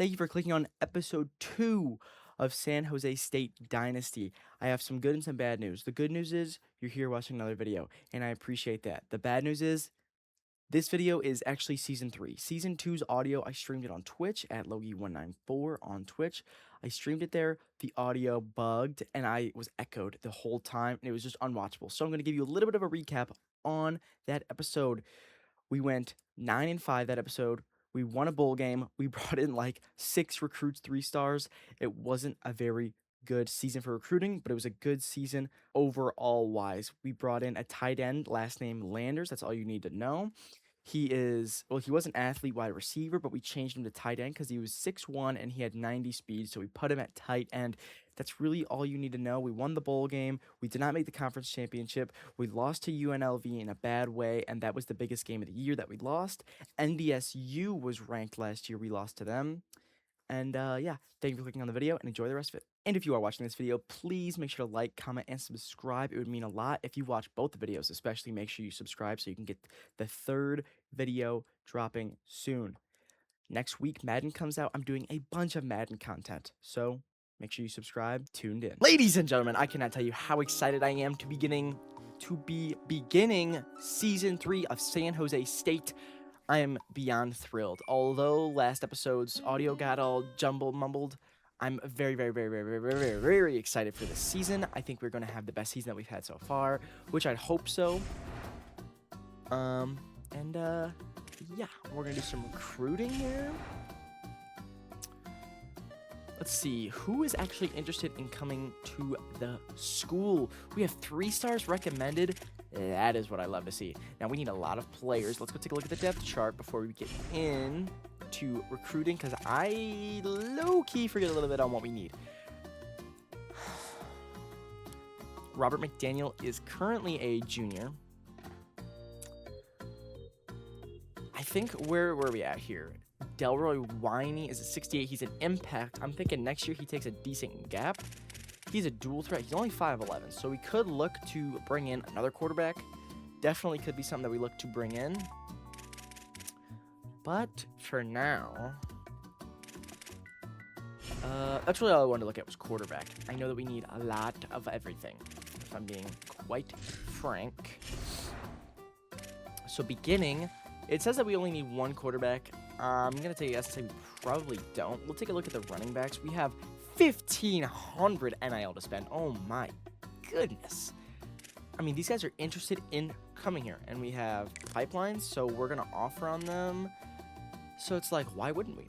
Thank you for clicking on episode 2 of San Jose State Dynasty. I have some good and some bad news. The good news is you're here watching another video, and I appreciate that. The bad news is this video is actually Season 3. Season 2's audio, I streamed it on Twitch at Logie194 on Twitch. I streamed it there. The audio bugged, and I was echoed the whole time, and it was just unwatchable. So I'm going to give you a little bit of a recap on that episode. We went 9-5 that episode. We won a bowl game. We brought in like 6 recruits, 3 stars. It wasn't a very good season for recruiting, but it was a good season overall wise. We brought in a tight end, last name Landers. That's all you need to know. He was an athlete wide receiver, but we changed him to tight end because he was 6'1" and he had 90 speed. So we put him at tight end. That's really all you need to know. We won the bowl game. We did not make the conference championship. We lost to UNLV in a bad way, and that was the biggest game of the year that we lost. NDSU was ranked last year. We lost to them. And yeah, thank you for clicking on the video and enjoy the rest of it. And if you are watching this video, please make sure to like, comment, and subscribe. It would mean a lot. If you watch both the videos, especially make sure you subscribe so you can get the 3rd video dropping soon. Next week, Madden comes out. I'm doing a bunch of Madden content, so make sure you subscribe. Tuned in. Ladies and gentlemen, I cannot tell you how excited I am to be beginning Season 3 of San Jose State. I am beyond thrilled. Although last episode's audio got all mumbled, I'm very excited for this season. I think we're going to have the best season that we've had so far, which I'd hope so. Yeah, we're going to do some recruiting here. Let's see, who is actually interested in coming to the school? We have 3 stars recommended. That is what I love to see. Now, we need a lot of players. Let's go take a look at the depth chart before we get into recruiting, because I low-key forget a little bit on what we need. Robert McDaniel is currently a junior. I think, where are we at here? Delroy Winey is a 68. He's an impact. I'm thinking next year he takes a decent gap. He's a dual threat. He's only 5'11", so we could look to bring in another quarterback. Definitely could be something that we look to bring in. But for now, that's really all I wanted to look at was quarterback. I know that we need a lot of everything, if I'm being quite frank. So beginning, it says that we only need 1 quarterback. I'm going to take a guess and say we probably don't. We'll take a look at the running backs. We have 1,500 NIL to spend. Oh my goodness. I mean, these guys are interested in coming here, and we have pipelines, so we're going to offer on them. So it's like, why wouldn't we?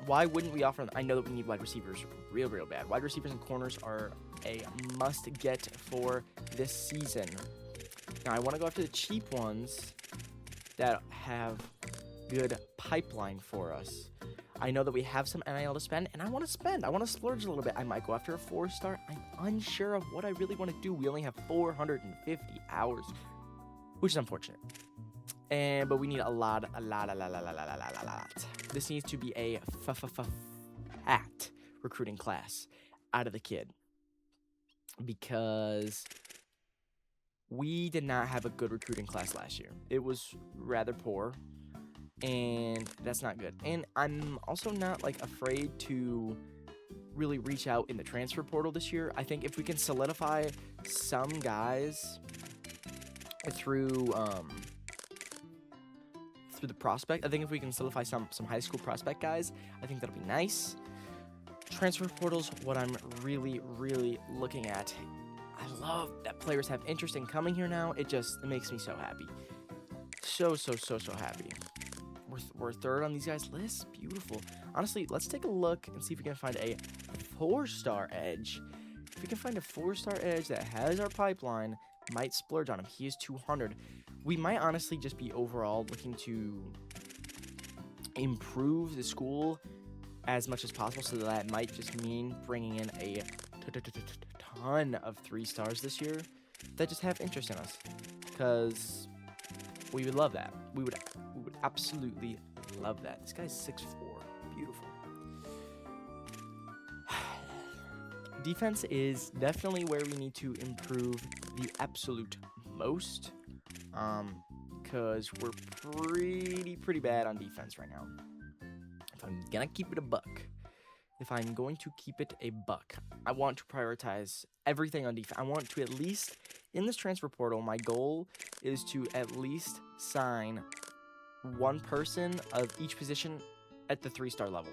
Why wouldn't we offer them? I know that we need wide receivers real bad. Wide receivers and corners are a must-get for this season. Now, I want to go after the cheap ones that have good pipeline for us. I know that we have some NIL to spend, and I want to spend. I want to splurge a little bit. I might go after a 4-star. I'm unsure of what I really want to do. We only have 450 hours, which is unfortunate. But we need a lot. This needs to be a fat recruiting class out of the kid, because we did not have a good recruiting class last year. It was rather poor, and that's not good. And I'm also not afraid to really reach out in the transfer portal this year. I think if we can solidify some guys through the prospect, I think if we can solidify some high school prospect guys, I think that'll be nice. Transfer portals, what I'm really looking at. I love that players have interest in coming here now. It makes me so happy. So happy. We're 3rd on these guys' list. Beautiful. Honestly, let's take a look and see if we can find a 4-star edge. If we can find a 4-star edge that has our pipeline, might splurge on him. He is 200. We might honestly just be overall looking to improve the school as much as possible, so that might just mean bringing in a ton of 3 stars this year that just have interest in us, because we would love that. We would absolutely love that. This guy's 6'4". Beautiful. Defense is definitely where we need to improve the absolute most, because we're pretty bad on defense right now. I'm gonna keep it a buck. If I'm going to keep it a buck, I want to prioritize everything on defense. I want to at least, in this transfer portal, my goal is to at least sign one person of each position at the 3-star level.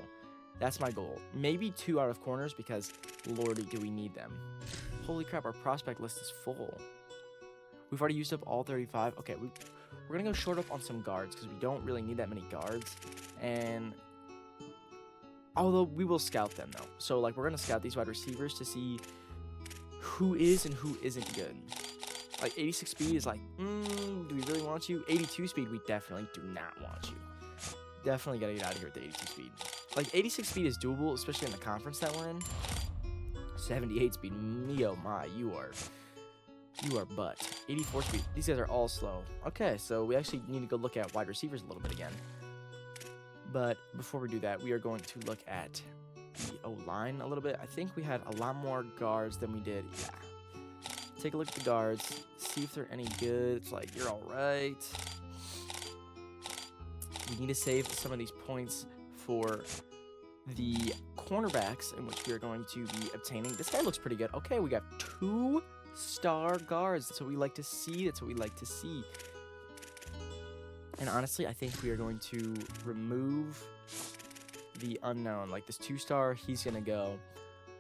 That's my goal. Maybe 2 out of corners because, lordy, do we need them. Holy crap, our prospect list is full. We've already used up all 35. Okay, we're going to go short up on some guards because we don't really need that many guards. And although we will scout them, though. So, like, we're going to scout these wide receivers to see who is and who isn't good. Like, 86 speed is like, do we really want you? 82 speed, we definitely do not want you. Definitely got to get out of here with the 82 speed. Like, 86 speed is doable, especially in the conference that we're in. 78 speed, me oh my, you are butt. 84 speed, these guys are all slow. Okay, so we actually need to go look at wide receivers a little bit again. But before we do that, we are going to look at the O-line a little bit. I think we had a lot more guards than we did. Yeah. Take a look at the guards, see if they're any good. It's like, you're all right. We need to save some of these points for the cornerbacks in which we are going to be obtaining. This guy looks pretty good. Okay, we got 2-star guards. That's what we like to see. That's what we like to see. And honestly, I think we are going to remove the unknown. Like this 2-star, he's going to go.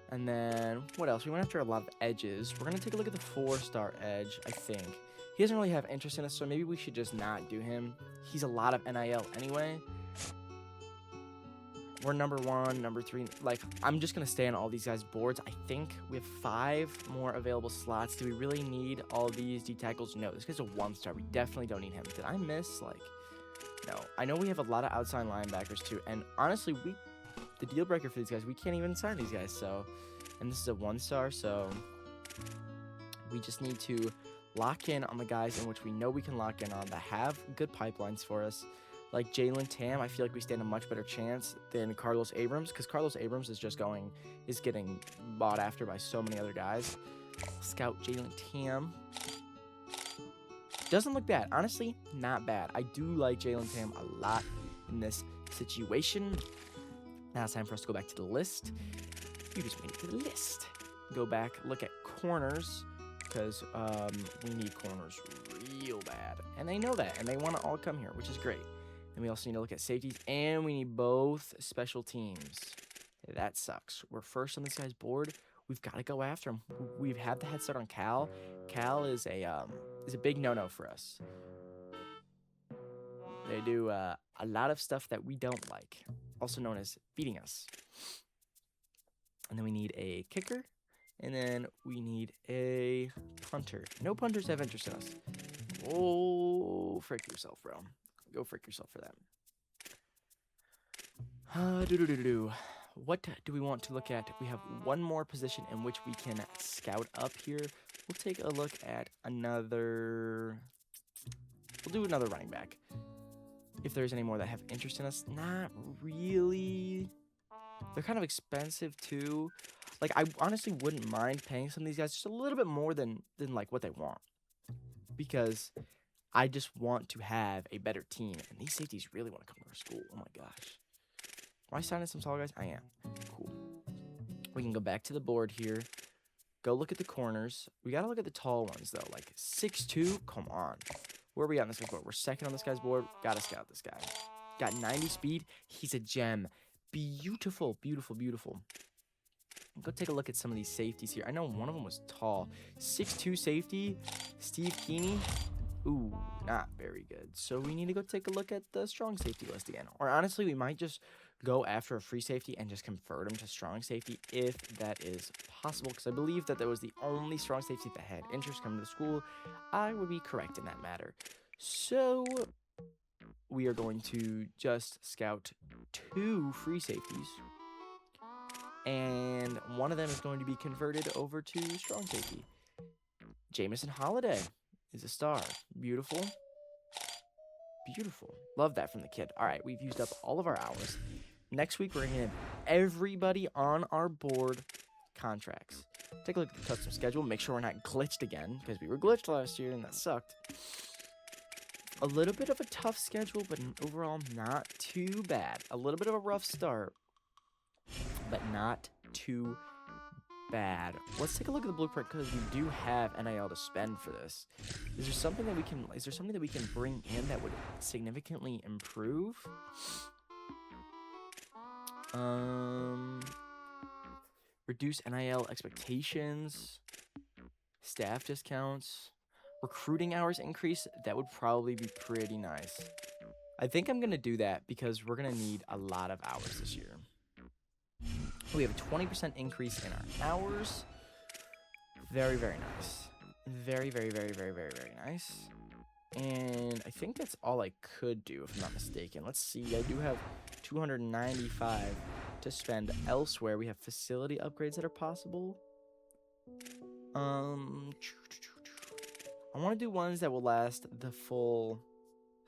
And then, what else? We went after a lot of edges. We're going to take a look at the 4-star edge, I think. He doesn't really have interest in us, so maybe we should just not do him. He's a lot of NIL anyway. We're number 1, number 3. Like, I'm just going to stay on all these guys' boards. I think we have 5 more available slots. Do we really need all these D-tackles? No, this guy's a 1-star. We definitely don't need him. Did I miss? Like, no. I know we have a lot of outside linebackers, too. And honestly, the deal breaker for these guys, we can't even sign these guys. So, and this is a 1-star, so we just need to lock in on the guys in which we know we can lock in on that have good pipelines for us. Like Jalen Tam, I feel like we stand a much better chance than Carlos Abrams, because Carlos Abrams is getting bought after by so many other guys. Scout Jalen Tam. Doesn't look bad. Honestly, not bad. I do like Jalen Tam a lot in this situation. Now it's time for us to go back to the list. You just made it to the list. Go back, look at corners, because we need corners real bad. And they know that, and they want to all come here, which is great. And we also need to look at safeties, and we need both special teams. That sucks. We're first on this guy's board. We've got to go after him. We've had the head start on Cal. Cal is a big no-no for us. They do a lot of stuff that we don't like, also known as beating us. And then we need a kicker, and then we need a punter. No punters have interest in us. Oh, frick yourself, bro. Go frick yourself for that. What do we want to look at? We have one more position in which we can scout up here. We'll take a look at another... We'll do another running back. If there's any more that have interest in us. Not really. They're kind of expensive, too. Like, I honestly wouldn't mind paying some of these guys just a little bit more than like, what they want. Because I just want to have a better team. And these safeties really want to come to our school. Oh, my gosh. Am I signing some tall guys? I am. Cool. We can go back to the board here. Go look at the corners. We got to look at the tall ones, though. Like, 6'2"? Come on. Where are we on this guy's board? We're second on this guy's board. Got to scout this guy. Got 90 speed. He's a gem. Beautiful, beautiful, beautiful. Go take a look at some of these safeties here. I know one of them was tall. 6'2" safety. Steve Keeney. Ooh, not very good. So we need to go take a look at the strong safety list again. Or honestly, we might just go after a free safety and just convert him to strong safety if that is possible. Because I believe that was the only strong safety that had interest coming to the school. I would be correct in that matter. So we are going to just scout 2 free safeties. And one of them is going to be converted over to strong safety. Jamison Holiday is a star. Beautiful. Beautiful. Love that from the kid. All right, we've used up all of our hours. Next week, we're going to have everybody on our board contracts. Take a look at the custom schedule. Make sure we're not glitched again, because we were glitched last year, and that sucked. A little bit of a tough schedule, but overall not too bad. A little bit of a rough start, but not too bad. Let's take a look at the blueprint because we do have NIL to spend for this. Is there something that we can bring in that would significantly improve? Reduce NIL expectations, staff discounts, recruiting hours increase. That would probably be pretty nice. I think I'm gonna do that because we're gonna need a lot of hours this year. We have a 20% increase in our hours. Very, very nice. Very, very, very, very, very, very nice. And I think that's all I could do, if I'm not mistaken. Let's see. I do have 295 to spend elsewhere. We have facility upgrades that are possible. I want to do ones that will last the full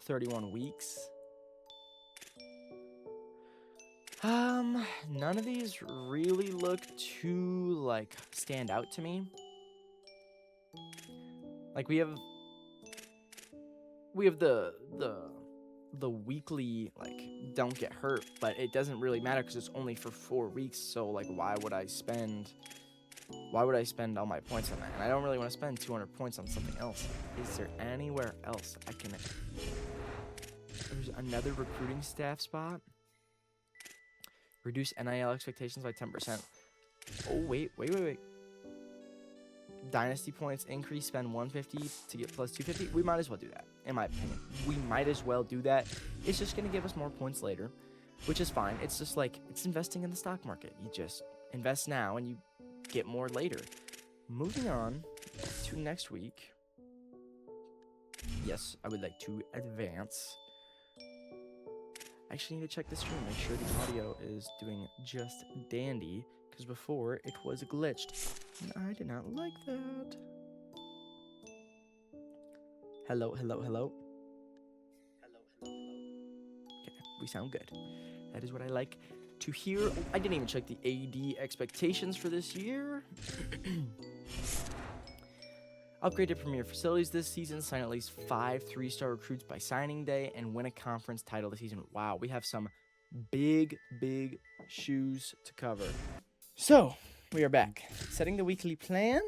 31 weeks. None of these really look too, like, stand out to me. Like, we have the weekly, like, don't get hurt, but it doesn't really matter because it's only for 4 weeks, so, like, why would I spend all my points on that? And I don't really want to spend 200 points on something else. Is there anywhere else I can... There's another recruiting staff spot. Reduce NIL expectations by 10%. Oh, wait. Dynasty points increase, spend 150 to get plus 250. We might as well do that, in my opinion. We might as well do that. It's just going to give us more points later, which is fine. It's just like, it's investing in the stock market. You just invest now and you get more later. Moving on to next week. Yes, I would like to advance. I actually need to check the stream, make sure the audio is doing just dandy, because before it was glitched, and I did not like that. Hello. Okay, we sound good. That is what I like to hear. Oh, I didn't even check the AD expectations for this year. Upgraded premier facilities this season, sign at least 5 3-star recruits by signing day, and win a conference title this season. Wow, we have some big shoes to cover. So, we are back. Setting the weekly plan,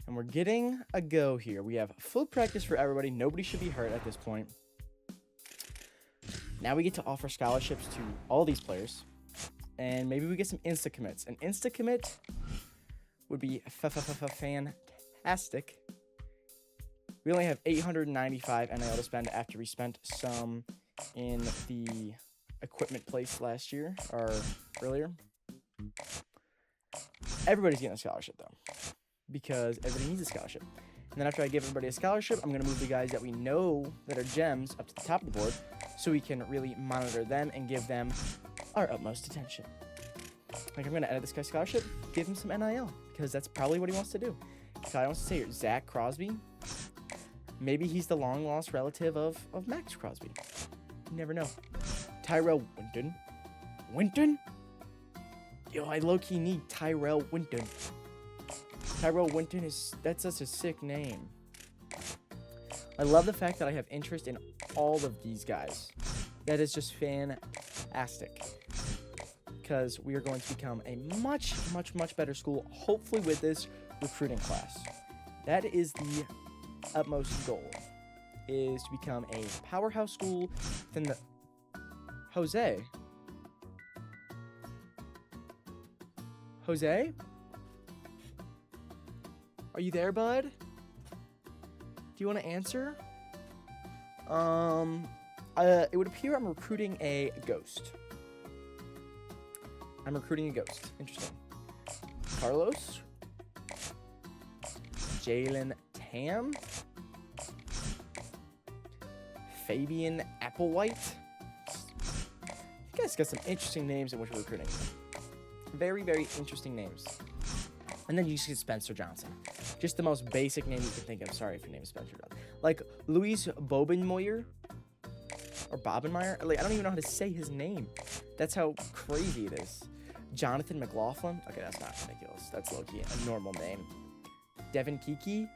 and we're getting a go here. We have full practice for everybody. Nobody should be hurt at this point. Now we get to offer scholarships to all these players, and maybe we get some insta-commits. An insta-commit would be fantastic. We only have 895 NIL to spend after we spent some in the equipment place last year, or earlier. Everybody's getting a scholarship, though, because everybody needs a scholarship. And then after I give everybody a scholarship, I'm going to move the guys that we know that are gems up to the top of the board so we can really monitor them and give them our utmost attention. Like, I'm going to edit this guy's scholarship, give him some NIL, because that's probably what he wants to do. Kyle wants to say here, Zach Crosby. Maybe he's the long-lost relative of Max Crosby. You never know. Tyrell Winton. Winton? Yo, I low-key need Tyrell Winton. Tyrell Winton that's such a sick name. I love the fact that I have interest in all of these guys. That is just fantastic. Because we are going to become a much better school, hopefully with this recruiting class. That is the utmost goal, is to become a powerhouse school within the... Jose? Jose? Are you there, bud? Do you want to answer? It would appear I'm recruiting a ghost. Interesting. Carlos? Jalen Tam? Fabian Applewhite? You guys got some interesting names in which we're recruiting. Very interesting names. And then you just get Spencer Johnson. Just the most basic name you can think of. Sorry if your name is Spencer Johnson. Like Luis Bobenmoyer or Bobenmeyer. Like, I don't even know how to say his name. That's how crazy it is. Jonathan McLaughlin. Okay, that's not ridiculous. That's low-key a normal name. Devin Kiki.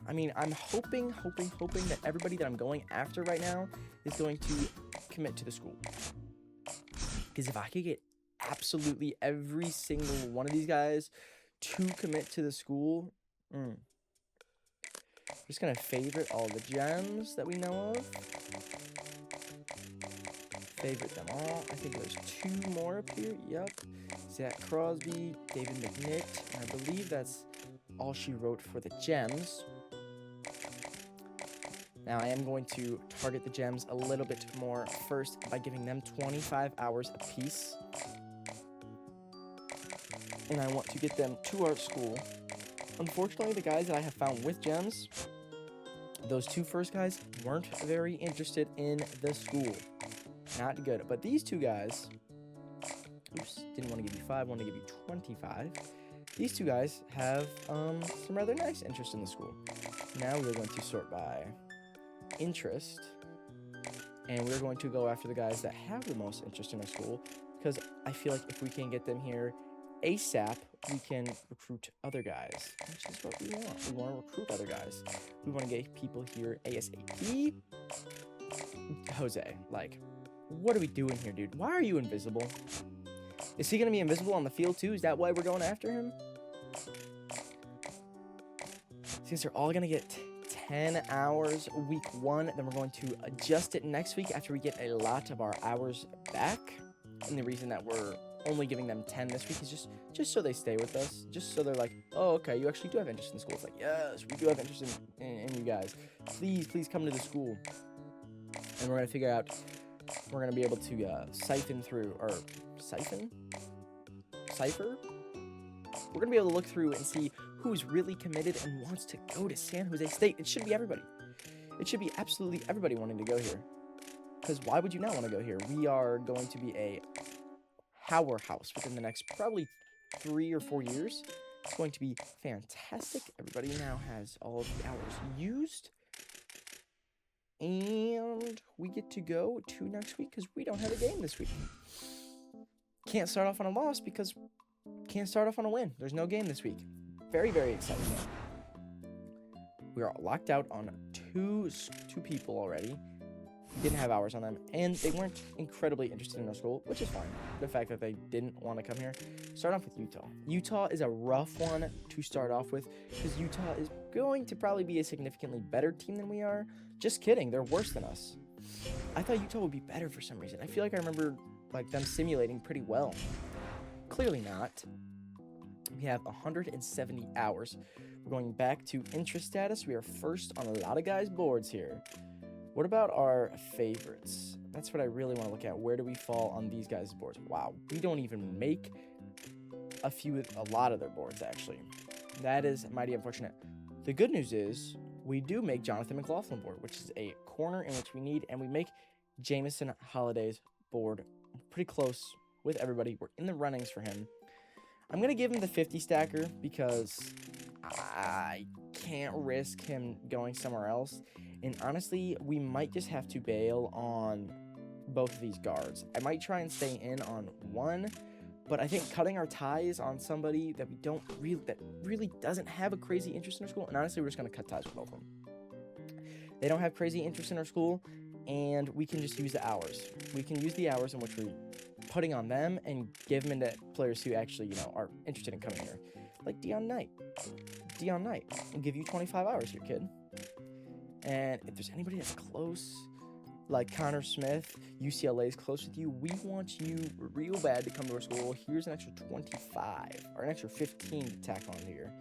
I mean, I'm hoping that everybody that I'm going after right now is going to commit to the school. Because if I could get absolutely every single one of these guys to commit to the school, I'm just going to favorite all the gems that we know of. Favorite them all. I think there's 2 more up here. Yep. Zach Crosby, David McNitt, and I believe that's all she wrote for the gems. Now, I am going to target the gems a little bit more first by giving them 25 hours apiece. And I want to get them to our school. Unfortunately, the guys that I have found with gems, those 2 first guys weren't very interested in the school. Not good. But these 2 guys, didn't want to give you 5, want to give you 25. These 2 guys have some rather nice interest in the school. Now we're going to sort by interest, and we're going to go after the guys that have the most interest in our school, because I feel like if we can get them here ASAP, we can recruit other guys, which is what we want. We want to recruit other guys. We want to get people here ASAP. Jose, like, what are we doing here, dude? Why are you invisible? Is he going to be invisible on the field too? Is that why we're going after him? Since they're all going to get 10 hours week 1, then we're going to adjust it next week after we get a lot of our hours back. And the reason that we're only giving them 10 this week is just so they stay with us, just so they're like, oh, okay, you actually do have interest in school. It's like, yes, we do have interest in you guys. Please come to the school. And we're going to figure out, we're going to be able to cipher? We're going to be able to look through and see who's really committed and wants to go to San Jose State. It should be everybody. It should be absolutely everybody wanting to go here. Because why would you not want to go here? We are going to be a powerhouse within the next probably 3 or 4 years. It's going to be fantastic. Everybody now has all of the hours used. And we get to go to next week because we don't have a game this week. Can't start off on a loss because can't start off on a win. There's no game this week. Very, very exciting. We are locked out on two people already. Didn't have hours on them, and they weren't incredibly interested in our school, which is fine. The fact that they didn't want to come here. Start off with Utah. Utah is a rough one to start off with because Utah is going to probably be a significantly better team than we are. Just kidding, they're worse than us. I thought Utah would be better for some reason. I feel like I remember like them simulating pretty well. Clearly not. We have 170 hours. We're going back to interest status. We are first on a lot of guys' boards here. What about our favorites? That's what I really want to look at. Where do we fall on these guys' boards? Wow, we don't even make a lot of their boards, actually. That is mighty unfortunate. The good news is we do make Jonathan McLaughlin board, which is a corner in which we need, and we make Jamison Holiday's board pretty close with everybody. We're in the runnings for him. I'm going to give him the 50 stacker because I can't risk him going somewhere else. And honestly, we might just have to bail on both of these guards. I might try and stay in on one, but I think cutting our ties on somebody that really doesn't have a crazy interest in our school, and honestly, we're just going to cut ties with both of them. They don't have crazy interest in our school, and we can just use the hours. We can use the hours in which we're putting on them and give them into players who actually, are interested in coming here. Like Dion Knight. I'll give you 25 hours here, kid. And if there's anybody that's close, like Connor Smith, UCLA is close with you, we want you real bad to come to our school. Here's an extra 25, or an extra 15 to tack on here.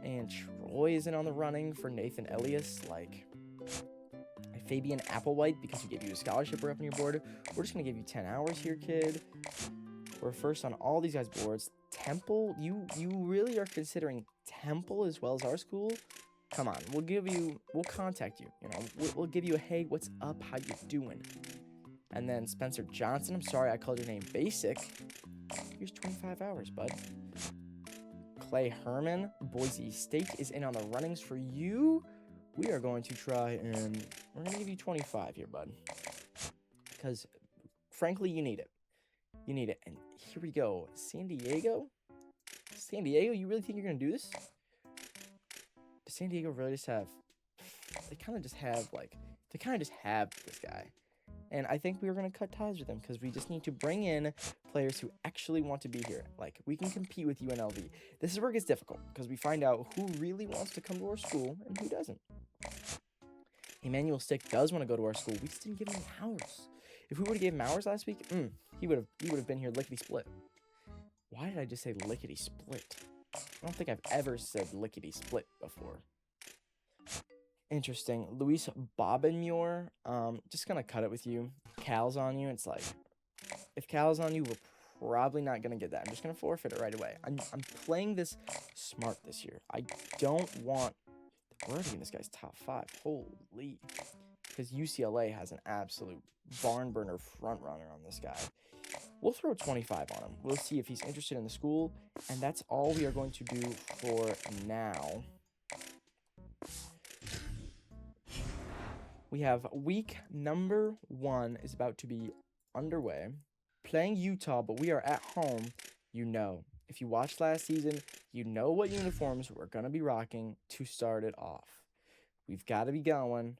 And Troy isn't on the running for Nathan Elias, like Fabian Applewhite, because we gave you a scholarship. We're up on your board. We're just going to give you 10 hours here, kid. We're first on all these guys' boards. Temple, you really are considering Temple as well as our school? Come on, we'll contact you, we'll give you a, hey, what's up, how you doing? And then Spencer Johnson, I'm sorry I called your name basic. Here's 25 hours, bud. Clay Herman, Boise State is in on the runnings for you. We are going to try and we're going to give you 25 here, bud. Because, frankly, you need it. You need it. And here we go. San Diego, you really think you're going to do this? San Diego really just have, they kind of just have this guy. And I think we were going to cut ties with them because we just need to bring in players who actually want to be here. Like, we can compete with UNLV. This is where it gets difficult because we find out who really wants to come to our school and who doesn't. Emmanuel Stick does want to go to our school. We just didn't give him hours. If we would have gave him hours last week, he would have been here lickety-split. Why did I just say lickety-split? I don't think I've ever said lickety-split before. Interesting. Luis Bobenmuir, just gonna cut it with you. Cal's on you. It's like, if Cal's on you, we're probably not gonna get that. I'm just gonna forfeit it right away. I'm playing this smart this year. I don't want, we're already in this guy's top 5. Holy. Because UCLA has an absolute barn burner front runner on this guy. We'll throw 25 on him. We'll see if he's interested in the school, and that's all we are going to do for now. We have week number 1 is about to be underway. Playing Utah, but we are at home. You know, if you watched last season, you know what uniforms we're going to be rocking to start it off. We've got to be going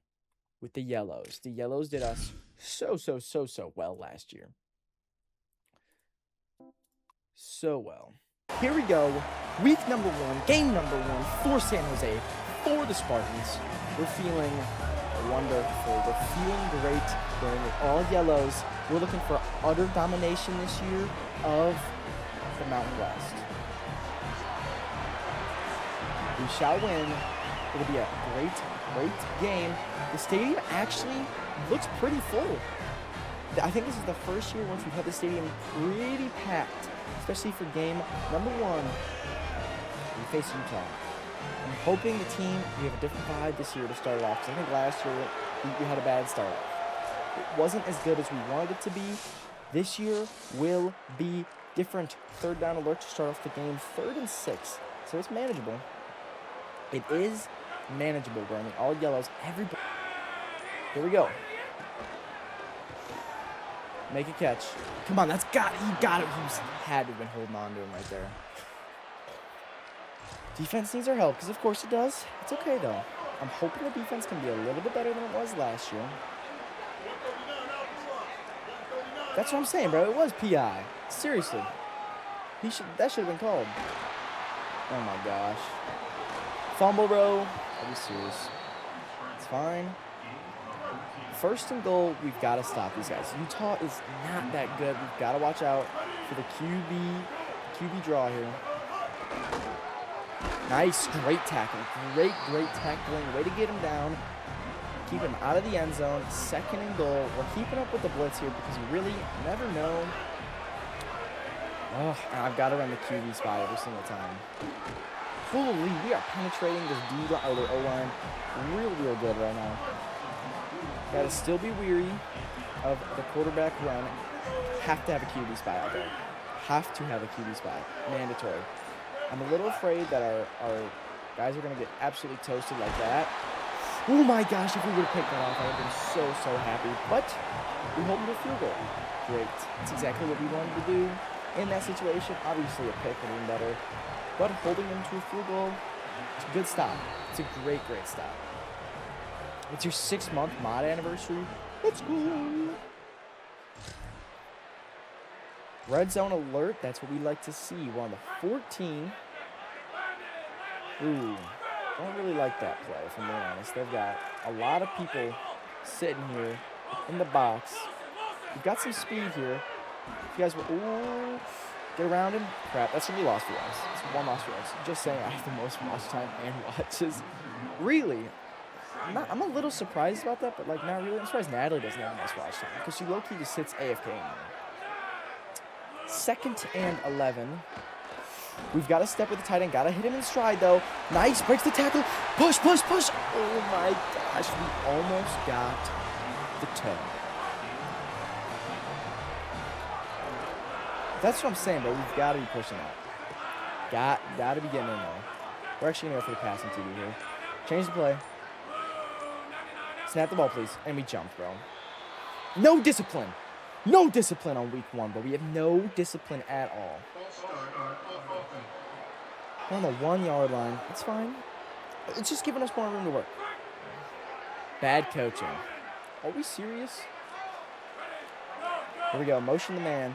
with the yellows. The yellows did us so well last year. So well. Here we go. Week number 1, game number 1 for San Jose, for the Spartans. We're feeling wonderful. We're feeling great. Wearing all yellows. We're looking for utter domination this year of the Mountain West. We shall win. It'll be a great game. The stadium actually looks pretty full. I think this is the first year once we've had the stadium pretty packed, especially for game number 1. We face Utah. I'm hoping the team, we have a different vibe this year to start it off, because I think last year we had a bad start. It wasn't as good as we wanted it to be. This year will be different. 3rd down alert to start off the game, 3rd and 6. So it's manageable. It is manageable. We're in the all yellows. Everybody. Here we go. Make a catch. Come on, he got it. He had to have been holding on to him right there. Defense needs our help, because of course it does. It's okay, though. I'm hoping the defense can be a little bit better than it was last year. That's what I'm saying, bro. It was PI. Seriously. That should have been called. Oh, my gosh. Fumble, bro. Are you serious? It's fine. 1st and goal, we've got to stop these guys. Utah is not that good. We've got to watch out for the QB draw here. Nice, great tackle. Great tackling. Way to get him down. Keep him out of the end zone. 2nd and goal. We're keeping up with the blitz here because you really never know. Oh, and I've got to run the QB spot every single time. Holy, we are penetrating this O-line real good right now. Got to still be weary of the quarterback run. Have to have a QB spot out there. Have to have a QB spot. Mandatory. I'm a little afraid that our guys are going to get absolutely toasted like that. Oh my gosh, if we would have picked that off, I would have been so happy. But we hold them to a field goal. Great. That's exactly what we wanted to do in that situation. Obviously, a pick would have been better. But holding them to a field goal, it's a good stop. It's a great stop. It's your 6-month mod anniversary. Let's go. Red zone alert. That's what we like to see. We're on the 14. Ooh, don't really like that play, if I'm being honest. They've got a lot of people sitting here in the box. We've got some speed here. If you guys will, get around him. Crap, that's going to be lost for us. It's 1 loss for us. Just saying I have the most watch time and watches. Really? I'm a little surprised about that, but like not really. I'm surprised Natalie doesn't have the most watch time because she low-key just sits AFK in there. 2nd and 11. We've got to step with the tight end. Got to hit him in stride, though. Nice. Breaks the tackle. Push. Oh, my gosh. We almost got the toe. That's what I'm saying, bro. We've got to be pushing that. Got to be getting in there. We're actually going to go for the passing TD here. Change the play. Snap the ball, please. And we jumped, bro. No discipline. No discipline on week 1, but we have no discipline at all. We're on the 1-yard line. It's fine. It's just giving us more room to work. Bad coaching. Are we serious? Here we go. Motion the man.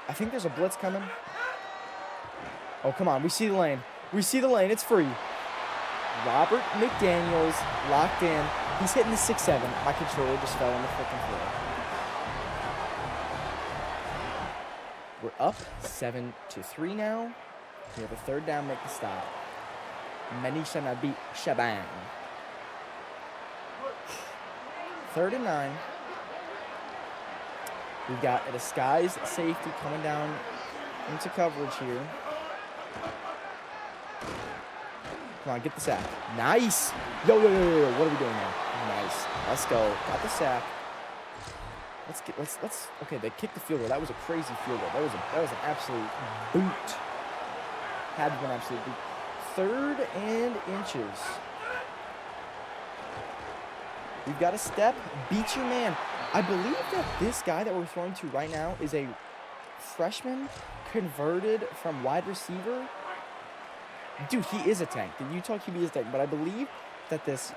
I think there's a blitz coming. Oh, come on. We see the lane. We see the lane. It's free. Robert McDaniels locked in. He's hitting the 6-7. My controller just fell on the freaking floor. We're up 7-3 now. We have a third down, make the stop. Manisha Nabi Shaban. 3rd and 9. We've got a disguised safety coming down into coverage here. Come on, get the sack. Nice. Yo. What are we doing now? Nice. Let's go. Got the sack. Let's. Okay, they kicked the field goal. That was a crazy field goal. That was an absolute boot. Had to be an absolute boot. 3rd and inches. We've got a step. Beat your man. I believe that this guy that we're throwing to right now is a freshman converted from wide receiver. Dude, he is a tank. The Utah QB is a tank. But I believe that this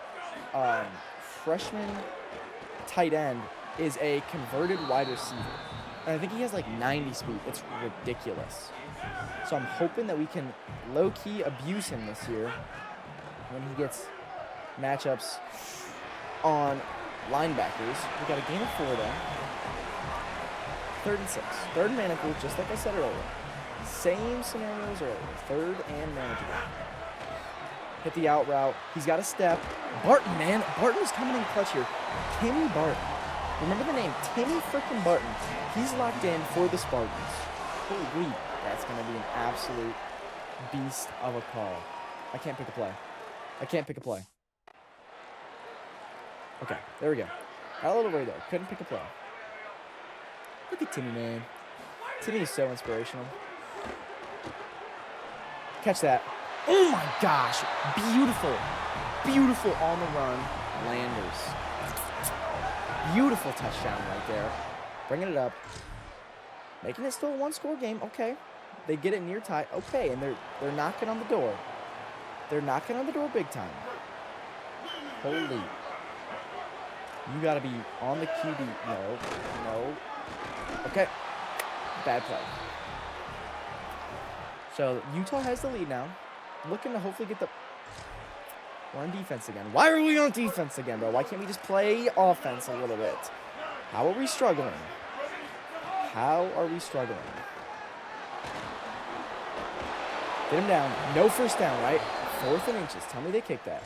freshman tight end is a converted wide receiver. And I think he has like 90 speed. It's ridiculous. So I'm hoping that we can low-key abuse him this year when he gets matchups on linebackers. We got a gain of 4 there. 3rd and 6. 3rd and manageable, just like I said earlier. Same scenario as earlier. 3rd and manageable. Hit the out route. He's got a step. Barton, man. Barton is coming in clutch here. Timmy Barton. Remember the name. Timmy freaking Barton. He's locked in for the Spartans. Holy, that's going to be an absolute beast of a call. I can't pick a play. Okay, there we go. Got a little worried there. Couldn't pick a play. Look at Timmy, man. Timmy is so inspirational. Catch that. Oh my gosh. Beautiful on the run. Landers. Beautiful touchdown right there. Bringing it up. Making it still a 1-score game. Okay. They get it near tie. Okay, and they're knocking on the door. They're knocking on the door big time. Holy. You got to be on the QB. No. Okay. Bad play. So, Utah has the lead now. Looking to hopefully get the... We're on defense again. Why are we on defense again, bro? Why can't we just play offense a little bit? How are we struggling? Get him down. No first down, right? 4th and inches. Tell me they kicked that.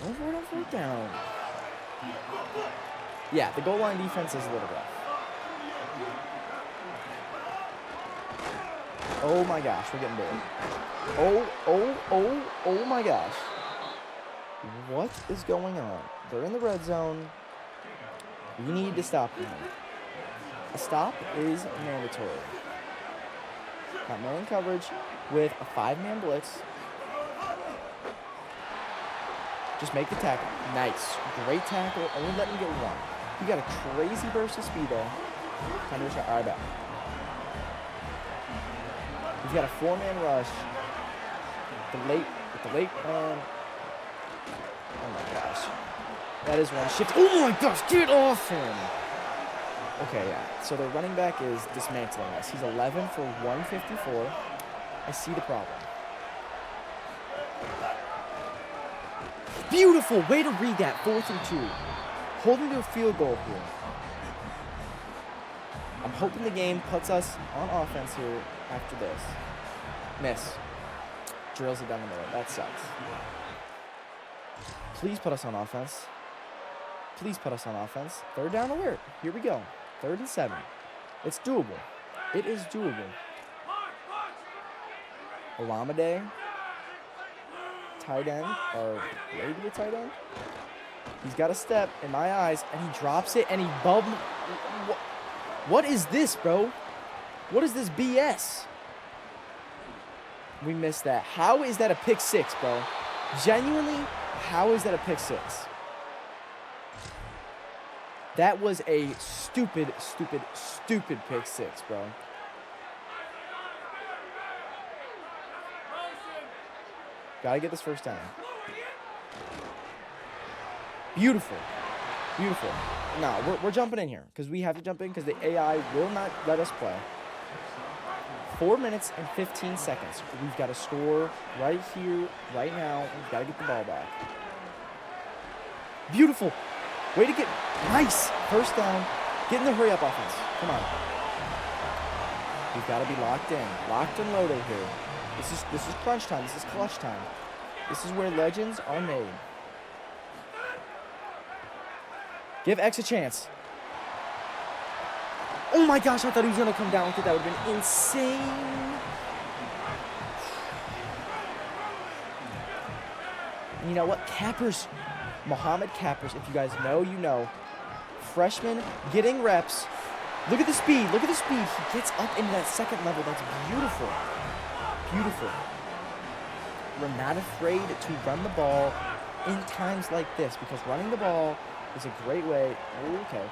Going for it on 4th down. Yeah, the goal line defense is a little rough. Oh my gosh, we're getting big. Oh my gosh. What is going on? They're in the red zone. We need to stop them. A stop is mandatory. Got man coverage with a 5-man blitz. Just make the tackle. Nice. Great tackle. Only let him get 1. He got a crazy burst of speed there. Time to shot. All right, back. He's got a 4-man rush. With the late man. Oh my gosh. That is one shift. Oh my gosh, get off him. Okay, yeah. So the running back is dismantling us. He's 11 for 154. I see the problem. Beautiful. Way to read that. 4th and 2. Holding to a field goal here. I'm hoping the game puts us on offense here after this. Miss. Drills it down the middle. That sucks. Please put us on offense. 3rd down alert. Here we go. 3rd and 7. It's doable. It is doable. Olamide. Tight end. Or maybe a tight end. He's got a step in my eyes. And he drops it. And he What is this, bro? What is this BS? We missed that. How is that a pick 6, bro? Genuinely, how is that a pick 6? That was a stupid pick 6, bro. Gotta get this first down. Beautiful. Beautiful. No, we're jumping in here because we have to jump in because the AI will not let us play. 4 minutes and 15 seconds. We've got to score right here, right now. We've got to get the ball back. Beautiful. Way to get nice. First down. Get in the hurry-up offense. Come on. We've got to be locked in. Locked and loaded here. This is crunch time. This is clutch time. This is where legends are made. Give X a chance. Oh my gosh, I thought he was going to come down with it. That would have been insane. And you know what? Cappers. Mohammed Cappers, if you guys know, you know. Freshman getting reps. Look at the speed. Look at the speed. He gets up into that second level. That's beautiful. Beautiful. We're not afraid to run the ball in times like this because running the ball is a great way. Okay.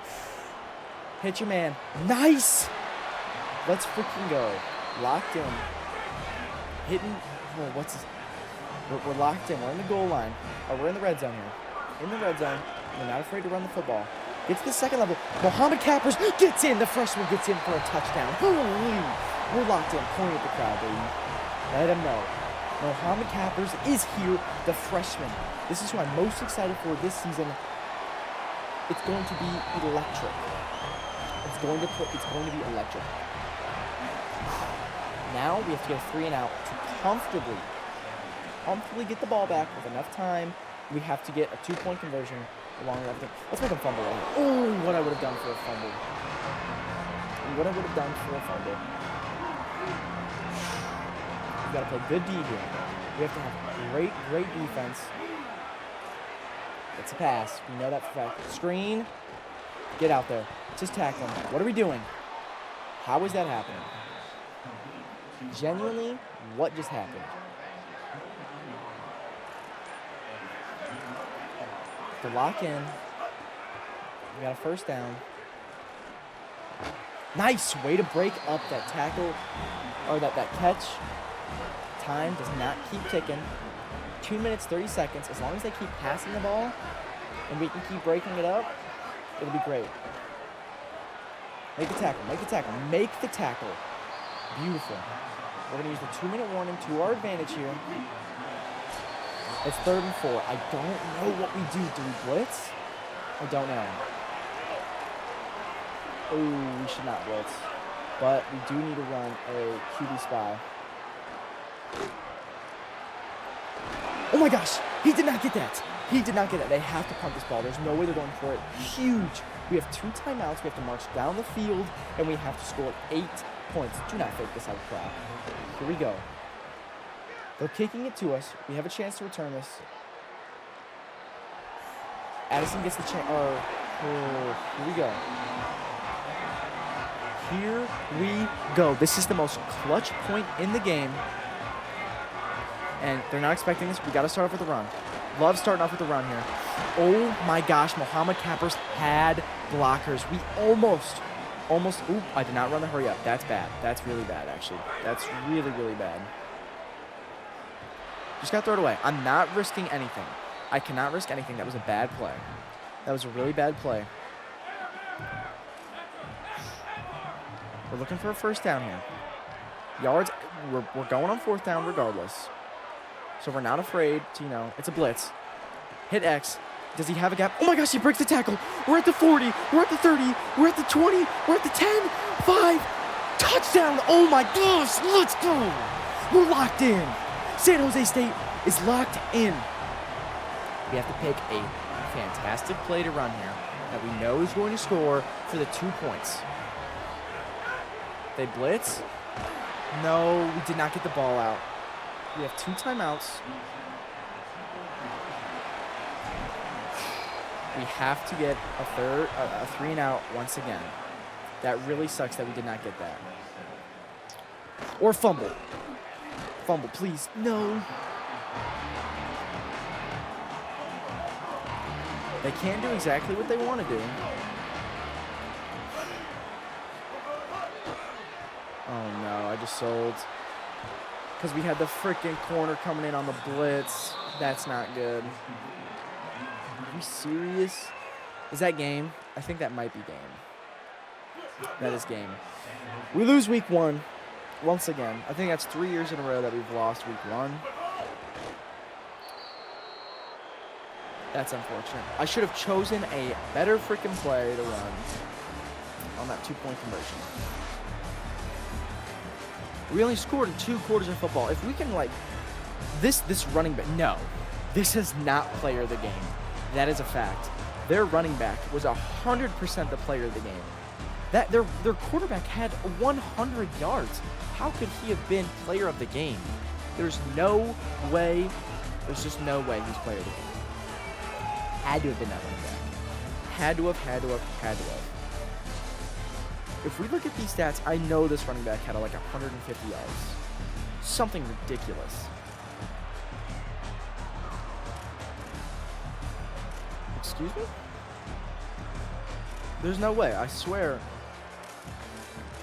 Hit your man. Nice! Let's freaking go. Locked in. Hitting. Oh, what's this? We're locked in. We're in the goal line. Oh, we're in the red zone here. In the red zone. We're not afraid to run the football. Get to the second level. Mohammed Cappers gets in. The freshman gets in for a touchdown. Holy. We're locked in. Point at the crowd, baby. Let him know. Mohammed Cappers is here. The freshman. This is who I'm most excited for this season. It's going to be electric. It's going to be electric. Now we have to get a 3 and out to comfortably get the ball back with enough time. We have to get a 2-point conversion along with everything. Let's make him fumble right here. Oh, what I would have done for a fumble. What I would have done for a fumble. We got to play good D here. We have to have great defense. It's a pass. We know that for a fact. Screen. Get out there. Just tackle him. What are we doing? How is that happening? Genuinely, what just happened? To lock in. We got a first down. Nice way to break up that tackle, or that catch. Time does not keep ticking. 2 minutes, 30 seconds. As long as they keep passing the ball and we can keep breaking it up, it'll be great. Make the tackle, make the tackle, make the tackle. Beautiful. We're going to use the 2-minute warning to our advantage here. It's 3rd and 4. I don't know what we do. Do we blitz? I don't know. Oh, we should not blitz. But we do need to run a QB spy. Oh my gosh, he did not get that. He did not get that. They have to punt this ball. There's no way they're going for it. Huge. We have 2 timeouts. We have to march down the field, and we have to score 8 points. Do not fake this out of crowd. Here we go. They're kicking it to us. We have a chance to return this. Addison gets the chance. Here we go. Here we go. This is the most clutch point in the game. And they're not expecting this. We got to start off with a run. Love starting off with a run here. Oh my gosh, Mohammed Cappers had blockers. We almost. Oop, I did not run the hurry up. That's bad. That's really bad, actually. That's really, really bad. Just got to throw it away. I'm not risking anything. I cannot risk anything. That was a bad play. That was a really bad play. We're looking for a first down here. Yards, we're going on 4th down regardless. So we're not afraid to, it's a blitz. Hit X. Does he have a gap? Oh my gosh, he breaks the tackle. We're at the 40. We're at the 30. We're at the 20. We're at the 10. 5. Touchdown. Oh my gosh, let's go. We're locked in. San Jose State is locked in. We have to pick a fantastic play to run here that we know is going to score for the 2 points. They blitz. No, we did not get the ball out. We have 2 timeouts. We have to get a 3 and out once again. That really sucks that we did not get that. Or fumble. Fumble, please. No. They can't do exactly what they want to do. Oh no, I just sold. because we had the freaking corner coming in on the blitz. That's not good. Are we serious? Is that game? I think that might be game. That is game. We lose week 1 once again. I think that's 3 years in a row that we've lost week 1. That's unfortunate. I should have chosen a better freaking play to run on that 2-point conversion. We only scored in 2 quarters of football. If we can, like, this running back, no. This is not player of the game. That is a fact. Their running back was 100% the player of the game. That their quarterback had 100 yards. How could he have been player of the game? There's no way. There's just no way he's player of the game. Had to have been that running back. Had to have. If we look at these stats, I know this running back had like 150 yards. Something ridiculous. Excuse me? There's no way, I swear.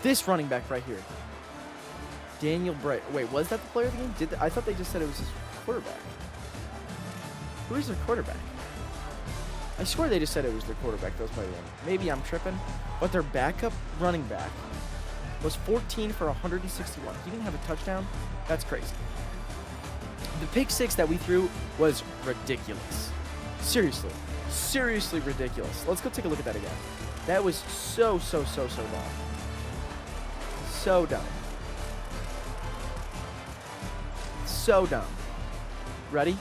This running back right here. Daniel Bright. Wait, was that the player of the game? I thought they just said it was his quarterback. Who is their quarterback? I swear they just said it was their quarterback that was playing. Maybe I'm tripping. But their backup running back was 14 for 161. He didn't have a touchdown. That's crazy. The pick 6 that we threw was ridiculous. Seriously ridiculous. Let's go take a look at that again. That was so dumb. So dumb. So dumb. Ready?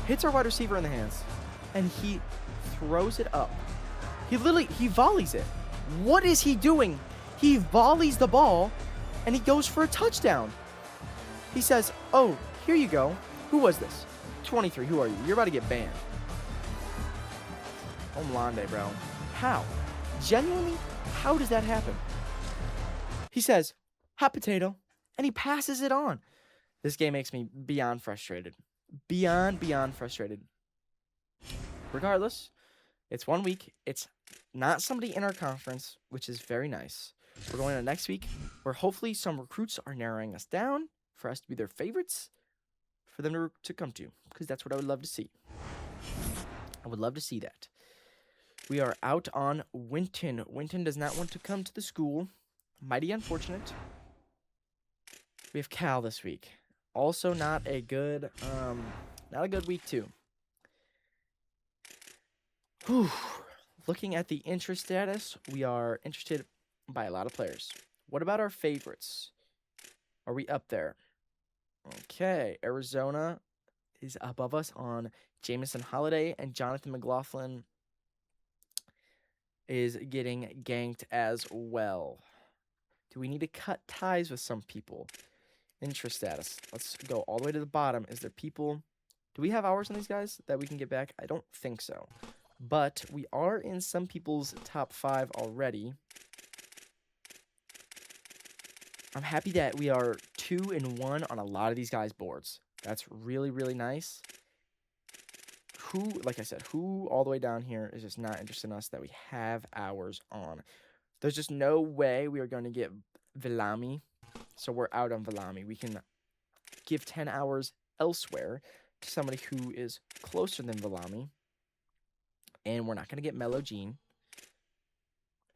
Hits our wide receiver in the hands. And he throws it up. He volleys it. What is he doing? He volleys the ball, and he goes for a touchdown. He says, oh, here you go. Who was this? 23, who are you? You're about to get banned. Omlande, bro. How? Genuinely, how does that happen? He says, hot potato, and he passes it on. This game makes me beyond frustrated. Beyond frustrated. Regardless, it's 1 week. It's not somebody in our conference, which is very nice. We're going to next week, where hopefully some recruits are narrowing us down for us to be their favorites, for them to come to, because that's what I would love to see. I would love to see that. We are out on Winton. Winton does not want to come to the school. Mighty unfortunate. We have Cal this week. Also not a good week too. Whew. Looking at the interest status, we are interested by a lot of players. What about our favorites? Are we up there? Okay, Arizona is above us on Jamison Holiday, and Jonathan McLaughlin is getting ganked as well. Do we need to cut ties with some people? Interest status. Let's go all the way to the bottom. Is there people? Do we have hours on these guys that we can get back? I don't think so. But we are in some people's top 5 already. I'm happy that we are 2-1 on a lot of these guys' boards. That's really, really nice. Like I said, who all the way down here is just not interested in us that we have hours on. There's just no way we are going to get Villami. So we're out on Villami. We can give 10 hours elsewhere to somebody who is closer than Villami. And we're not going to get Mellow Gene.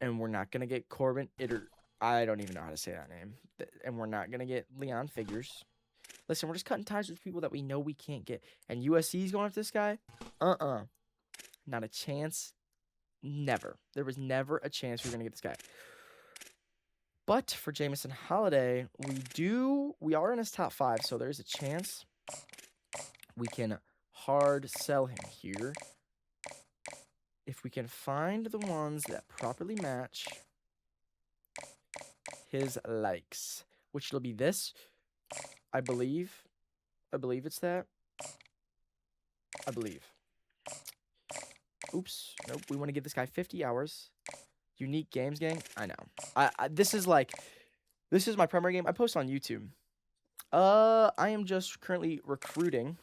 And we're not going to get Corbin Itter. I don't even know how to say that name. And we're not going to get Leon Figures. Listen, we're just cutting ties with people that we know we can't get. And USC's going after this guy? Not a chance. Never. There was never a chance we were going to get this guy. But for Jamison Holiday, we are in his top 5, so there's a chance we can hard sell him here. If we can find the ones that properly match his likes, which will be this, I believe. I believe it's that. I believe. Oops. Nope. We want to give this guy 50 hours. Unique games gang. I know. This is my primary game. I post on YouTube. I am just currently recruiting.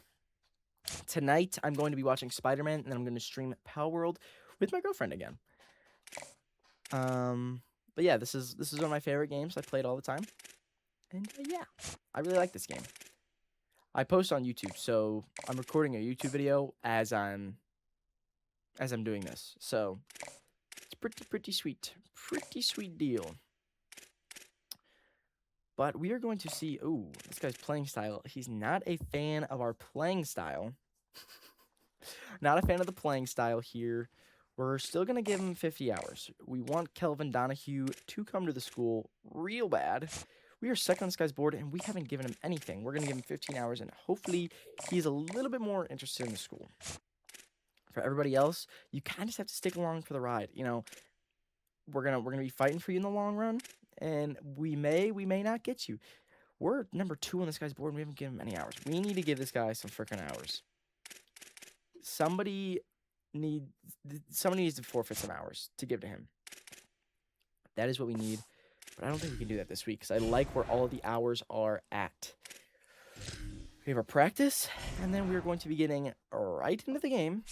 Tonight, I'm going to be watching Spider-Man, and then I'm going to stream Pal World with my girlfriend again. But yeah, this is one of my favorite games. I play it all the time. And yeah, I really like this game. I post on YouTube, so I'm recording a YouTube video as I'm doing this. So it's pretty sweet. Pretty sweet deal. But we are going to see, ooh, this guy's playing style. He's not a fan of our playing style. Not a fan of the playing style here. We're still going to give him 50 hours. We want Kelvin Donahue to come to the school real bad. We are second on this guy's board, and we haven't given him anything. We're going to give him 15 hours, and hopefully he's a little bit more interested in the school. For everybody else, you kind of just have to stick along for the ride. You know, we're gonna be fighting for you in the long run, and we may not get you. We're number 2 on this guy's board, and we haven't given him any hours. We need to give this guy some freaking hours. Somebody needs to forfeit some hours to give to him. That is what we need, but I don't think we can do that this week because I like where all of the hours are at. We have our practice, and then we are going to be getting right into the game,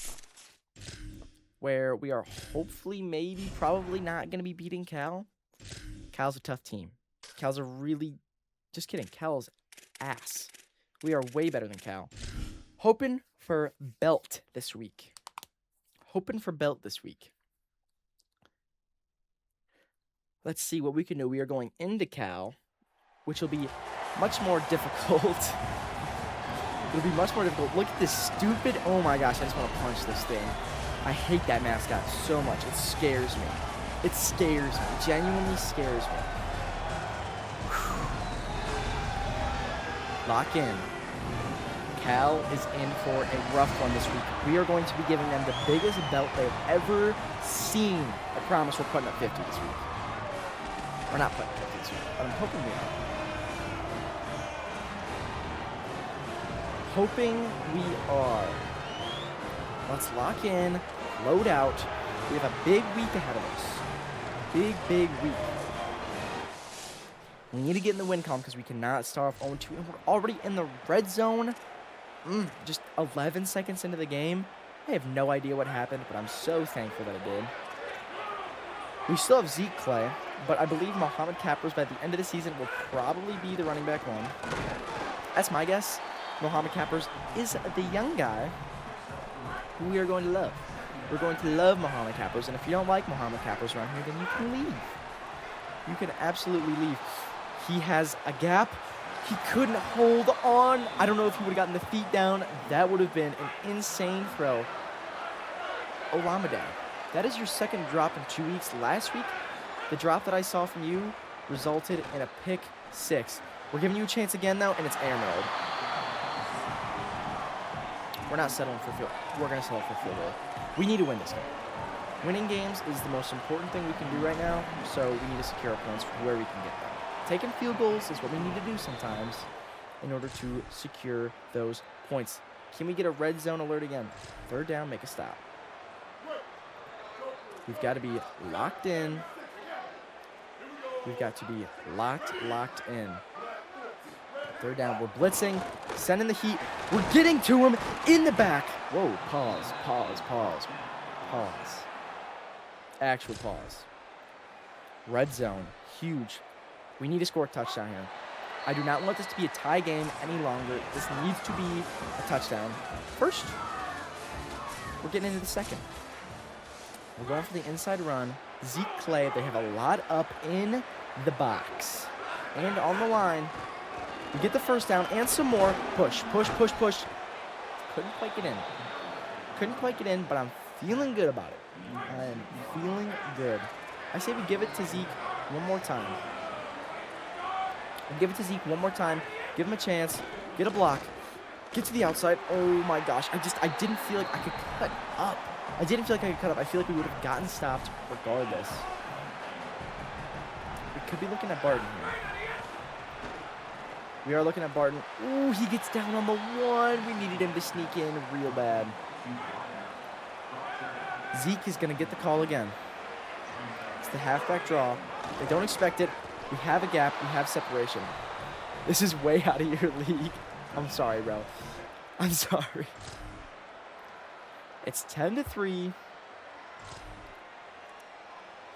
where we are hopefully, maybe, probably not going to be beating Cal. Cal's a tough team. Cal's a really... Just kidding. Cal's ass. We are way better than Cal. Hoping for belt this week. Let's see what we can do. We are going into Cal, which will be much more difficult. It'll be much more difficult. Look at this stupid... Oh my gosh, I just want to punch this thing. I hate that mascot so much. It scares me. It scares me. Genuinely scares me. Whew. Lock in. Cal is in for a rough one this week. We are going to be giving them the biggest belt they've ever seen. I promise we're putting up 50 this week. We're not putting up 50 this week, but I'm hoping we are. Hoping we are. Let's lock in, load out. We have a big week ahead of us. Big week. We need to get in the win column because we cannot start off 0-2, and we're already in the red zone. Just 11 seconds into the game. I have no idea what happened, but I'm so thankful that it did. We still have Zeke Clay, but I believe Mohamed Capers by the end of the season will probably be the running back 1. That's my guess. Mohamed Capers is the young guy who we are going to love. We're going to love Mohamed Capers, and if you don't like Mohamed Capers around here, then you can leave. You can absolutely leave. He has a gap. He couldn't hold on. I don't know if he would have gotten the feet down. That would have been an insane throw. Olamide, that is your second drop in 2 weeks. Last week, the drop that I saw from you resulted in a pick 6. We're giving you a chance again, though, and it's air mode. We're not settling for field. We're going to settle for field goal. We need to win this game. Winning games is the most important thing we can do right now, so we need to secure our points where we can get them. Taking field goals is what we need to do sometimes in order to secure those points. Can we get a red zone alert again? Third down, make a stop. We've got to be locked in. We've got to be locked in. Third down, we're blitzing, sending the heat. We're getting to him in the back. Whoa, pause. Actual pause. Red zone, huge. We need to score a touchdown here. I do not want this to be a tie game any longer. This needs to be a touchdown. First, we're getting into the second. We're going for the inside run. Zeke Clay, they have a lot up in the box. And on the line, we get the first down and some more. Push. Couldn't quite get in, but I'm feeling good about it. I am feeling good. I say we give it to Zeke one more time. Give him a chance, get a block, get to the outside. Oh my gosh, I didn't feel like I could cut up. I feel like we would have gotten stopped regardless. We could be looking at Barton here. We are looking at Barton. Ooh, he gets down on the 1. We needed him to sneak in real bad. Zeke is going to get the call again. It's the halfback draw. They don't expect it. We have a gap. We have separation. This is way out of your league. I'm sorry, bro. I'm sorry. It's 10-3.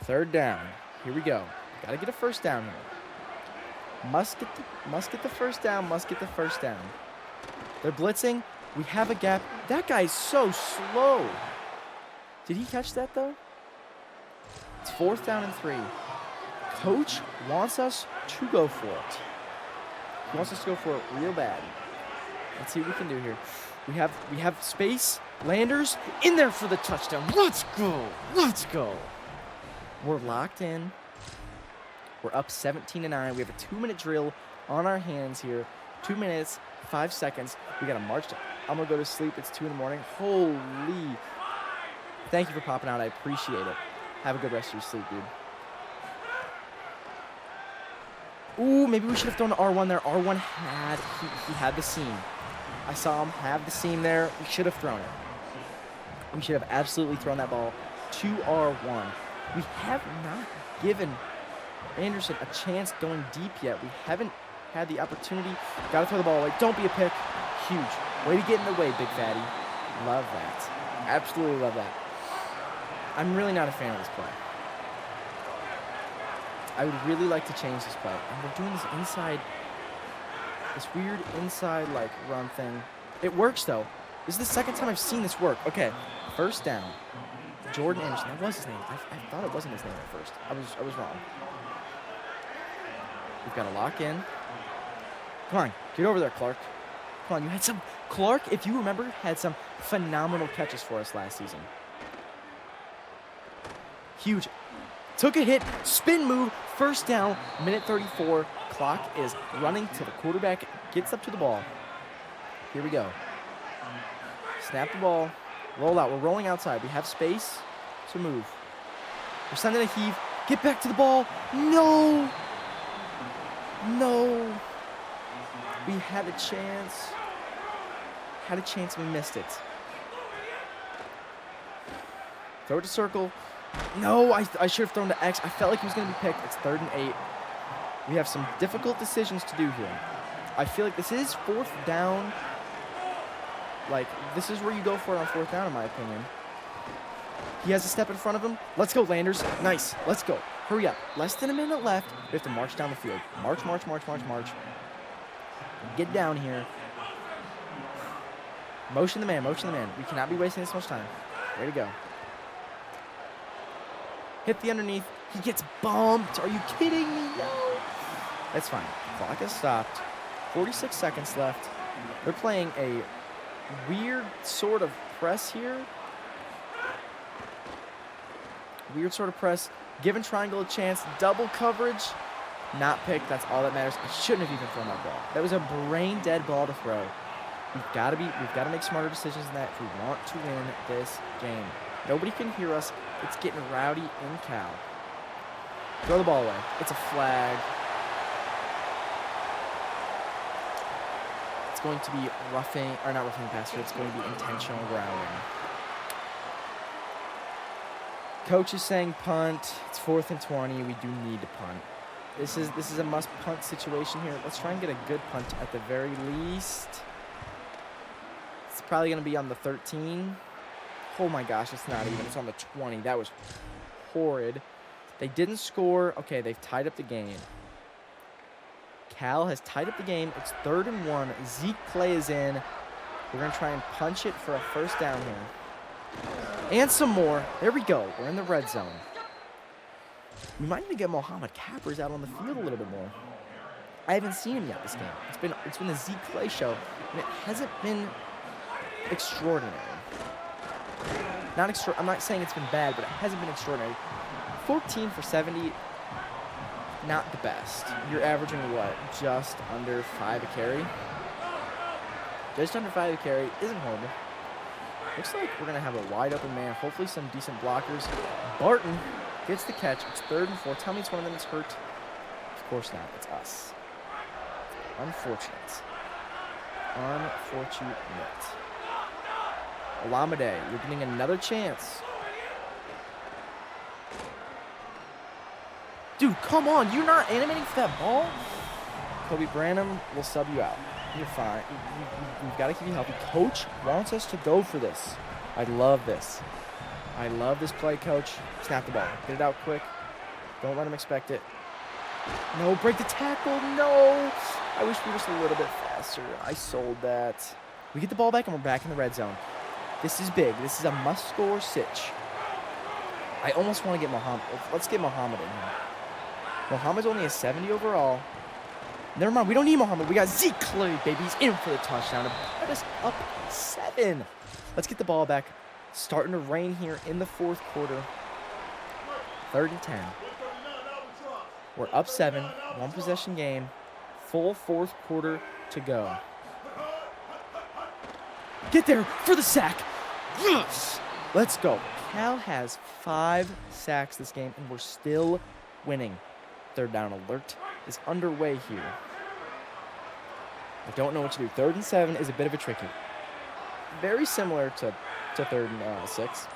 Third down. Here we go. Got to get a first down here. Must get the first down. Must get the first down. They're blitzing. We have a gap. That guy's so slow. Did he catch that, though? It's 4th down and 3. Coach wants us to go for it. He wants us to go for it real bad. Let's see what we can do here. We have space. Landers in there for the touchdown. Let's go. Let's go. We're locked in. We're up 17-9. We have a 2-minute drill on our hands here. 2 minutes, 5 seconds. We got to march. I'm going to go to sleep. It's 2 in the morning. Holy. Thank you for popping out. I appreciate it. Have a good rest of your sleep, dude. Ooh, maybe we should have thrown to R1 there. R1 he had the seam. I saw him have the seam there. We should have thrown it. We should have absolutely thrown that ball to R1. We have not given Anderson a chance going deep yet. We haven't had the opportunity. Got to throw the ball away. Don't be a pick. Huge. Way to get in the way, big fatty. Love that. Absolutely love that. I'm really not a fan of this play. I would really like to change this play. And we're doing this weird inside like run thing. It works though. This is the second time I've seen this work. Okay, first down. Jordan Anderson. That was his name. I thought it wasn't his name at first. I was wrong. We've got to lock in. Come on, get over there, Clark. Come on, you had some. Clark, if you remember, had some phenomenal catches for us last season. Huge. Took a hit, spin move, first down, minute 34. Clock is running till the quarterback gets up to the ball. Here we go. Snap the ball, roll out. We're rolling outside. We have space to move. We're sending a heave. Get back to the ball. No. No. We had a chance. Had a chance and we missed it. Throw it to circle. No, I should have thrown to X. I felt like he was going to be picked. It's 3rd and 8. We have some difficult decisions to do here. I feel like this is 4th down. Like, this is where you go for it on 4th down, in my opinion. He has a step in front of him. Let's go, Landers. Nice. Let's go. Hurry up. Less than a minute left. We have to march down the field. March, march, march, march, march. Get down here. Motion the man. Motion the man. We cannot be wasting this much time. Way to go. Hit the underneath. He gets bumped. Are you kidding me? No. That's fine. Clock has stopped. 46 seconds left. They're playing a weird sort of press here. Weird sort of press. Giving triangle a chance. Double coverage. Not picked. That's all that matters. I shouldn't have even thrown that ball. That was a brain-dead ball to throw. We've got to make smarter decisions than that if we want to win this game. Nobody can hear us. It's getting rowdy in Cal. Throw the ball away. It's a flag. It's going to be not roughing the passer. It's going to be intentional grounding. Coach is saying punt. It's 4th and 20. We do need to punt. This is a must punt situation here. Let's try and get a good punt at the very least. It's probably going to be on the 13. Oh my gosh, it's not even. It's on the 20. That was horrid. They didn't score. Okay, they've tied up the game. Cal has tied up the game. It's 3rd and 1. Zeke Clay is in. We're going to try and punch it for a first down here. And some more. There we go. We're in the red zone. We might need to get Mohamed Cappers out on the field a little bit more. I haven't seen him yet this game. It's been the Zeke Clay show, and it hasn't been extraordinary. I'm not saying it's been bad, but it hasn't been extraordinary. 14 for 70, not the best. You're averaging what? Just under 5 a carry? Just under 5 a carry isn't horrible. Looks like we're going to have a wide open man. Hopefully some decent blockers. Barton gets the catch. It's 3rd and 4. Tell me it's one of them that's hurt. Of course not. It's us. Unfortunate. Unfortunate. Olamide, you're getting another chance. Dude, come on. You're not animating for that ball? Kobe Branham will sub you out. You're fine. We've got to keep you healthy. Coach wants us to go for this. I love this. I love this play, Coach. Snap the ball. Get it out quick. Don't let him expect it. No, break the tackle. No. I wish we were just a little bit faster. I sold that. We get the ball back, and we're back in the red zone. This is big. This is a must-score sitch. I almost want to get Muhammad. Let's get Muhammad in here. Muhammad's only a 70 overall. Never mind. We don't need Muhammad. We got Zeke Clay, baby. He's in for the touchdown to put us up 7. Let's get the ball back. Starting to rain here in the fourth quarter. 3rd and 10. We're up 7. 1 possession game. Full fourth quarter to go. Get there for the sack. Yes! Let's go. Cal has 5 sacks this game, and we're still winning. 3rd down alert is underway here. I don't know what to do. 3rd and 7 is a bit of a tricky. Very similar to 3rd and 6.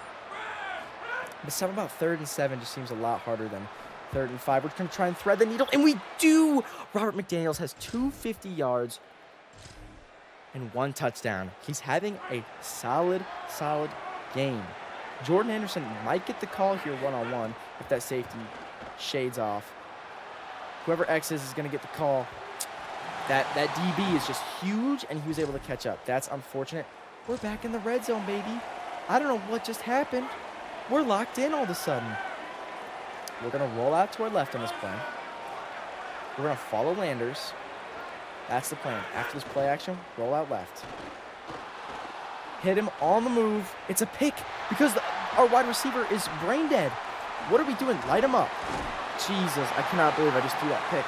But something about 3rd and 7 just seems a lot harder than 3rd and 5. We're going to try and thread the needle, and we do! Robert McDaniels has 250 yards and 1 touchdown. He's having a solid game. Jordan Anderson might get the call here one-on-one if that safety shades off. Whoever X is going to get the call. That DB is just huge, and he was able to catch up. That's unfortunate. We're back in the red zone, baby. I don't know what just happened. We're locked in all of a sudden. We're going to roll out to our left on this play. We're going to follow Landers. That's the plan. After this play action, roll out left. Hit him on the move. It's a pick because our wide receiver is brain dead. What are we doing? Light him up. Jesus, I cannot believe I just threw that pick.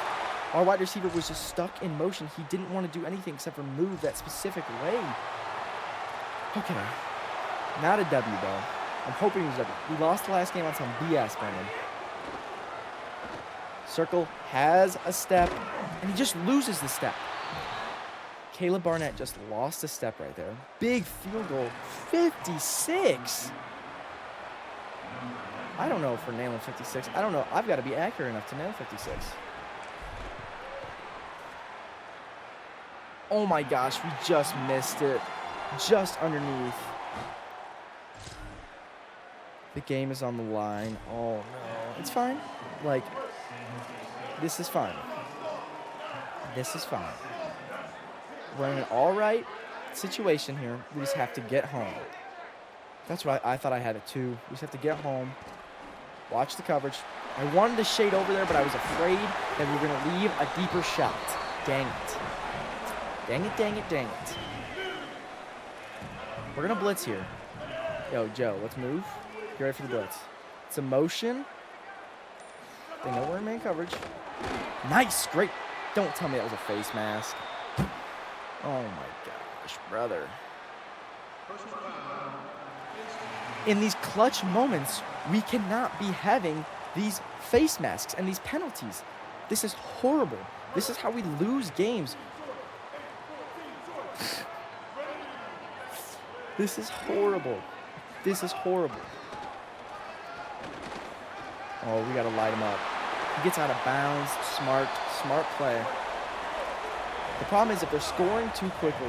Our wide receiver was just stuck in motion. He didn't want to do anything except for move that specific way. Okay. Not a W, though. I'm hoping it was a W. We lost the last game on some BS, Brandon. Circle has a step, and he just loses the step. Caleb Barnett just lost a step right there. Big field goal, 56. I don't know if we're nailing 56. I don't know. I've got to be accurate enough to nail 56. Oh my gosh, we just missed it. Just underneath. The game is on the line. Oh no. It's fine. Like, this is fine. This is fine. We're in an all-right situation here. We just have to get home. That's what I thought I had it too. We just have to get home. Watch the coverage. I wanted to shade over there, but I was afraid that we were going to leave a deeper shot. Dang it. Dang it, dang it, dang it. We're going to blitz here. Yo, Joe, let's move. Get ready for the blitz. It's a motion. They know we're in man coverage. Nice, great. Don't tell me that was a face mask. Oh my gosh, brother. In these clutch moments, we cannot be having these face masks and these penalties. This is horrible. This is how we lose games. This is horrible. This is horrible. Oh, we got to light him up. He gets out of bounds. Smart play. The problem is if they're scoring too quickly.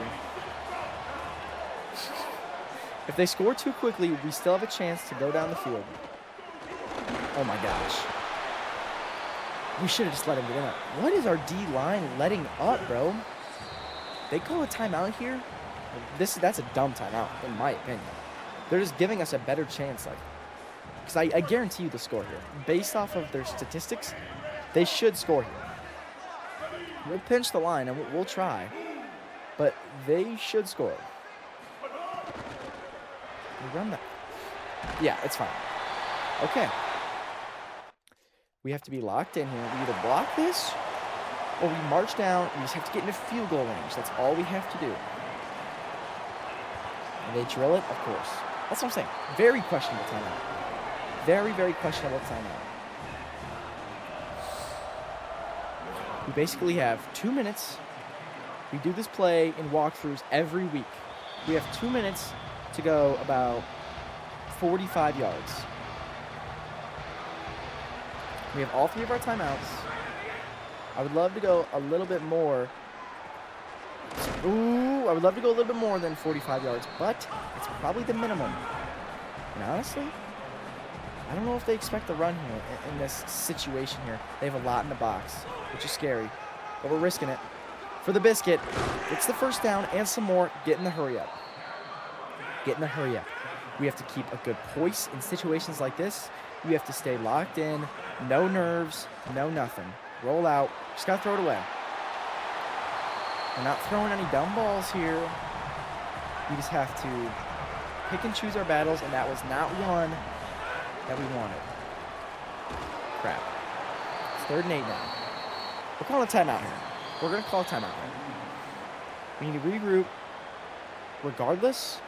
If they score too quickly, we still have a chance to go down the field. Oh my gosh. We should have just let him get in there. What is our D-line letting up, bro? They call a timeout here. That's a dumb timeout, in my opinion. They're just giving us a better chance, like, because I guarantee you the score here. Based off of their statistics, they should score here. We'll pinch the line and we'll try, but they should score. We run that. Yeah, it's fine. Okay. We have to be locked in here. We either block this or we march down and we just have to get into field goal range. That's all we have to do. And they drill it, of course. That's what I'm saying. Very questionable timeout. Very, very questionable timeout. We basically have 2 minutes. We do this play in walkthroughs every week. We have 2 minutes to go about 45 yards. We have all 3 of our timeouts. I would love to go a little bit more. Ooh, I would love to go a little bit more than 45 yards, but it's probably the minimum. And honestly, I don't know if they expect the run here in this situation here. They have a lot in the box, which is scary. But we're risking it. For the biscuit, it's the first down and some more. Get in the hurry up. Get in the hurry up. We have to keep a good poise in situations like this. We have to stay locked in. No nerves, no nothing. Roll out. Just got to throw it away. We're not throwing any dumb balls here. We just have to pick and choose our battles, and that was not one that we wanted. Crap. It's 3rd and 8 now. We're calling a timeout here. We're going to call a timeout here. We need to regroup. Regardless.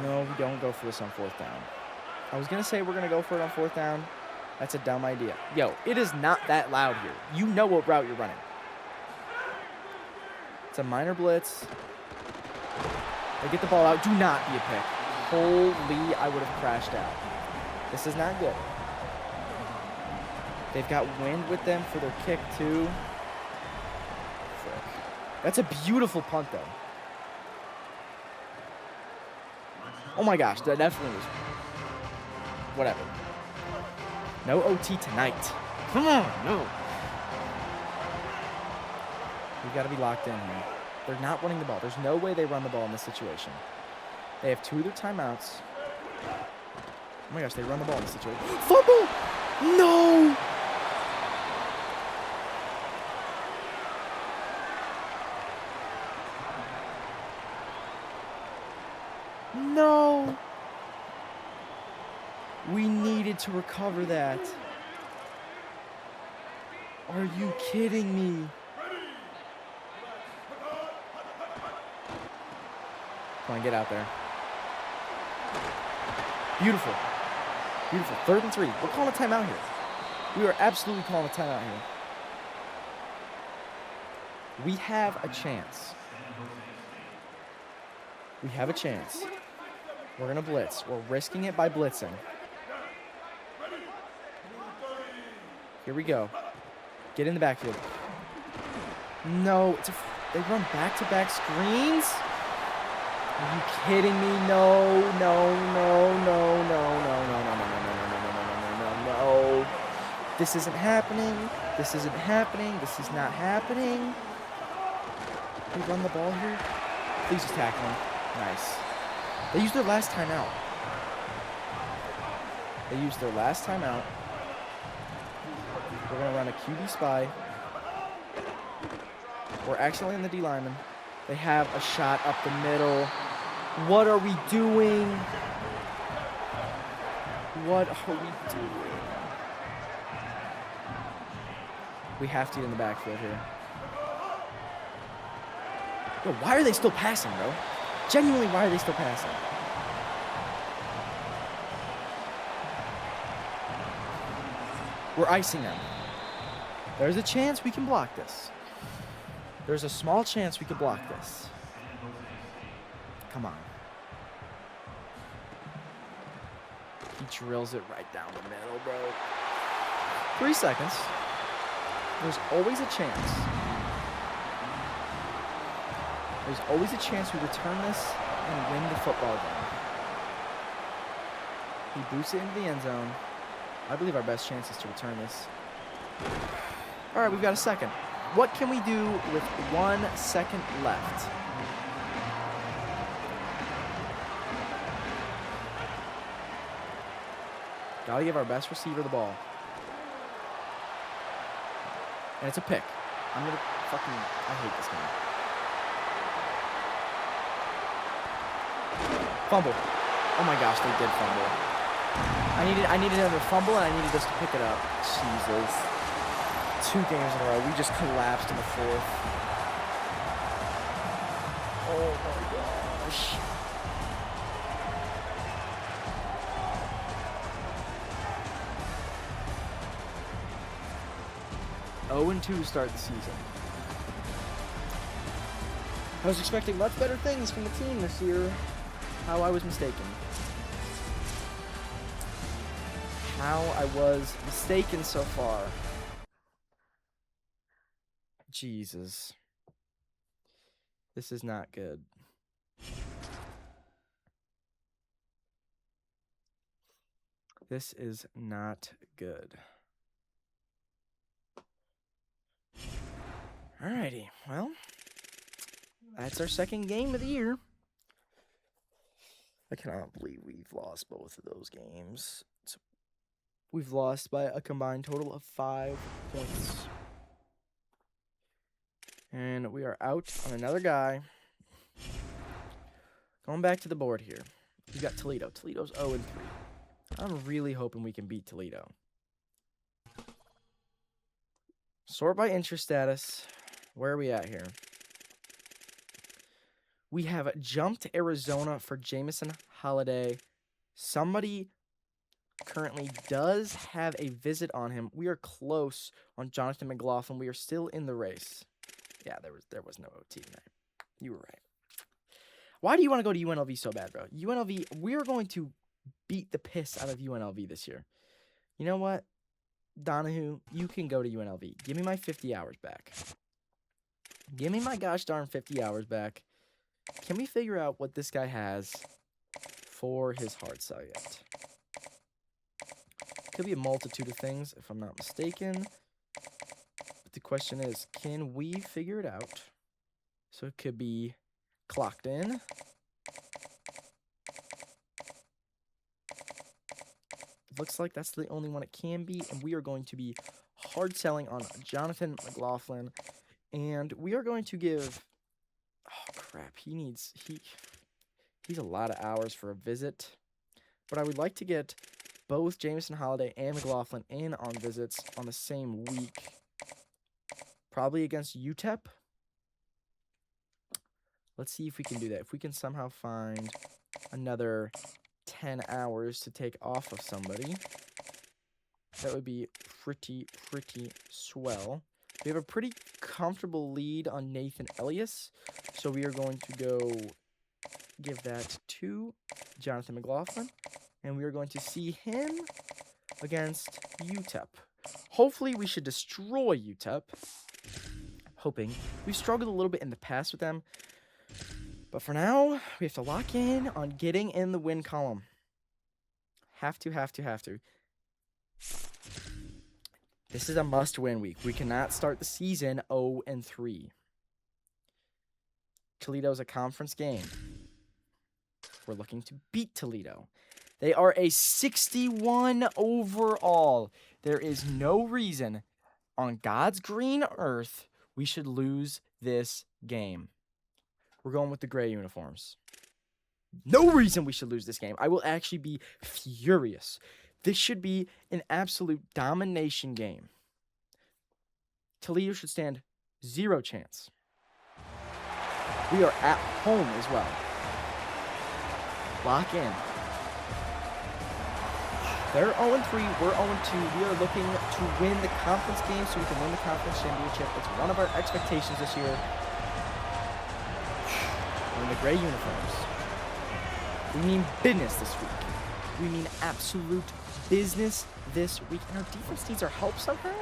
No, we don't go for this on 4th down. I was going to say we're going to go for it on 4th down. That's a dumb idea. Yo, it is not that loud here. You know what route you're running. It's a minor blitz. They get the ball out. Do not be a pick. Holy, I would have crashed out. This is not good. They've got wind with them for their kick, too. Frick. That's a beautiful punt, though. Oh, my gosh. That definitely was... Whatever. No OT tonight. Come on, no. We've got to be locked in here. They're not running the ball. There's no way they run the ball in this situation. They have 2 of their timeouts. Oh my gosh, they run the ball in this situation. Fumble! No! No! We needed to recover that. Are you kidding me? Come on, get out there. Beautiful. Beautiful. 3rd and 3. We're calling a timeout here. We are absolutely calling a timeout here. We have a chance. We have a chance. We're going to blitz. We're risking it by blitzing. Here we go. Get in the backfield. No. They run back-to-back screens? Are you kidding me? No, no, no, no, no, no, no, no, no, no, no, no, no, no, no, no. This isn't happening. This isn't happening. This is not happening. They run the ball here. Please just tackle him. Nice. They used their last timeout. They used their last timeout. We're going to run a QB spy. We're accidentally in the D lineman. They have a shot up the middle. What are we doing? What are we doing? We have to get in the backfield here. Yo, why are they still passing, bro? Genuinely, why are they still passing? We're icing them. There's a chance we can block this. There's a small chance we could block this. Come on. He drills it right down the middle, bro. 3 seconds. There's always a chance. There's always a chance we return this and win the football game. He boosts it into the end zone. I believe our best chance is to return this. All right, we've got a second. What can we do with 1 second left? Gotta give our best receiver the ball. And it's a pick. I'm gonna fucking... I hate this game. Fumble. Oh my gosh, they did fumble. I needed another fumble, and I needed us to pick it up. Jesus. 2 games in a row. We just collapsed in the 4th. Oh my gosh. Oh, 2 to start the season. I was expecting much better things from the team this year. How I was mistaken. How I was mistaken so far. Jesus. This is not good. This is not good. Alrighty, well, that's our second game of the year. I cannot believe we've lost both of those games. We've lost by a combined total of 5 points. And we are out on another guy. Going back to the board here. We got Toledo. Toledo's 0-3. I'm really hoping we can beat Toledo. Sort by interest status. Where are we at here? We have jumped Arizona for Jamison Holiday. Somebody currently does have a visit on him. We are close on Jonathan McLaughlin. We are still in the race. Yeah, there was no OT tonight. You were right. Why do you want to go to UNLV so bad, bro? UNLV, we're going to beat the piss out of UNLV this year. You know what? Donahue, you can go to UNLV. Give me my 50 hours back. Give me my gosh darn 50 hours back. Can we figure out what this guy has for his hard sell yet? Could be a multitude of things, if I'm not mistaken. But the question is, can we figure it out? So it could be clocked in. Looks like that's the only one it can be, and we are going to be hard selling on Jonathan McLaughlin. And we are going to give... Oh, crap. He's a lot of hours for a visit. But I would like to get both Jamison Holiday and McLaughlin in on visits on the same week. Probably against UTEP. Let's see if we can do that. If we can somehow find another 10 hours to take off of somebody, that would be pretty swell. We have a pretty comfortable lead on Nathan Elias, so we are going to go give that to Jonathan McLaughlin, and we are going to see him against UTEP. Hopefully, we should destroy UTEP. Hoping. We've struggled a little bit in the past with them, but for now, we have to lock in on getting in the win column. Have to. This is a must-win week. We cannot start the season 0-3. Toledo's a conference game. We're looking to beat Toledo. They are a 61 overall. There is no reason on God's green earth we should lose this game. We're going with the gray uniforms. No reason we should lose this game. I will actually be furious. This should be an absolute domination game. Toledo should stand 0 chance. We are at home as well. Lock in. They're 0-3. We're 0-2. We are looking to win the conference game so we can win the conference championship. It's one of our expectations this year. We're in the gray uniforms. We mean business this week. We mean absolute business this week. And our defense needs our help somehow.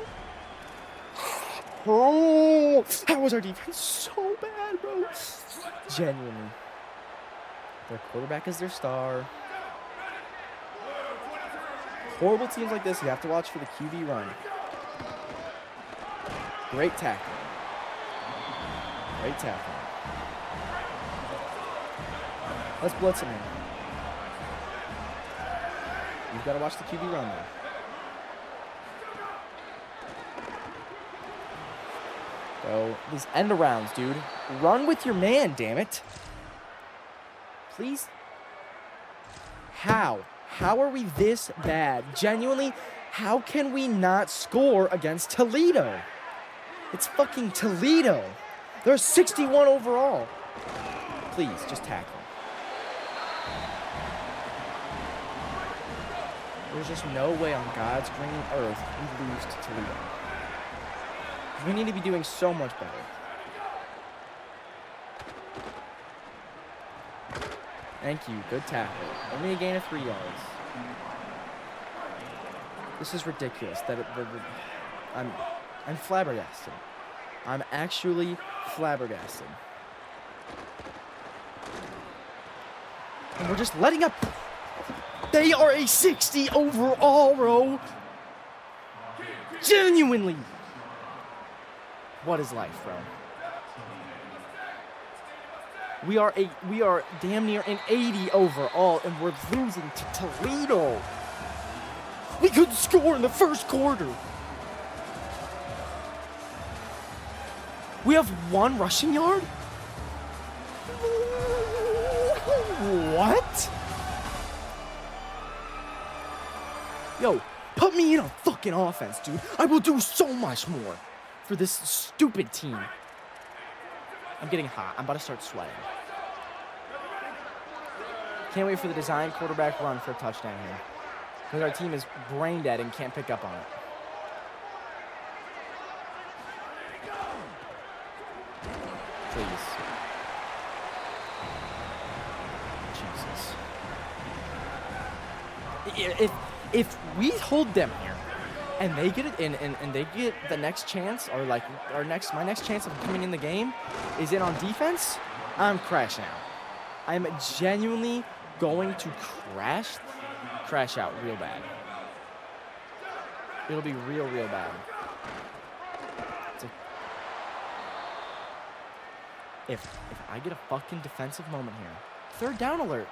Oh, how was our defense so bad, bro? Genuinely. Their quarterback is their star. Horrible teams like this, you have to watch for the QB run. Great tackling. Great tackling. Let's blitz him in. You've got to watch the QB run, though. So, these end arounds, dude. Run with your man, damn it. Please. How? How are we this bad? Genuinely, how can we not score against Toledo? It's fucking Toledo. They're 61 overall. Please, just tackle. There's just no way on God's green earth we lose to Toledo. We need to be doing so much better. Thank you. Good tackle. Only a gain of 3 yards. This is ridiculous. I'm flabbergasted. I'm actually flabbergasted. And we're just letting up. They are a 60 overall, bro. Genuinely. What is life, bro? We are damn near an 80 overall, and we're losing to Toledo. We couldn't score in the first quarter. We have 1 rushing yard? What? Yo, put me in a fucking offense, dude. I will do so much more for this stupid team. I'm getting hot. I'm about to start sweating. Can't wait for the design quarterback run for a touchdown here. Because our team is brain dead and can't pick up on it. Please. Jesus. If we hold them here and they get it and they get the next chance, or like my next chance of coming in the game is in on defense, I'm crashing out. I'm genuinely going to crash out real bad. It'll be real bad. If I get a fucking defensive moment here. 3rd down alert.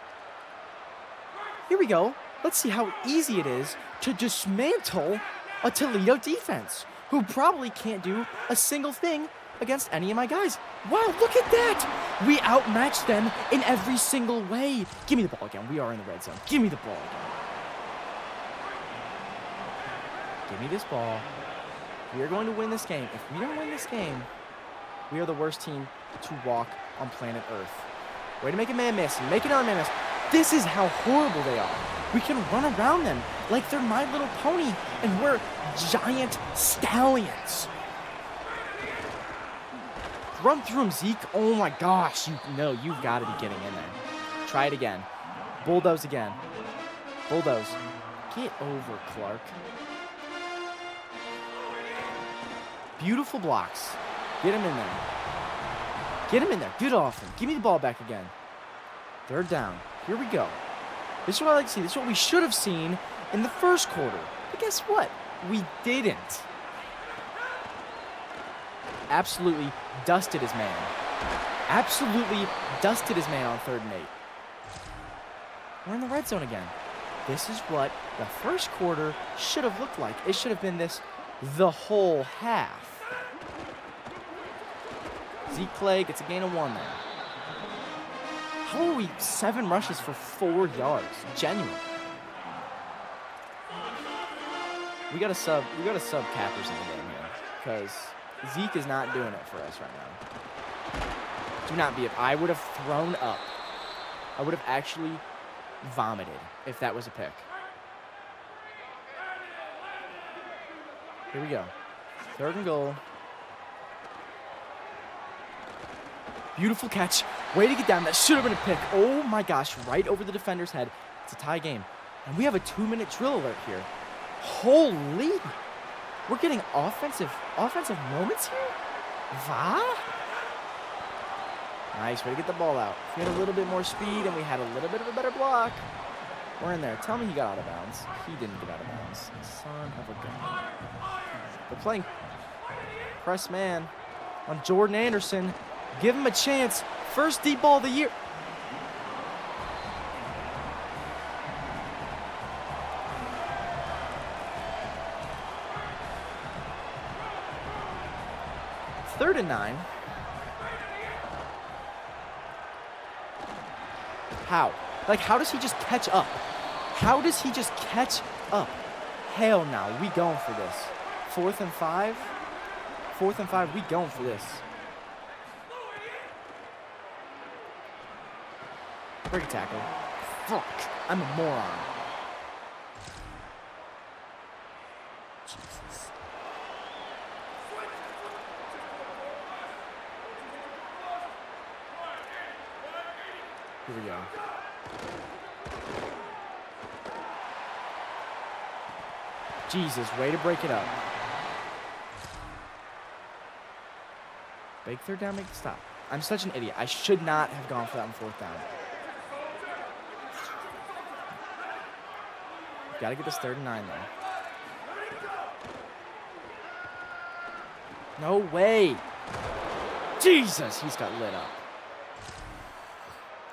Here we go. Let's see how easy it is to dismantle a Toledo defense who probably can't do a single thing against any of my guys. Wow, look at that. We outmatched them in every single way. Give me the ball again. We are in the red zone. Give me the ball again. Give me this ball. We are going to win this game. If we don't win this game, we are the worst team to walk on planet Earth. Way to make a man miss. Make another man miss. This is how horrible they are. We can run around them like they're My Little Pony, and we're giant stallions. Run through him, Zeke. Oh my gosh. You've got to be getting in there. Try it again. Bulldoze again. Bulldoze. Get over, Clark. Beautiful blocks. Get him in there. Get him in there. Get off him. Give me the ball back again. 3rd down. Here we go. This is what I like to see. This is what we should have seen in the first quarter. But guess what? We didn't. Absolutely dusted his man. Absolutely dusted his man on 3rd and 8. We're in the red zone again. This is what the first quarter should have looked like. It should have been this the whole half. Zeke Clay gets a gain of 1 there. How are we 7 rushes for 4 yards? Genuine. We got to sub Cappers in the game here because Zeke is not doing it for us right now. Do not be. I would have thrown up. I would have actually vomited if that was a pick. Here we go. 3rd and goal. Beautiful catch. Way to get down. That should have been a pick. Oh my gosh. Right over the defender's head. It's a tie game. And we have a 2-minute drill alert here. Holy. We're getting offensive moments here? Va? Nice. Way to get the ball out. If we had a little bit more speed and we had a little bit of a better block, we're in there. Tell me he got out of bounds. He didn't get out of bounds. Son of a gun. We're playing press man on Jordan Anderson. Give him a chance. First deep ball of the year. Third and 9. How? Like, how does he just catch up? How does he just catch up? Hell no. We going for this. 4th and 5. 4th and 5. We going for this. Break a tackle. Fuck. I'm a moron. Jesus. Here we go. Jesus, way to break it up. Big 3rd down, make it stop. I'm such an idiot. I should not have gone for that on 4th down. got to get this 3rd and 9, though. No way. Jesus, he's got lit up.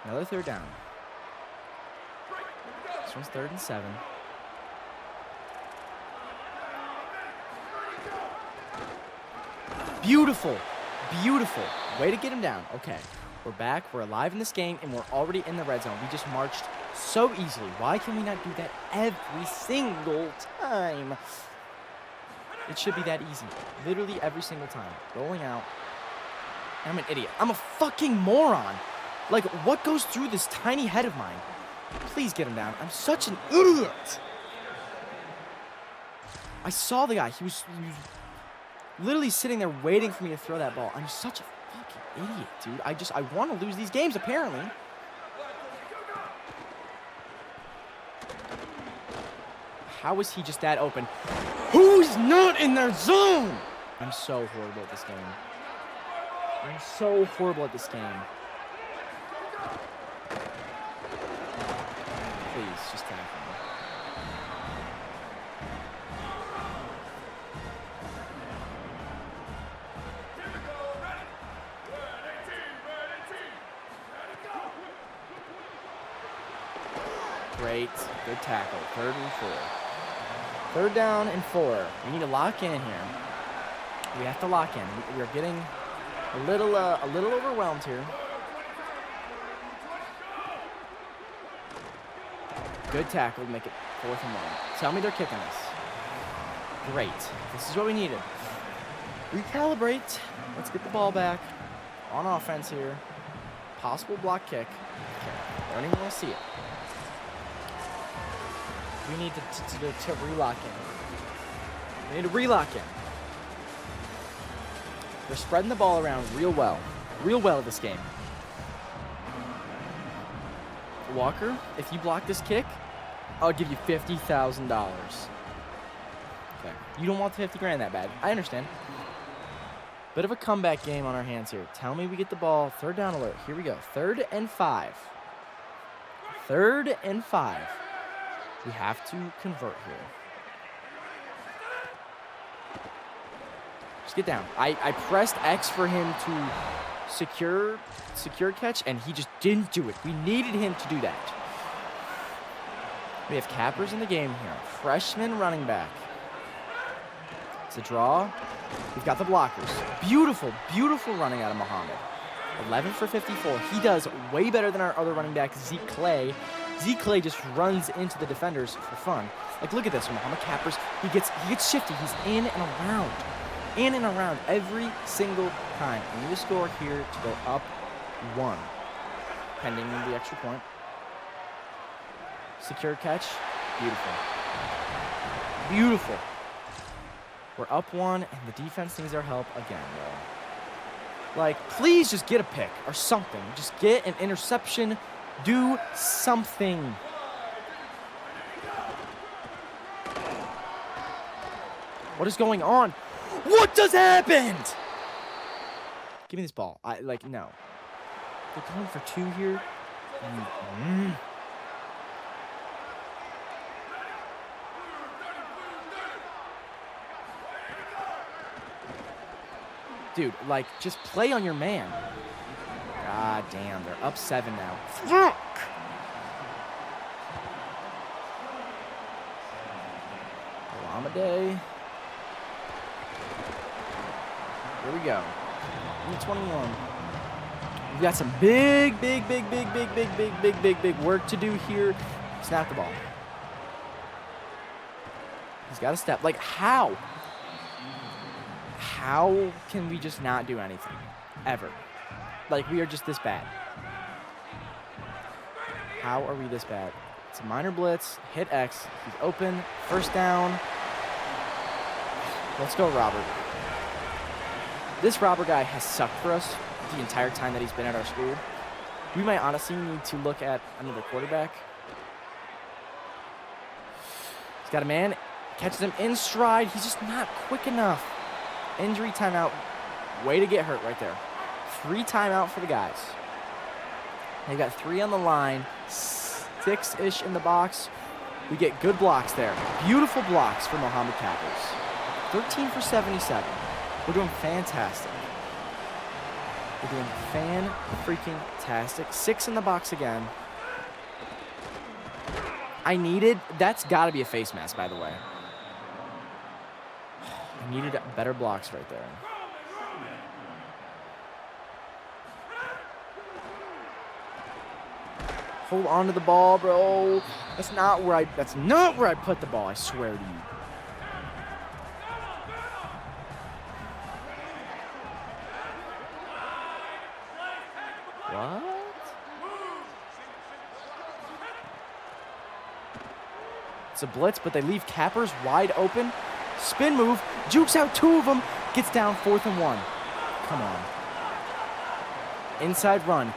Another 3rd down. This one's 3rd and 7. Beautiful. Beautiful. Way to get him down. Okay. We're back. We're alive in this game, and we're already in the red zone. We just marched so easily. Why can we not do that every single time? It should be that easy. Literally every single time. Rolling out. I'm an idiot. I'm a fucking moron. Like, what goes through this tiny head of mine? Please get him down. I'm such an idiot. I saw the guy. He was literally sitting there waiting for me to throw that ball. I'm such a fucking idiot, dude. I want to lose these games, apparently. How is he just that open? Who's not in their zone? I'm so horrible at this game. I'm so horrible at this game. Please, just tackle me. Great. Good tackle. 3rd and 4. 3rd down and 4. We need to lock in here. We have to lock in. We are getting a little overwhelmed here. Good tackle to make it 4th and 1. Tell me they're kicking us. Great. This is what we needed. Recalibrate. Let's get the ball back. On offense here. Possible block kick. Okay. I don't even want to see it. We need to relock in. We need to relock in. They're spreading the ball around real well. Real well this game. Walker, if you block this kick, I'll give you $50,000. Okay. You don't want the 50 grand that bad. I understand. Bit of a comeback game on our hands here. Tell me we get the ball. 3rd down alert. Here we go. 3rd and 5. 3rd and 5. We have to convert here. Just get down. I pressed X for him to secure catch, and he just didn't do it. We needed him to do that. We have cappers in the game here. Freshman running back. It's a draw. We've got the blockers. Beautiful, beautiful running out of Muhammad. 11 for 54. He does way better than our other running back, Zeke Clay. Zeke Clay just runs into the defenders for fun. Like, look at this. Muhammad Cappers, he gets shifty. He's in and around. In and around every single time. We need to score here to go up 1. Pending the extra point. Secure catch. Beautiful. Beautiful. We're up 1, and the defense needs our help again, though. Like, please just get a pick or something. Just get an interception. Do something. What is going on? What just happened? Give me this ball. No. They're going for 2 here. Dude, just play on your man. God damn, they're up 7 now. Fuck! Day. Here we go. 21. We've got some big work to do here. Snap the ball. He's got to step. How? How can we just not do anything? Ever. We are just this bad. How are we this bad? It's a minor blitz. Hit X. He's open. 1st down. Let's go, Robert. This Robert guy has sucked for us the entire time that he's been at our school. We might honestly need to look at another quarterback. He's got a man. Catches him in stride. He's just not quick enough. Injury timeout. Way to get hurt right there. 3 timeout for the guys. They got 3 on the line. 6-ish in the box. We get good blocks there. Beautiful blocks for Mohamed Cappers. 13 for 77. We're doing fantastic. We're doing fan-freaking-tastic. 6 in the box again. That's got to be a face mask, by the way. I needed better blocks right there. Hold on to the ball, bro. That's not where I put the ball, I swear to you. What? It's a blitz, but they leave Cappers wide open. Spin move, jukes out 2 of them, gets down 4th and 1. Come on. Inside run.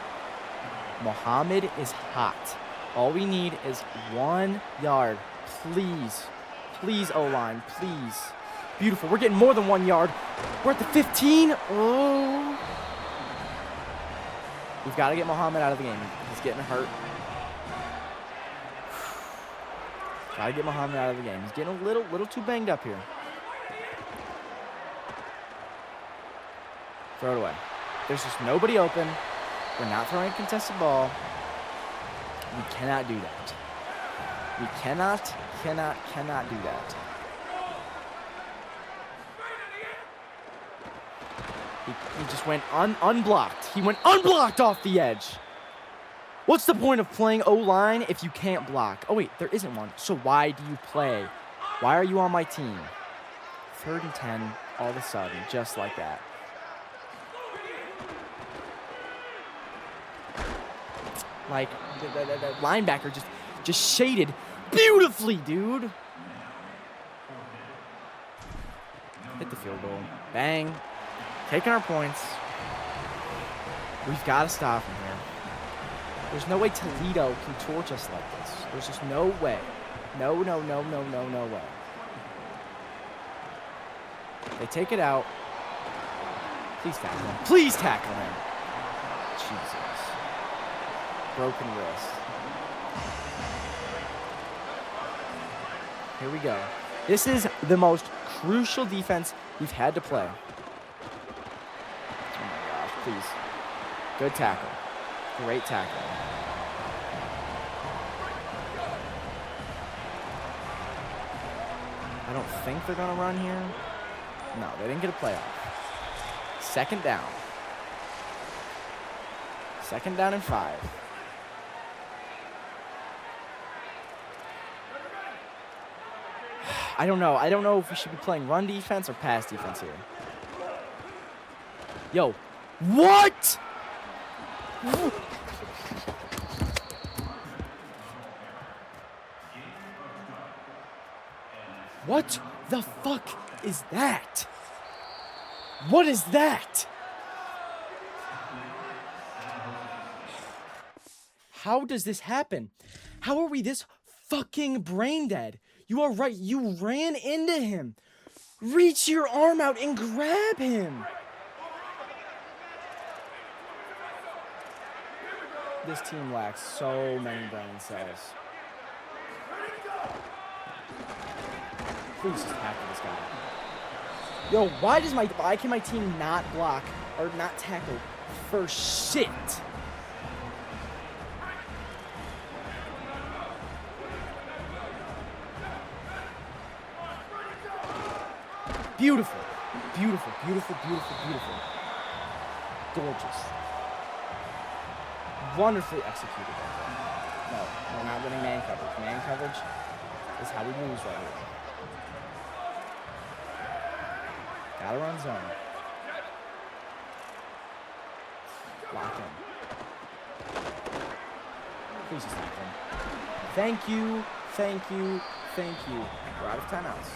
Mohamed is hot. All we need is 1 yard. Please. Please, O-line. Please. Beautiful. We're getting more than 1 yard. We're at the 15. Oh. We've got to get Mohamed out of the game. He's getting hurt. Got to get Mohamed out of the game. He's getting a little too banged up here. Throw it away. There's just nobody open. We're not throwing a contested ball. We cannot do that. We cannot do that. He just went unblocked. He went unblocked off the edge. What's the point of playing O-line if you can't block? Oh, wait, there isn't one. So why do you play? Why are you on my team? 3rd and 10 all of a sudden, just like that. Like, the linebacker just shaded beautifully, dude. Hit the field goal. Bang. Taking our points. We've got to stop him here. There's no way Toledo can torch us like this. There's just no way. No way. They take it out. Please tackle him. Please tackle him. Jesus. Broken wrist. Here we go. This is the most crucial defense we've had to play. Oh my gosh, please. Good tackle. Great tackle. I don't think they're going to run here. No, they didn't get a playoff. 2nd down. 2nd down and 5. I don't know. I don't know if we should be playing run defense or pass defense here. Yo, what? What the fuck is that? What is that? How does this happen? How are we this fucking brain dead? You are right. You ran into him. Reach your arm out and grab him. This team lacks so many brain cells. Please just tackle this guy. Yo, why can my team not block or not tackle for shit? Beautiful. Beautiful, beautiful, beautiful, beautiful. Gorgeous. Wonderfully executed. No, we're not winning man coverage. Man coverage is how we lose right here. Gotta run zone. Lock in. Please just lock in. Thank you, thank you, thank you. We're out of timeouts.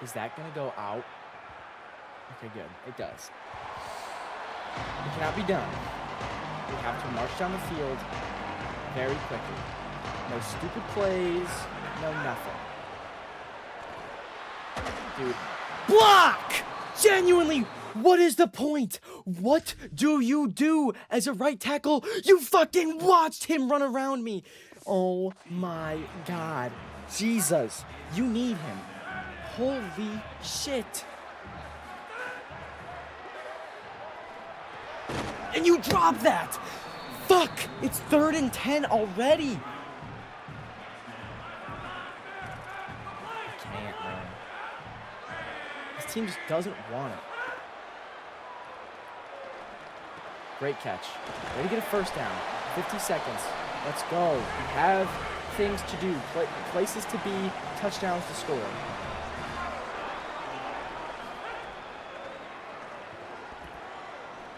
Is that going to go out? Okay, good. It does. It cannot be done. We have to march down the field very quickly. No stupid plays. No nothing. Dude. Block! Genuinely What is the point? What do you do as a right tackle? You fucking watched him run around me. Oh my God. Jesus, you need him. Holy shit. And you drop that. Fuck, it's 3rd and 10 already. I can't, man. This team just doesn't want it. Great catch. Way to get a first down. 50 seconds. Let's go. We have things to do. Places to be. Touchdowns to score.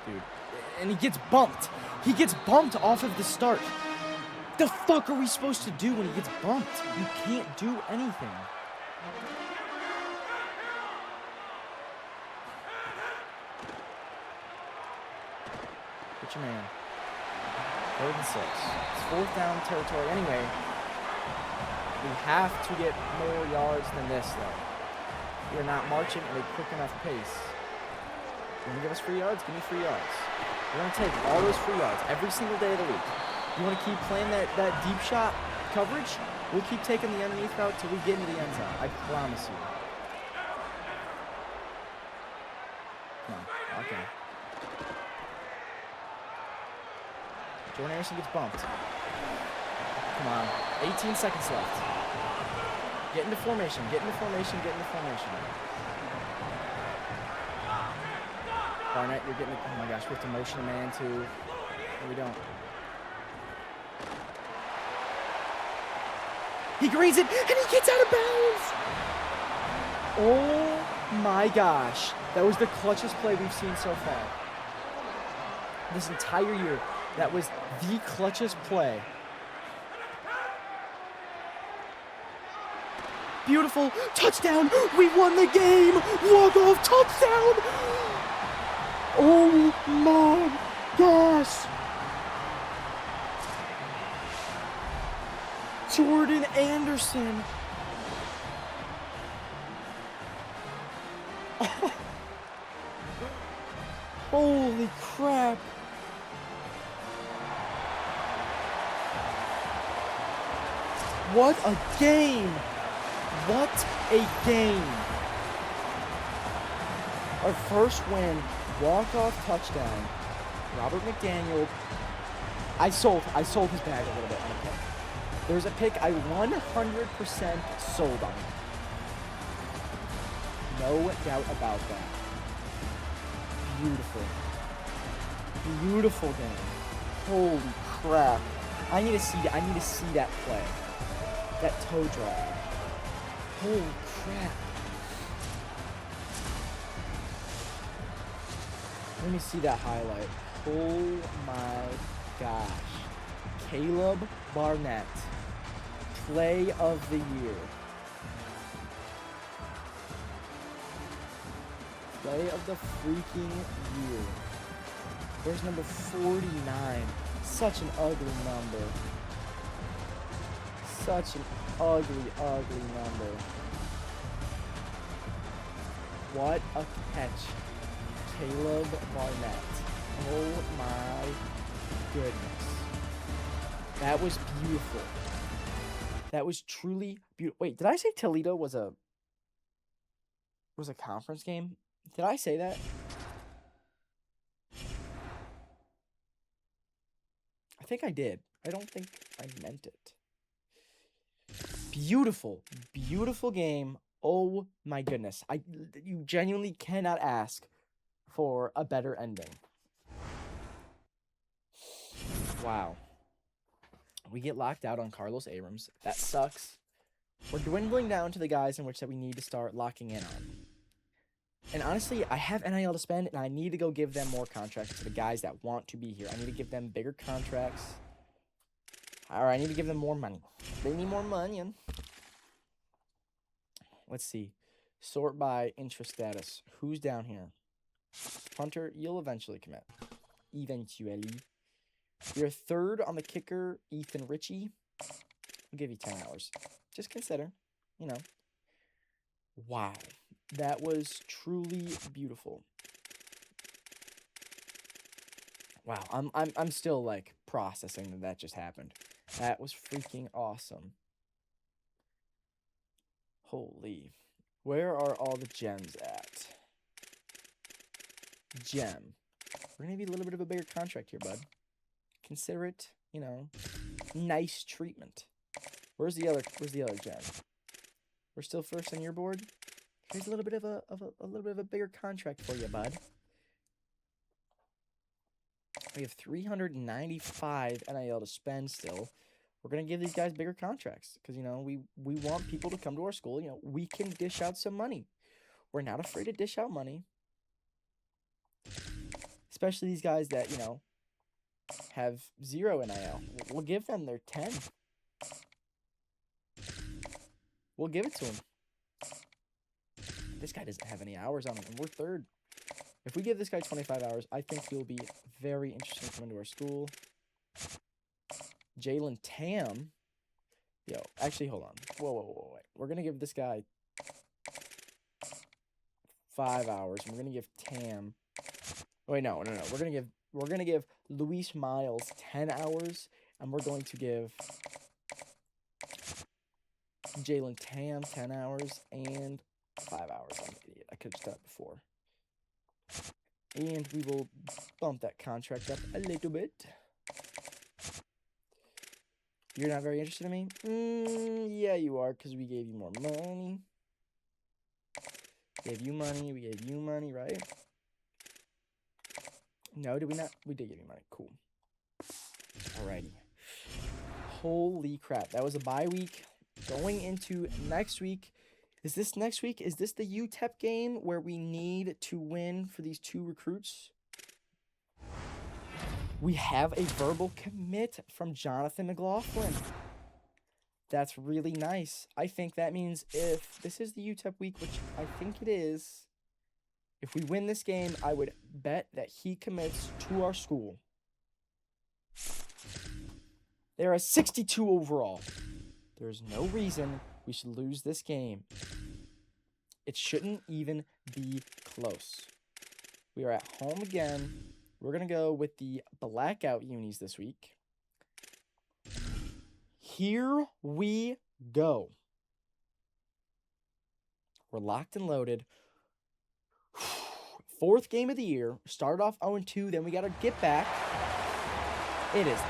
Dude. And he gets bumped. He gets bumped off of the start. The fuck are we supposed to do when he gets bumped? You can't do anything. Get your man. 3rd and 6. It's 4th down territory anyway. We have to get more yards than this, though. We are not marching at a quick enough pace. You want to give us free yards? Give me free yards. We're going to take all those free yards every single day of the week. You want to keep playing that deep shot coverage? We'll keep taking the underneath route till we get into the end zone. I promise you. Come on. Okay. Jordan Anderson gets bumped. Come on. 18 seconds left. Get into formation. Get into formation. Get into formation. Barnett, you're getting... Oh, my gosh. We have to motion a man, too. No, we don't. He greens it, and he gets out of bounds! Oh, my gosh. That was the clutchest play we've seen so far. This entire year. That was the clutchest play. Beautiful. Touchdown. We won the game. Walk-off touchdown. Oh, my gosh. Jordan Anderson. Holy crap. What a game! What a game! Our first win, walk-off touchdown. Robert McDaniel. I sold his bag a little bit on a pick. There was a pick I 100% sold on. No doubt about that. Beautiful. Beautiful game. Holy crap. I need to see that play. That toe drag. Holy crap. Let me see that highlight. Oh my gosh. Caleb Barnett. Play of the year. Play of the freaking year. There's number 49. Such an ugly number. Such an ugly, ugly number. What a catch. Caleb Barnett. Oh my goodness. That was beautiful. That was truly beautiful. Wait, did I say Toledo was a conference game? Did I say that? I think I did. I don't think I meant it. Beautiful, beautiful game. Oh my goodness. You genuinely cannot ask for a better ending. Wow. We get locked out on Carlos Abrams. That sucks. We're dwindling down to the guys in which that we need to start locking in on. And honestly, I have NIL to spend, and I need to go give them more contracts to the guys that want to be here. I need to give them bigger contracts. Or I need to give them more money. They need more money. Let's see. Sort by interest status. Who's down here? Hunter, you'll eventually commit. Eventually. You're third on the kicker, Ethan Ritchie. I'll give you 10 hours. Just consider, you know. Wow. That was truly beautiful. Wow, I'm still like processing that just happened. That was freaking awesome. Holy. Where are all the gems at? Gem. We're gonna give you a little bit of a bigger contract here, bud. Consider it, you know, nice treatment. Where's the other gem? We're still first on your board. Here's a little bit of a bigger contract for you, bud. We have 395 NIL to spend still. We're going to give these guys bigger contracts because, you know, we want people to come to our school. You know, we can dish out some money. We're not afraid to dish out money. Especially these guys that, you know, have 0 NIL. We'll give them their 10. We'll give it to them. This guy doesn't have any hours on him, and we're third. If we give this guy 25 hours, I think he'll be very interesting coming to our school. Jalen Tam. Yo, actually, hold on. Whoa, wait. We're going to give this guy 5 hours. And we're going to give Tam... Wait, no. We're going to give Luis Miles 10 hours, and we're going to give Jalen Tam 10 hours and 5 hours. I'm an idiot. I could have just done it before. And we will bump that contract up a little bit. You're not very interested in me? Yeah, you are, because we gave you more money. We gave you money, right? No, did we not? We did give you money. Cool. Alrighty. Holy crap. That was a bye week. Going into next week. Is this next week? Is this the UTEP game where we need to win for these 2 recruits? We have a verbal commit from Jonathan McLaughlin. That's really nice. I think that means if this is the UTEP week, which I think it is, if we win this game, I would bet that he commits to our school. They're a 62 overall. There's no reason we should lose this game. It shouldn't even be close. We are at home again. We're going to go with the blackout unis this week. Here we go. We're locked and loaded. 4th game of the year. Started off 0-2, then we got to get back. It is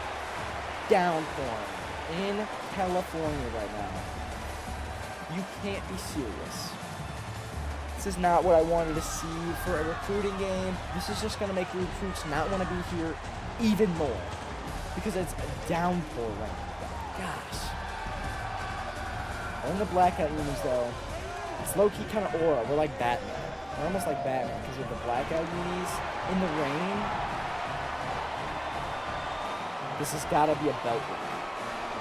downpouring in California right now. You can't be serious. This is not what I wanted to see for a recruiting game. This is just going to make the recruits not want to be here even more. Because it's a downpour right now. Gosh. We're in the blackout unis, though. It's low-key kind of aura. We're like Batman. We're almost like Batman because we have the blackout unis in the rain. This has got to be a belt win.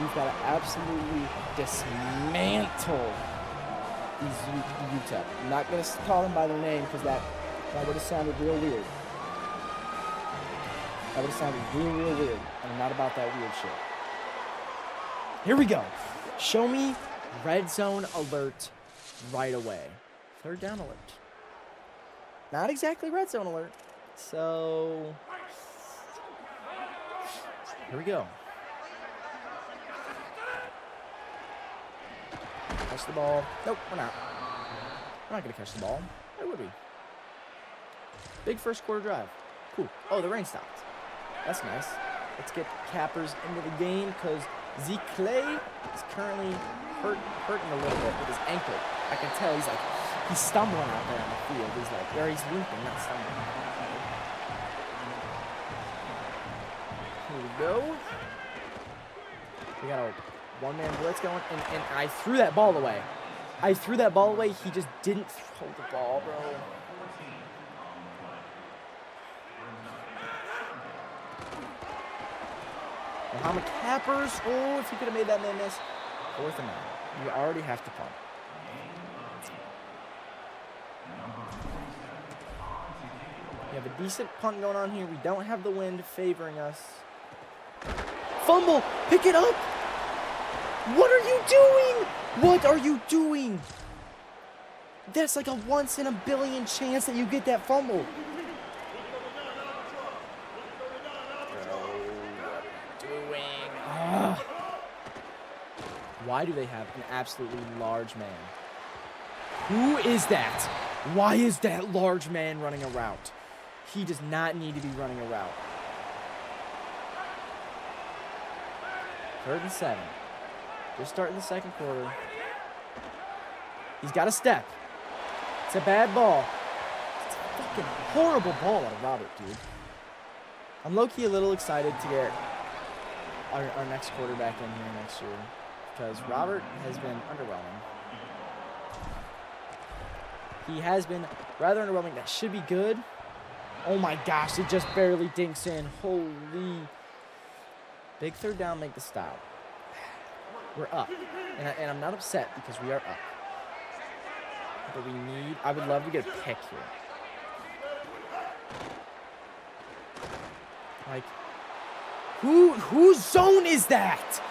We've got to absolutely dismantle these UTEP. I'm not going to call them by their name because that would have sounded real weird. That would have sounded real weird. And I'm not about that weird shit. Here we go. Show me red zone alert right away. 3rd down alert. Not exactly red zone alert. So, here we go. Catch the ball. Nope, we're not. We're not going to catch the ball. Why would we? Big first quarter drive. Cool. Oh, the rain stopped. That's nice. Let's get Cappers into the game because Zeke Clay is currently hurting a little bit with his ankle. I can tell he's stumbling out there on the field. He's limping, not stumbling. Here we go. We got a one-man blitz going, and I threw that ball away. He just didn't throw the ball, bro. Muhammad Cappers. Oh, if he could have made that man miss. 4th and 9. You already have to punt. We have a decent punt going on here. We don't have the wind favoring us. Fumble! Pick it up! What are you doing? What are you doing? That's like a once-in-a-billion chance that you get that fumble. Why do they have an absolutely large man? Who is that? Why is that large man running a route? He does not need to be running a route. 3rd and 7. Just starting the second quarter. He's got a step. It's a bad ball. It's a fucking horrible ball out of Robert, dude. I'm low-key a little excited to get our next quarterback in here next year because Robert has been underwhelming. He has been rather underwhelming. That should be good. Oh my gosh, it just barely dinks in. Holy. Big 3rd down, make the stop. We're up. And I'm not upset because we are up. But we need, I would love to get a pick here. Like, whose zone is that?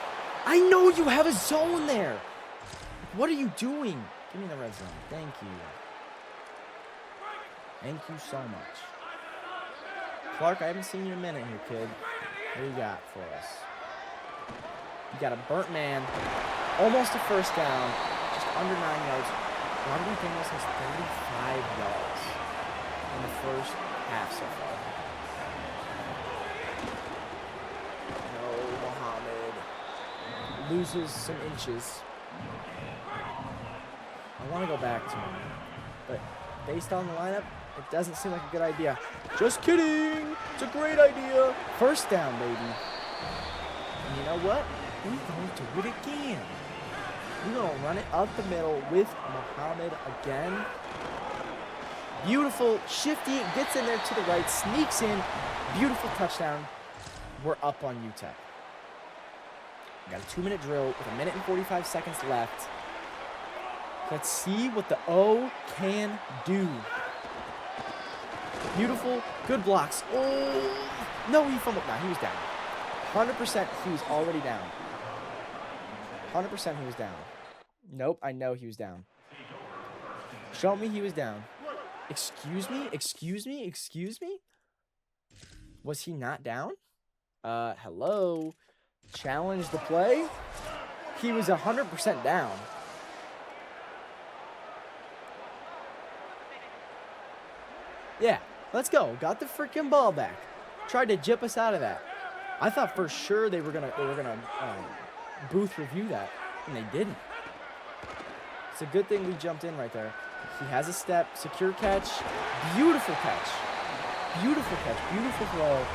I know you have a zone there. What are you doing? Give me the red zone. Thank you. Thank you so much. Clark, I haven't seen you in a minute here, kid. What do you got for us? You got a burnt man. Almost a 1st down. Just under 9 yards. Robert McDaniels has 35 yards in the first half so far. No, Muhammad loses some inches. I want to go back to him, but based on the lineup, it doesn't seem like a good idea. Just kidding. It's a great idea. 1st down, baby. And you know what? We're going to do it again. We're going to run it up the middle with Muhammad again. Beautiful. Shifty. Gets in there to the right. Sneaks in. Beautiful touchdown. We're up on UTEP. We got a 2-minute drill with 1 minute and 45 seconds left. Let's see what the O can do. Beautiful. Good blocks. Oh, no, he fumbled. No, he was down. 100% he was already down. 100% he was down. Nope, I know he was down. Show me he was down. Excuse me? Excuse me? Excuse me? Was he not down? Hello? Challenge the play? He was 100% down. Yeah, let's go. Got the freaking ball back. Tried to jip us out of that. I thought for sure they were gonna booth review that, and they didn't. It's a good thing we jumped in right there. He has a step, secure catch, beautiful catch, beautiful catch, beautiful throw.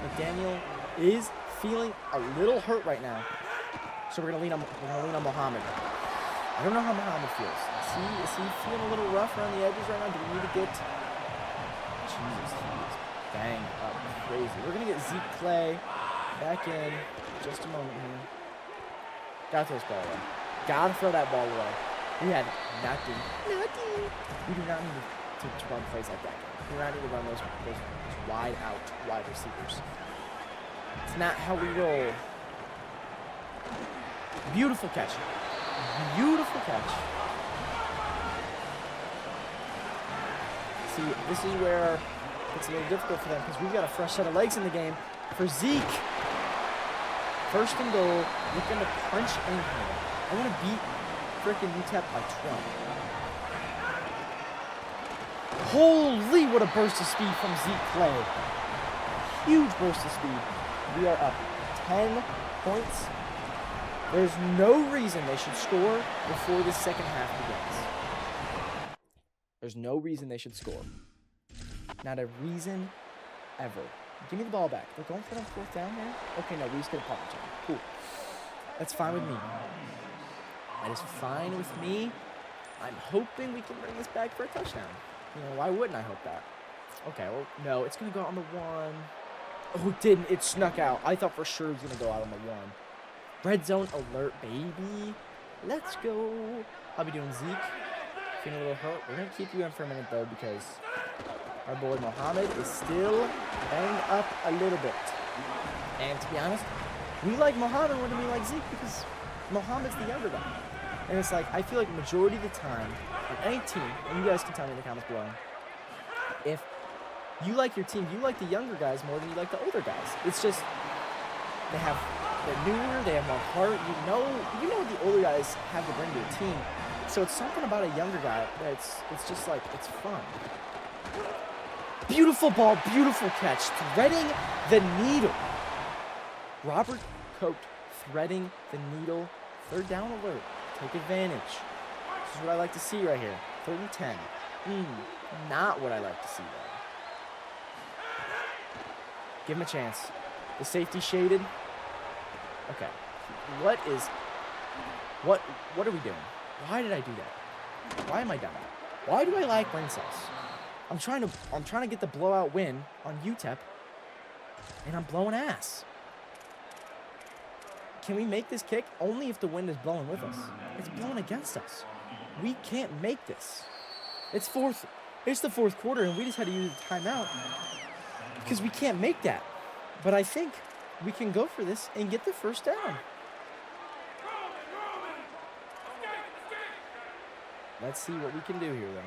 McDaniel is feeling a little hurt right now, so we're gonna lean on Muhammad. I don't know how Muhammad feels. Is he feeling a little rough around the edges right now? Do we need to get? Jesus, he is banged up crazy. We're gonna get Zeke Clay back in just a moment here. Gotta throw this ball away. Gotta throw that ball away. We had nothing. We do not need to run plays like that. We do not need to run those wide out wide receivers. It's not how we roll. Beautiful catch. Beautiful catch. See, this is where it's a little difficult for them because we've got a fresh set of legs in the game. For Zeke, 1st and goal, looking to punch in here. I want to beat freaking UTEP by 20. Holy, what a burst of speed from Zeke Clay. Huge burst of speed. We are up 10 points. There's no reason they should score before the second half begins. There's no reason they should score. Not a reason ever. Give me the ball back. They're going for it on 4th down there? Okay, no, we just get a punt return. Cool. That's fine with me. That is fine with me. I'm hoping we can bring this back for a touchdown. You know, why wouldn't I hope that? Okay, well, no, it's going to go out on the 1. Oh, it didn't. It snuck out. I thought for sure it was going to go out on the 1. Red zone alert, baby. Let's go. I'll be doing Zeke. Feeling a little hurt. We're going to keep you in for a minute, though, because our boy Muhammad is still banged up a little bit. And to be honest, we like Muhammad more than we like Zeke because Muhammad's the younger guy. And it's like, I feel like majority of the time, on any team, and you guys can tell me in the comments below, if you like your team, you like the younger guys more than you like the older guys. It's just, they're newer, they have more heart. You know what the older guys have to bring to a team. So it's something about a younger guy that's it's just like it's fun. Beautiful ball, beautiful catch, threading the needle. Robert Cote threading the needle. Third down alert. Take advantage. This is what I like to see right here. 3rd and 10. Not what I like to see though. Give him a chance. The safety shaded. Okay. What are we doing? Why did I do that? Why am I down? Why do I like brain cells? I'm trying to get the blowout win on UTEP, and I'm blowing ass. Can we make this kick? Only if the wind is blowing with us. It's blowing against us. We can't make this. It's the fourth quarter, and we just had to use a timeout because we can't make that. But I think we can go for this and get the first down. Let's see what we can do here, then.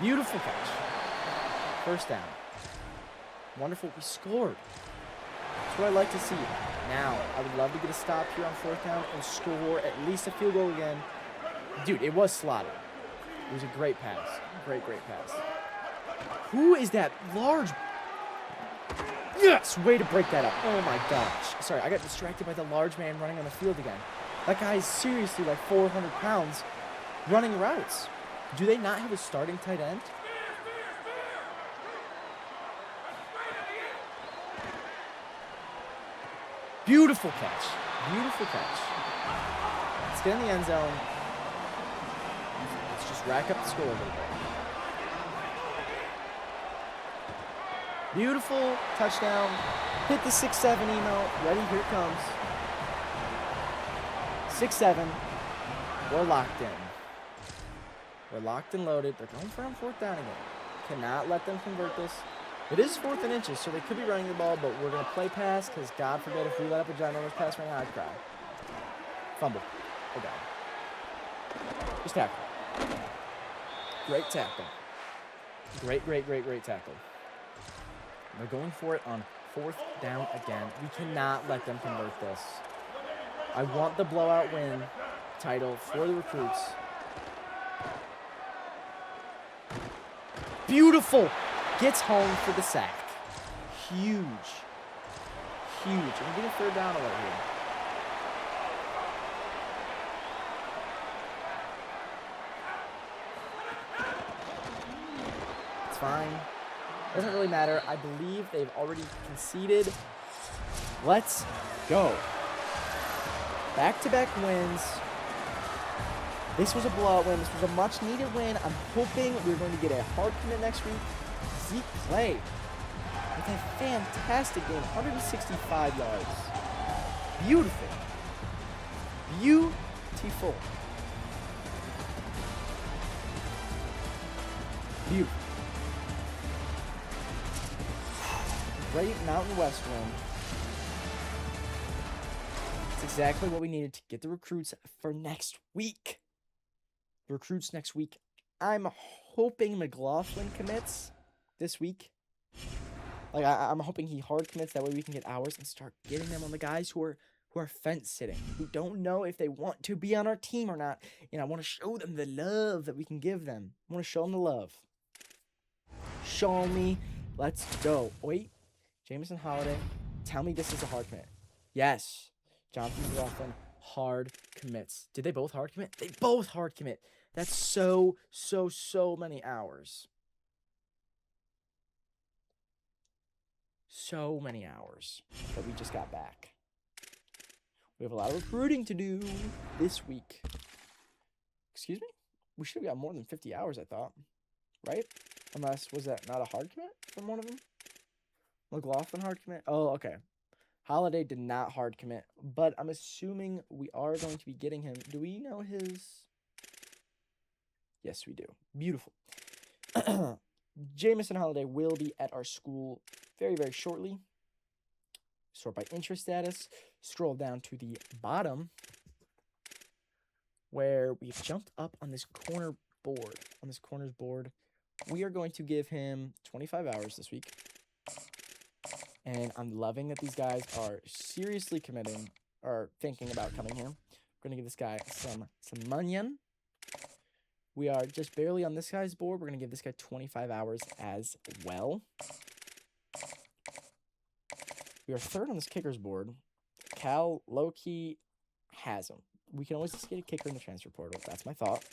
Beautiful catch. First down. Wonderful. We scored. That's what I like to see. Now, I would love to get a stop here on 4th down and score at least a field goal again. Dude, it was slotted. It was a great pass. Great pass. Who is that large? Yes! Way to break that up. Oh, my gosh. Sorry, I got distracted by the large man running on the field again. That guy is seriously like 400 pounds running routes. Do they not have a starting tight end? Beautiful catch. Beautiful catch. Let's get in the end zone. Let's just rack up the score a little bit. Beautiful touchdown. Hit the 6-7 emo. Ready, here it comes. 6-7. We're locked in. We're locked and loaded. They're going for on 4th down again. Cannot let them convert this. It is 4th and inches, so they could be running the ball, but we're going to play pass because, God forbid, if we let up a ginormous pass right now, I'd cry. Fumble. Oh, God. Just tackle. Great tackle. Great tackle. They're going for it on 4th down again. We cannot let them convert this. I want the blowout win title for the recruits. Beautiful. Gets home for the sack. Huge. We're getting 3rd down alert here. It's fine. Doesn't really matter. I believe they've already conceded. Let's go. Back-to-back wins. This was a blowout win. This was a much-needed win. I'm hoping we're going to get a hard commit next week. Zeke Clay with a fantastic game. 165 yards. Beautiful. Beautiful. Great Mountain West win. It's exactly what we needed to get the recruits for next week. The recruits next week. I'm hoping McLaughlin commits this week. Like, I'm hoping he hard commits. That way we can get hours and start getting them on the guys who are fence sitting, who don't know if they want to be on our team or not. And I want to show them the love that we can give them. I want to show them the love. Show me. Let's go. Wait. Jamison Holiday. Tell me this is a hard commit. Yes. Jonathan McLaughlin. Hard commits. Did they both hard commit? They both hard commit. That's so many hours. So many hours that we just got back. We have a lot of recruiting to do this week. Excuse me? We should have got more than 50 hours, I thought. Right? Unless, was that not a hard commit from one of them? McLaughlin hard commit? Oh, okay. Holiday did not hard commit, but I'm assuming we are going to be getting him. Do we know his? Yes, we do. Beautiful. Jamison Holiday will be at our school very shortly. Sort by interest status. Scroll down to the bottom where we've jumped up on this corner board. On this corner's board, we are going to give him 25 hours this week. And I'm loving that these guys are seriously committing or thinking about coming here. We're going to give this guy some money. We are just barely on this guy's board. We're going to give this guy 25 hours as well. We are third on this kicker's board. Cal low-key has him. We can always just get a kicker in the transfer portal. That's my thought.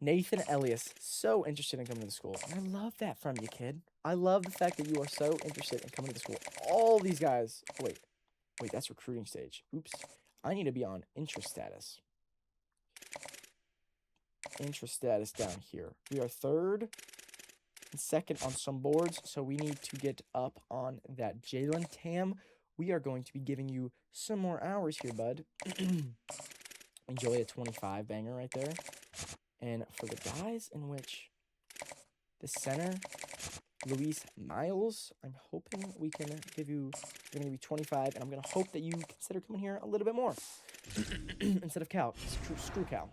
Nathan Elias, so interested in coming to the school. And I love that from you, kid. I love the fact that you are so interested in coming to the school. All these guys... Wait, that's recruiting stage. Oops. I need to be on interest status. Interest status down here. We are third and second on some boards, so we need to get up on that. Jalen Tam, we are going to be giving you some more hours here, bud. Enjoy a 25 banger right there. And for the guys in which the center, Luis Miles, I'm hoping we can give you, we're going to give you 25, and I'm going to hope that you consider coming here a little bit more instead of Cal. Screw Cal.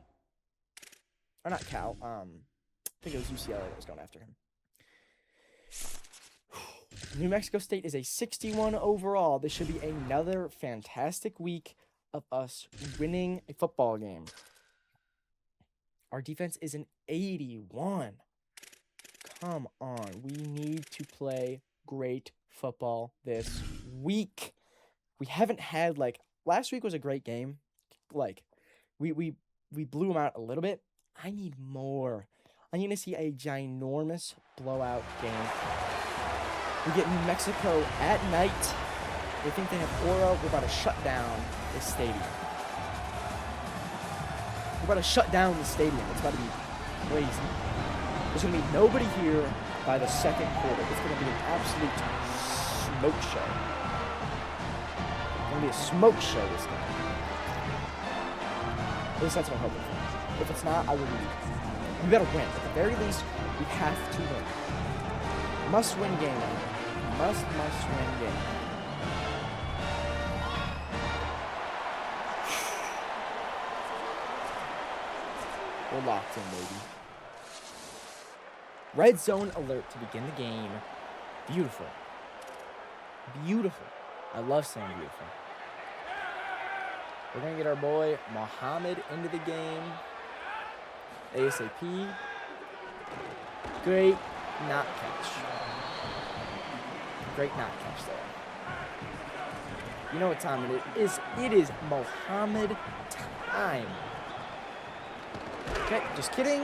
Or not Cal. I think it was UCLA that was going after him. New Mexico State is a 61 overall. This should be another fantastic week of us winning a football game. Our defense is an 81. Come on. We need to play great football this week. We haven't had, last week was a great game. We blew them out a little bit. I need more. I need to see a ginormous blowout game. We get New Mexico at night. They think they have aura. We're about to shut down this stadium. We're about to shut down the stadium. It's about to be crazy. There's going to be nobody here by the second quarter. It's going to be an absolute smoke show. It's going to be a smoke show this game. At least that's what I'm hoping for. If it's not, I will leave. We better win. At the very least, we have to win. Must-win game. Must-win game. We're locked in, baby. Red zone alert to begin the game. Beautiful. Beautiful. I love saying beautiful. We're going to get our boy Mohammed into the game. ASAP. Great not catch. Great not catch there. You know what time it is? It is Mohammed time. Okay, just kidding.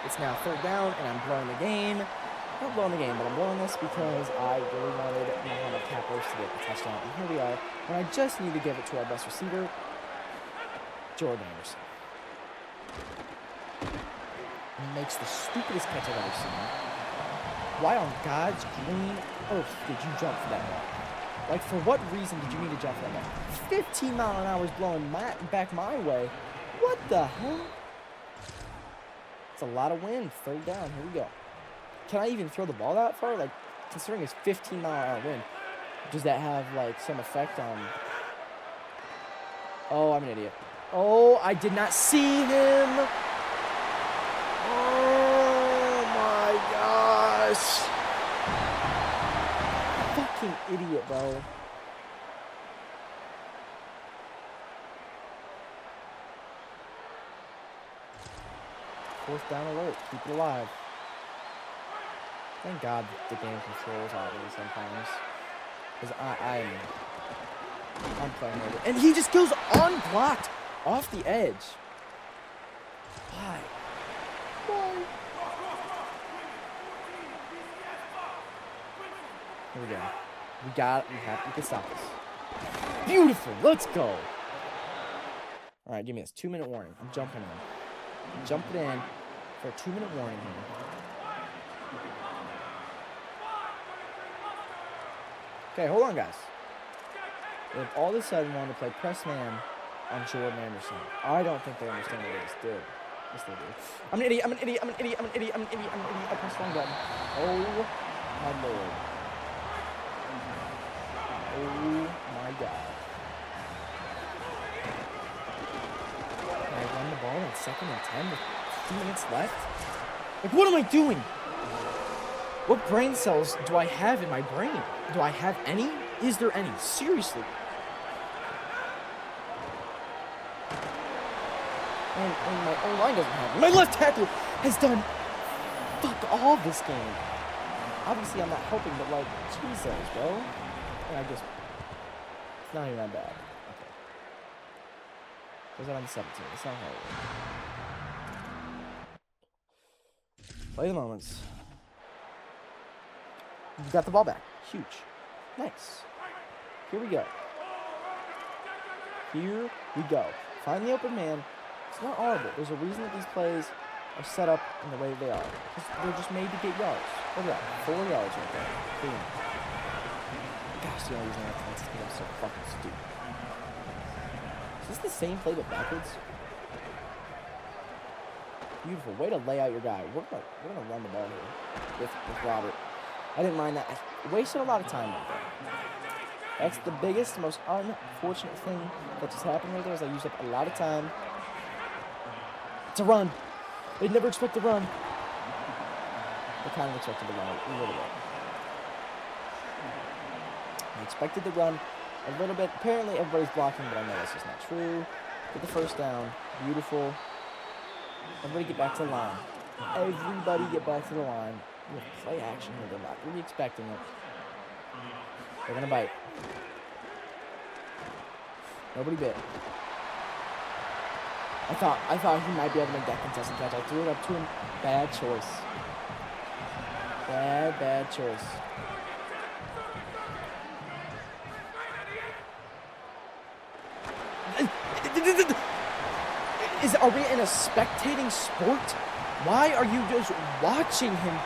It's now third down, and I'm blowing the game. Not blowing the game, but I'm blowing this because I really wanted Mohammed Capers to get the touchdown. And here we are, when I just need to give it to our best receiver, Jordan Anderson. He makes the stupidest catch I've ever seen. Why on God's green earth did you jump for that ball? For what reason did you need to jump for that ball? 15 mile an hour is blowing back my way. What the hell? It's a lot of wind. Third down. Here we go. Can I even throw the ball that far? Considering it's 15 mile an hour wind, does that have, some effect on... Oh, I'm an idiot. Oh, I did not see him. Oh, my gosh. Fucking idiot, bro. Fourth down alert. Keep it alive. Thank God the game controls out of me sometimes. Because I'm playing with it. And he just goes unblocked off the edge. Why? Why? Here we go. We can stop this. Beautiful. Let's go. All right, give me this 2-minute warning. I'm jumping in. I'm jumping in for a 2-minute warning here. Okay, hold on, guys. They've all of a sudden wanted to play press man on Jordan Anderson. I don't think they understand what it is. Dude. Yes, they do. I'm an idiot. I pressed the wrong button. Oh, my Lord. Oh, my God. Can I run the ball in 2nd and 10 with 2 minutes left? What am I doing? What brain cells do I have in my brain? Do I have any? Is there any? Seriously. And my O-line doesn't have it. My left tackle has done fuck all this game. Obviously, I'm not helping, but like, Jesus, bro. And I just, it's not even that bad. Okay. Goes out on the 17. It's not how it works. Play the moments. You got the ball back. Huge. Nice. Here we go. Here we go. Find the open man. It's not horrible. There's a reason that these plays are set up in the way they are. They're just made to get yards. Look at that. 4 yards right there. Boom. Gosh, the only reason I have to is because I'm so fucking stupid. Is this the same play but backwards? Beautiful. Way to lay out your guy. We're gonna run the ball here with Robert. I didn't mind that. I wasted a lot of time right there. That's the biggest, most unfortunate thing that just happened right there is I used up a lot of time. It's a run. They'd never expect to run. They kind of expected to run a little bit. They expected to run a little bit. Apparently everybody's blocking, but I know this is not true. Get the first down. Beautiful. Everybody get back to the line. Everybody get back to the line. We have play action here. They're not really expecting it. They're going to bite. Nobody bit. I thought he might be able to make that contested catch. I threw it up to him. Bad choice. Bad choice. Are we in a spectating sport? Why are you just watching him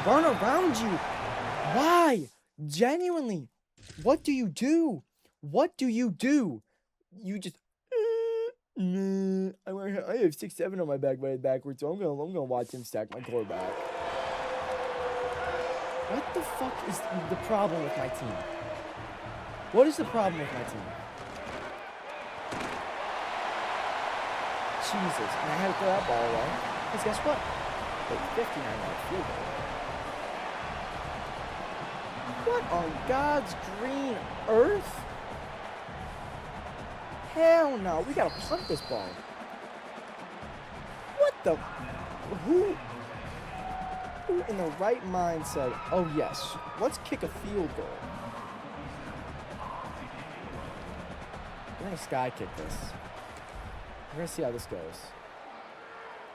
run around you? Why? Genuinely. What do you do? What do you do? You just I have 6'7" on my back right backwards, so I'm gonna watch him stack my quarterback. What the fuck is the problem with my team? What is the problem with my team? Jesus, and I had to throw that ball away. Because guess what? Wait, 59-yard field goal. What on God's green earth? Hell no, we gotta punt this ball. What the? Who in the right mind said, oh yes, let's kick a field goal? We're gonna sky kick this. We're gonna see how this goes.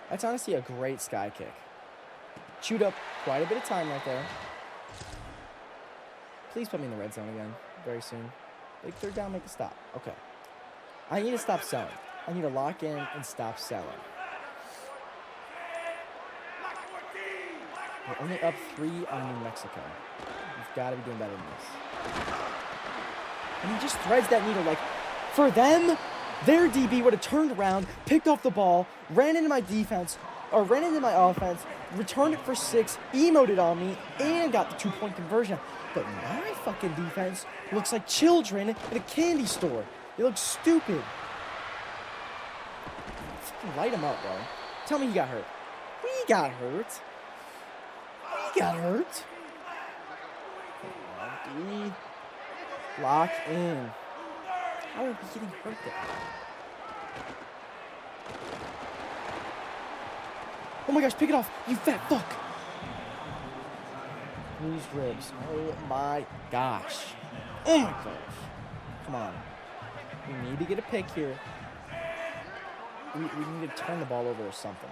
That's honestly a great sky kick. Chewed up quite a bit of time right there. Please put me in the red zone again very soon. Like, third down, make a stop. Okay. I need to stop selling. I need to lock in and stop selling. We're only up 3 on New Mexico. We've got to be doing better than this. And he just threads that needle. Like, for them, their DB would have turned around, picked off the ball, ran into my defense, or ran into my offense, returned it for 6, emoted on me, and got the 2-point conversion. But my fucking defense looks like children at a candy store. They look stupid. Fucking light him up, bro. Tell me he got hurt. We got hurt. We got hurt. D. Lock in. How are we getting hurt there? Oh my gosh, pick it off, you fat fuck. Bruised ribs. Oh my gosh. Oh my gosh. Come on. We need to get a pick here. We need to turn the ball over or something.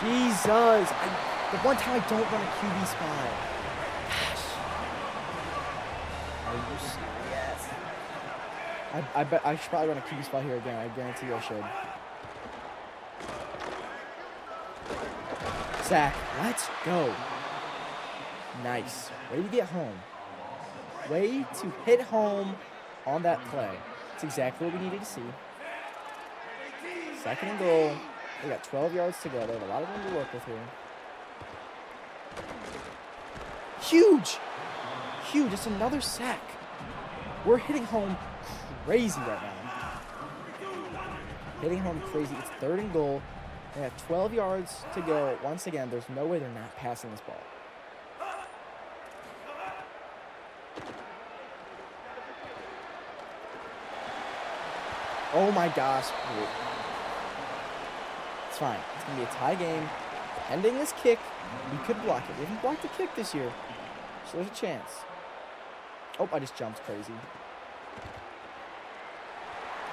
Jesus. The one time I don't run a QB spy. Gosh. Are you serious? I bet I should probably run a QB spot here again. I guarantee you I should. Sack. Let's go. Nice. Way to get home. Way to hit home on that play. That's exactly what we needed to see. 2nd and goal. We got 12 yards to go. They have a lot of room to work with here. Huge. Huge. It's another sack. We're hitting home crazy right now. Hitting home crazy. It's 3rd and goal. They have 12 yards to go. Once again, there's no way they're not passing this ball. Oh my gosh. It's fine. It's going to be a tie game. Ending this kick, we could block it. We haven't blocked a kick this year, so there's a chance. Oh, I just jumped crazy.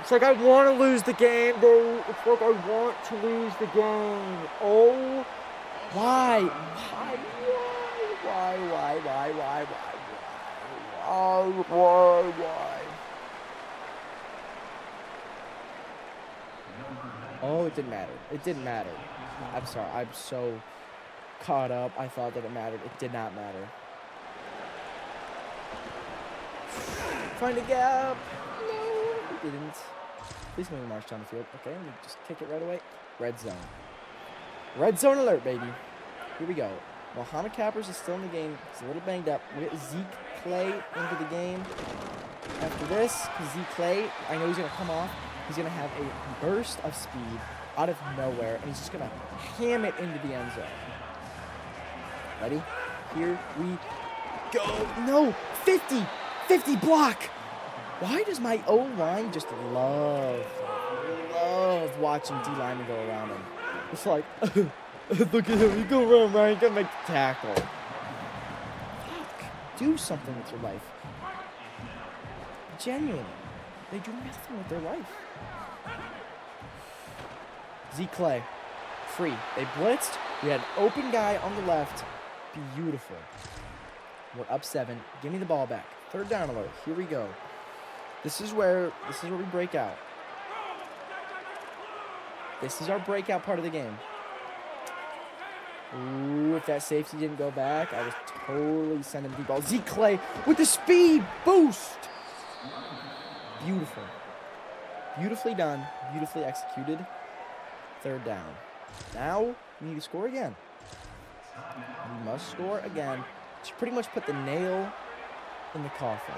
It's like I want to lose the game, bro. It's like I want to lose the game. Oh, why? Why? Oh, it didn't matter. It didn't matter. I'm sorry. I'm so caught up. I thought that it mattered. It did not matter. Find a gap. No, it didn't. Please let me march down the field. Okay, let me just kick it right away. Red zone. Red zone alert, baby. Here we go. Mohamed Cappers is still in the game. He's a little banged up. We get Zeke Clay into the game. After this, Zeke Clay, I know he's going to come off. He's going to have a burst of speed out of nowhere, and he's just going to ham it into the end zone. Ready? Here we go. No! 50! 50 block! Why does my O-line just love watching D-linemen go around him? It's like, look at him. You go around, Ryan. You got to make the tackle. Fuck. Do something with your life. Genuinely. They do nothing with their life. Zeke Clay. Free. They blitzed. We had an open guy on the left. Beautiful. We're up 7. Give me the ball back. Third down alert. Here we go. This is where we break out. This is our breakout part of the game. Ooh, if that safety didn't go back, I was totally sending the ball. Zeke Clay with the speed boost. Beautiful. Beautifully done. Beautifully executed. Third down. Now, we need to score again. We must score again to pretty much put the nail in the coffin.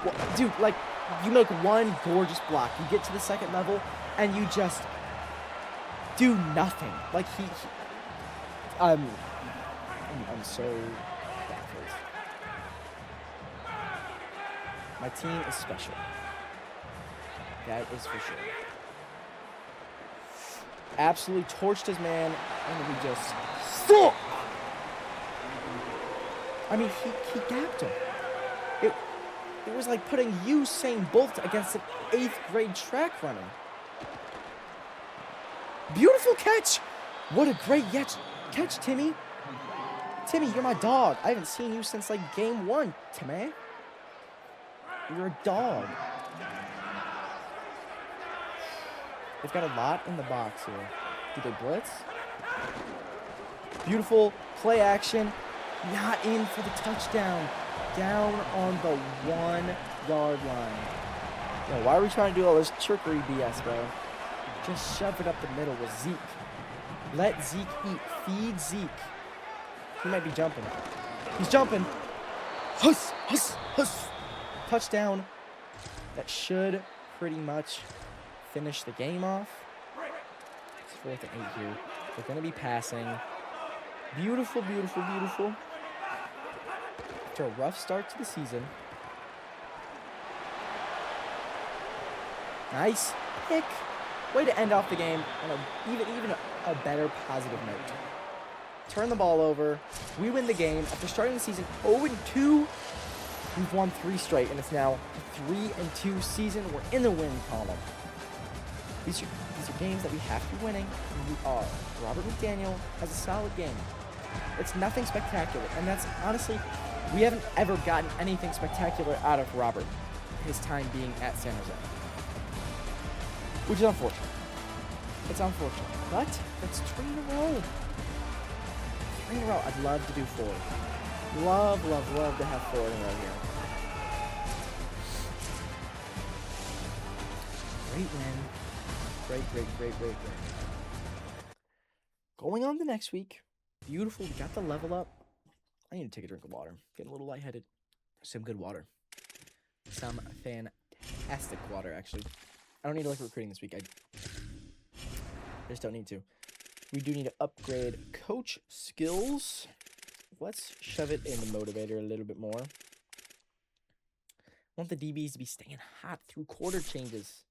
Well, dude, like, you make one gorgeous block. You get to the second level, and you just do nothing. Like, I'm so baffled. My team is special. That is for sure. Absolutely torched his man, and we just stop. I mean, he gapped him. It was like putting Usain Bolt against an 8th grade track runner. Beautiful catch. What a great catch, Timmy. Timmy, you're my dog. I haven't seen you since, like, game 1, Timmy. You're a dog. They've got a lot in the box here. Do they blitz? Beautiful play action. Not in for the touchdown. Down on the 1-yard line. Yo, why are we trying to do all this trickery BS, bro? Just shove it up the middle with Zeke. Let Zeke eat. Feed Zeke. He might be jumping. He's jumping. Huss, huss, huss. Touchdown. That should pretty much finish the game off. It's 4th and 8 here. They're going to be passing. Beautiful, beautiful, beautiful. After a rough start to the season. Nice pick. Way to end off the game on even a better positive note. Turn the ball over. We win the game. After starting the season 0-2, we've won 3 straight, and it's now a 3-2 season. We're in the win column. These are games that we have to be winning, and we are. Robert McDaniel has a solid game. It's nothing spectacular, and that's honestly, we haven't ever gotten anything spectacular out of Robert, his time being at San Jose. Which is unfortunate. It's unfortunate. But that's 3 in a row. 3 in a row. I'd love to do 4. Love to have 4 in a row here. Great win. Great win. Going on to next week. Beautiful. We got the level up. I need to take a drink of water. Getting a little lightheaded. Some good water. Some fantastic water, actually. I don't need to look at recruiting this week. I just don't need to. We do need to upgrade coach skills. Let's shove it in the motivator a little bit more. I want the DBs to be staying hot through quarter changes.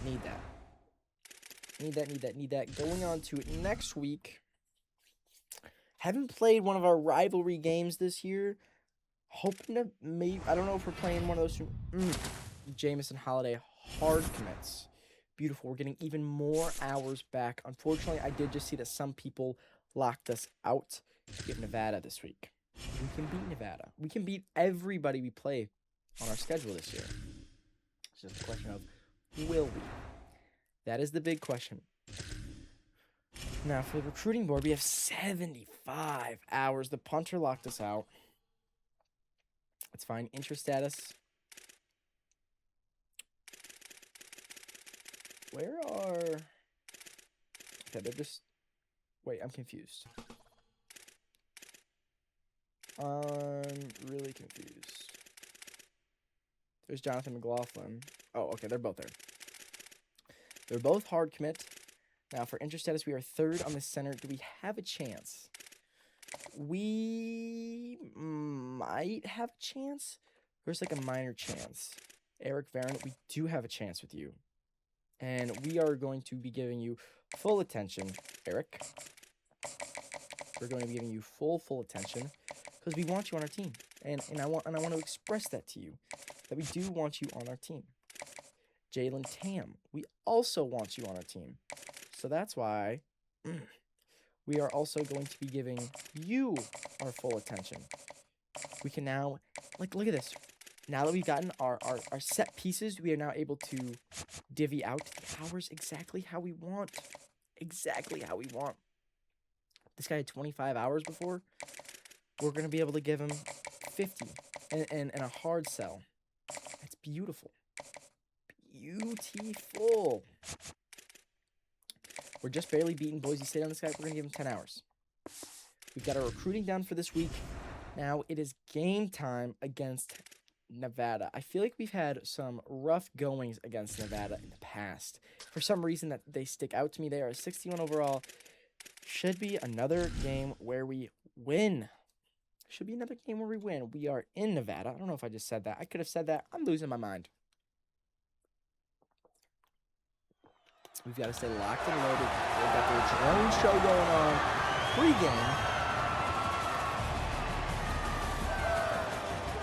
Need that. Need that. Going on to next week. Haven't played one of our rivalry games this year. Hoping to maybe, I don't know if we're playing one of those two. Jamison Holiday hard commits. Beautiful. We're getting even more hours back. Unfortunately, I did just see that some people locked us out. We have Nevada this week. We can beat Nevada. We can beat everybody we play on our schedule this year. It's just a question of, will we? That is the big question. Now, for the recruiting board, we have 75 hours. The punter locked us out. It's fine. Interest status. Where are... Okay, they're just... Wait, I'm confused. I'm really confused. There's Jonathan McLaughlin. Oh, okay, they're both there. They're both hard commit. Now, for interest status, we are third on the center. Do we have a chance? We might have a chance. There's like a minor chance. Eric Varon, we do have a chance with you. And we are going to be giving you full attention, Eric. We're going to be giving you full attention because we want you on our team. And I want to express that to you, that we do want you on our team. Jalen Tam, we also want you on our team. So that's why we are also going to be giving you our full attention. We can now, like, look at this. Now that we've gotten our set pieces, we are now able to divvy out the hours exactly how we want. Exactly how we want. This guy had 25 hours before. We're going to be able to give him 50 and a hard sell. It's beautiful. Beautiful. We're just barely beating Boise State on this guy. We're going to give him 10 hours. We've got our recruiting done for this week. Now it is game time against Nevada. I feel like we've had some rough goings against Nevada in the past. For some reason that they stick out to me. They are a 61 overall. Should be another game where we win. Should be another game where we win. We are in Nevada. I don't know if I just said that. I could have said that. I'm losing my mind. We've got to stay locked and loaded. We've got the drone show going on pre-game.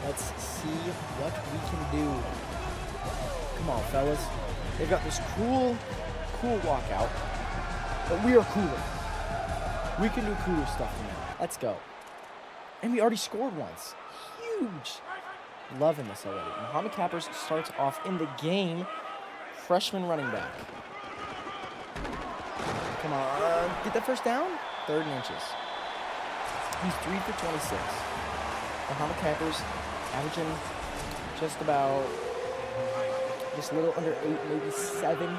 Let's see what we can do. Come on, fellas. They've got this cool walkout. But we are cooler. We can do cooler stuff than that. Let's go. And we already scored once. Huge. Loving this already. Muhammad Cappers starts off in the game. Freshman running back. Come on. Get that first down. 3rd and inches. He's 3 for 26. Muhammad Cappers averaging just a little under 8, maybe 7.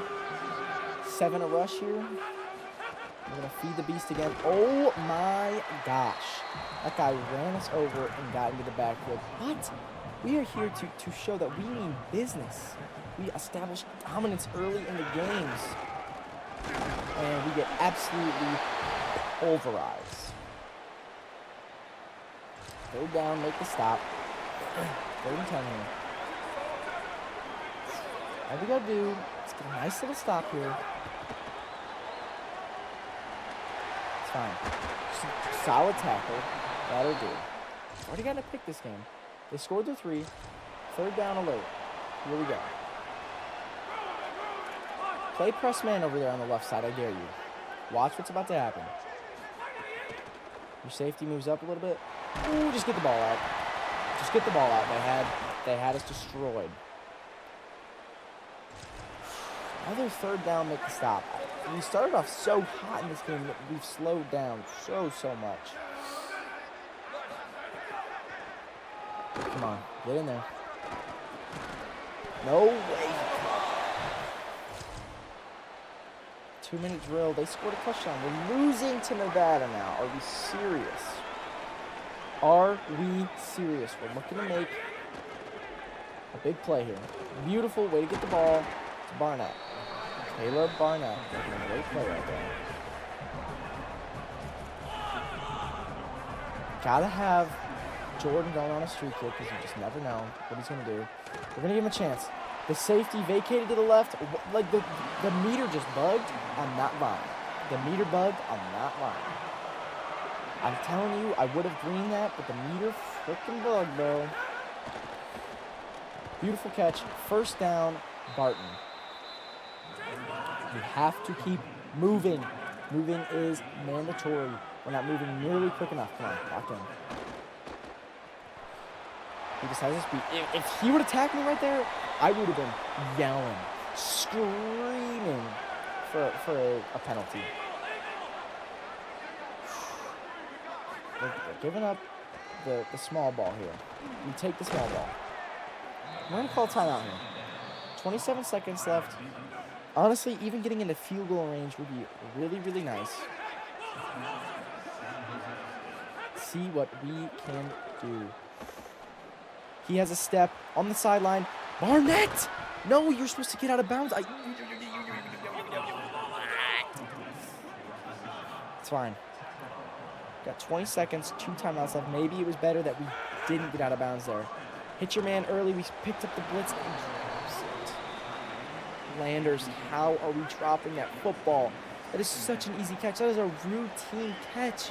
7 a rush here. We're going to feed the beast again. Oh my gosh. That guy ran us over and got into the backfield. But we are here to show that we mean business. We establish dominance early in the games. And we get absolutely pulverized. 3rd down, make the stop. 3rd and 10 here. All we got to do is get a nice little stop here. It's fine. Just a solid tackle. That'll do. Already got to pick this game. They scored the 3. 3rd down alert. Here we go. Play press man over there on the left side. I dare you. Watch what's about to happen. Your safety moves up a little bit. Ooh, just get the ball out. Just get the ball out. They had us destroyed. Another 3rd down, make the stop. We started off so hot in this game that we've slowed down so much. Come on, get in there. No way. 2-minute drill. They scored a touchdown. We're losing to Nevada now. Are we serious? Are we serious? We're looking to make a big play here. Beautiful way to get the ball. It's Barnett. Caleb Barnett. Making a great play right there. Gotta have Jordan going on a streak here because you just never know what he's going to do. We're going to give him a chance. The safety vacated to the left. Like, the meter just bugged. I'm not lying. The meter bugged. I'm not lying. I'm telling you, I would have greened that, but the meter freaking bugged, bro. Beautiful catch. First down, Barton. You have to keep moving. Moving is mandatory. We're not moving nearly quick enough. Come on, lock in. He just has his speed. If he would attack me right there, I would have been yelling, screaming for a penalty. They're giving up the small ball here. We take the small ball. We're going to call timeout here. 27 seconds left. Honestly, even getting into field goal range would be really, really nice. See what we can do. He has a step on the sideline. Barnett! No, you're supposed to get out of bounds. It's fine. Got 20 seconds, 2 timeouts left. Maybe it was better that we didn't get out of bounds there. Hit your man early. We picked up the blitz and drops it. Landers, how are we dropping that football? That is such an easy catch. That is a routine catch.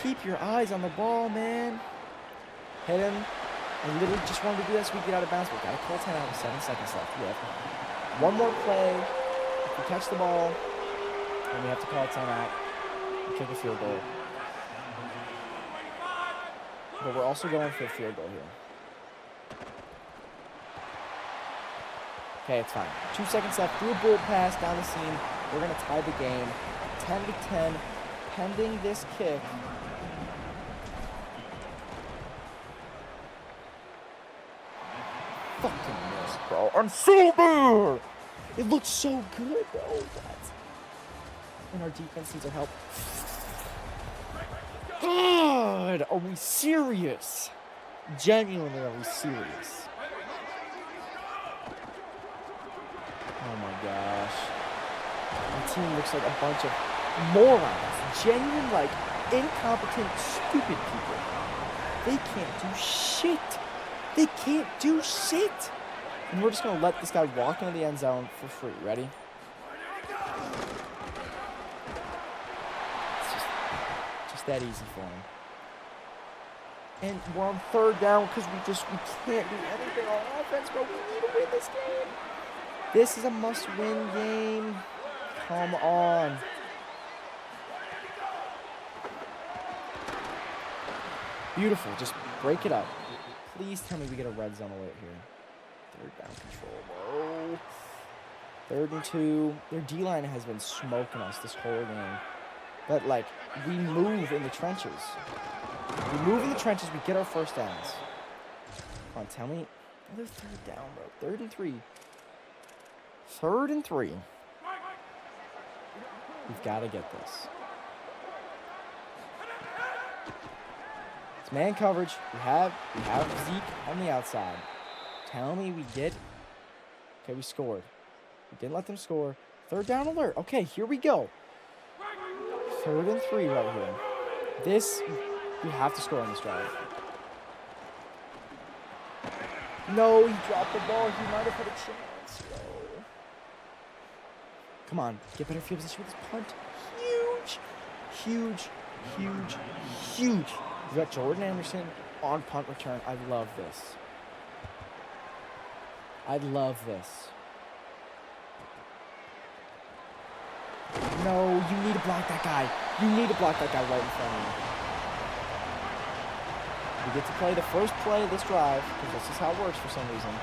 Keep your eyes on the ball, man. Hit him. I literally just wanted to do that so we get out of bounds. We've got to call timeout with 7 seconds left. We have one more play. If we catch the ball, then we have to call timeout and kick a field goal. But we're also going for a field goal here. Okay, it's fine. 2 seconds left. Do a bull pass down the seam. We're going to tie the game. 10-10, pending this kick. Fucking miss, bro. I'm sober! It looks so good, bro. What? And our defense needs our help. God, are we serious? Genuinely, are we serious? Oh my gosh. My team looks like a bunch of morons. Genuine, like, incompetent, stupid people. They can't do shit. They can't do shit. And we're just going to let this guy walk into the end zone for free. Ready? It's just that easy for him. And we're on 3rd down because we can't do anything on offense, but we need to win this game. This is a must-win game. Come on. Beautiful. Just break it up. Please tell me we get a red zone alert here. 3rd down control, bro. 3rd and 2. Their D-line has been smoking us this whole game. But, like, we move in the trenches. We move in the trenches, we get our first downs. Come on, tell me. Another 3rd down, bro. 3rd and 3. 3rd and 3. We've got to get this. It's man coverage. We have Zeke on the outside. Tell me we get. Okay, we scored. We didn't let them score. 3rd down alert. Okay, here we go. 3rd and 3 right here. This, you have to score on this drive. No, he dropped the ball. He might have had a chance. No. Come on, get better field position with this punt. Huge. We got Jordan Anderson on punt return. I love this. No, you need to block that guy. You need to block that guy right in front of you. We get to play the first play of this drive, because this is how it works for some reason.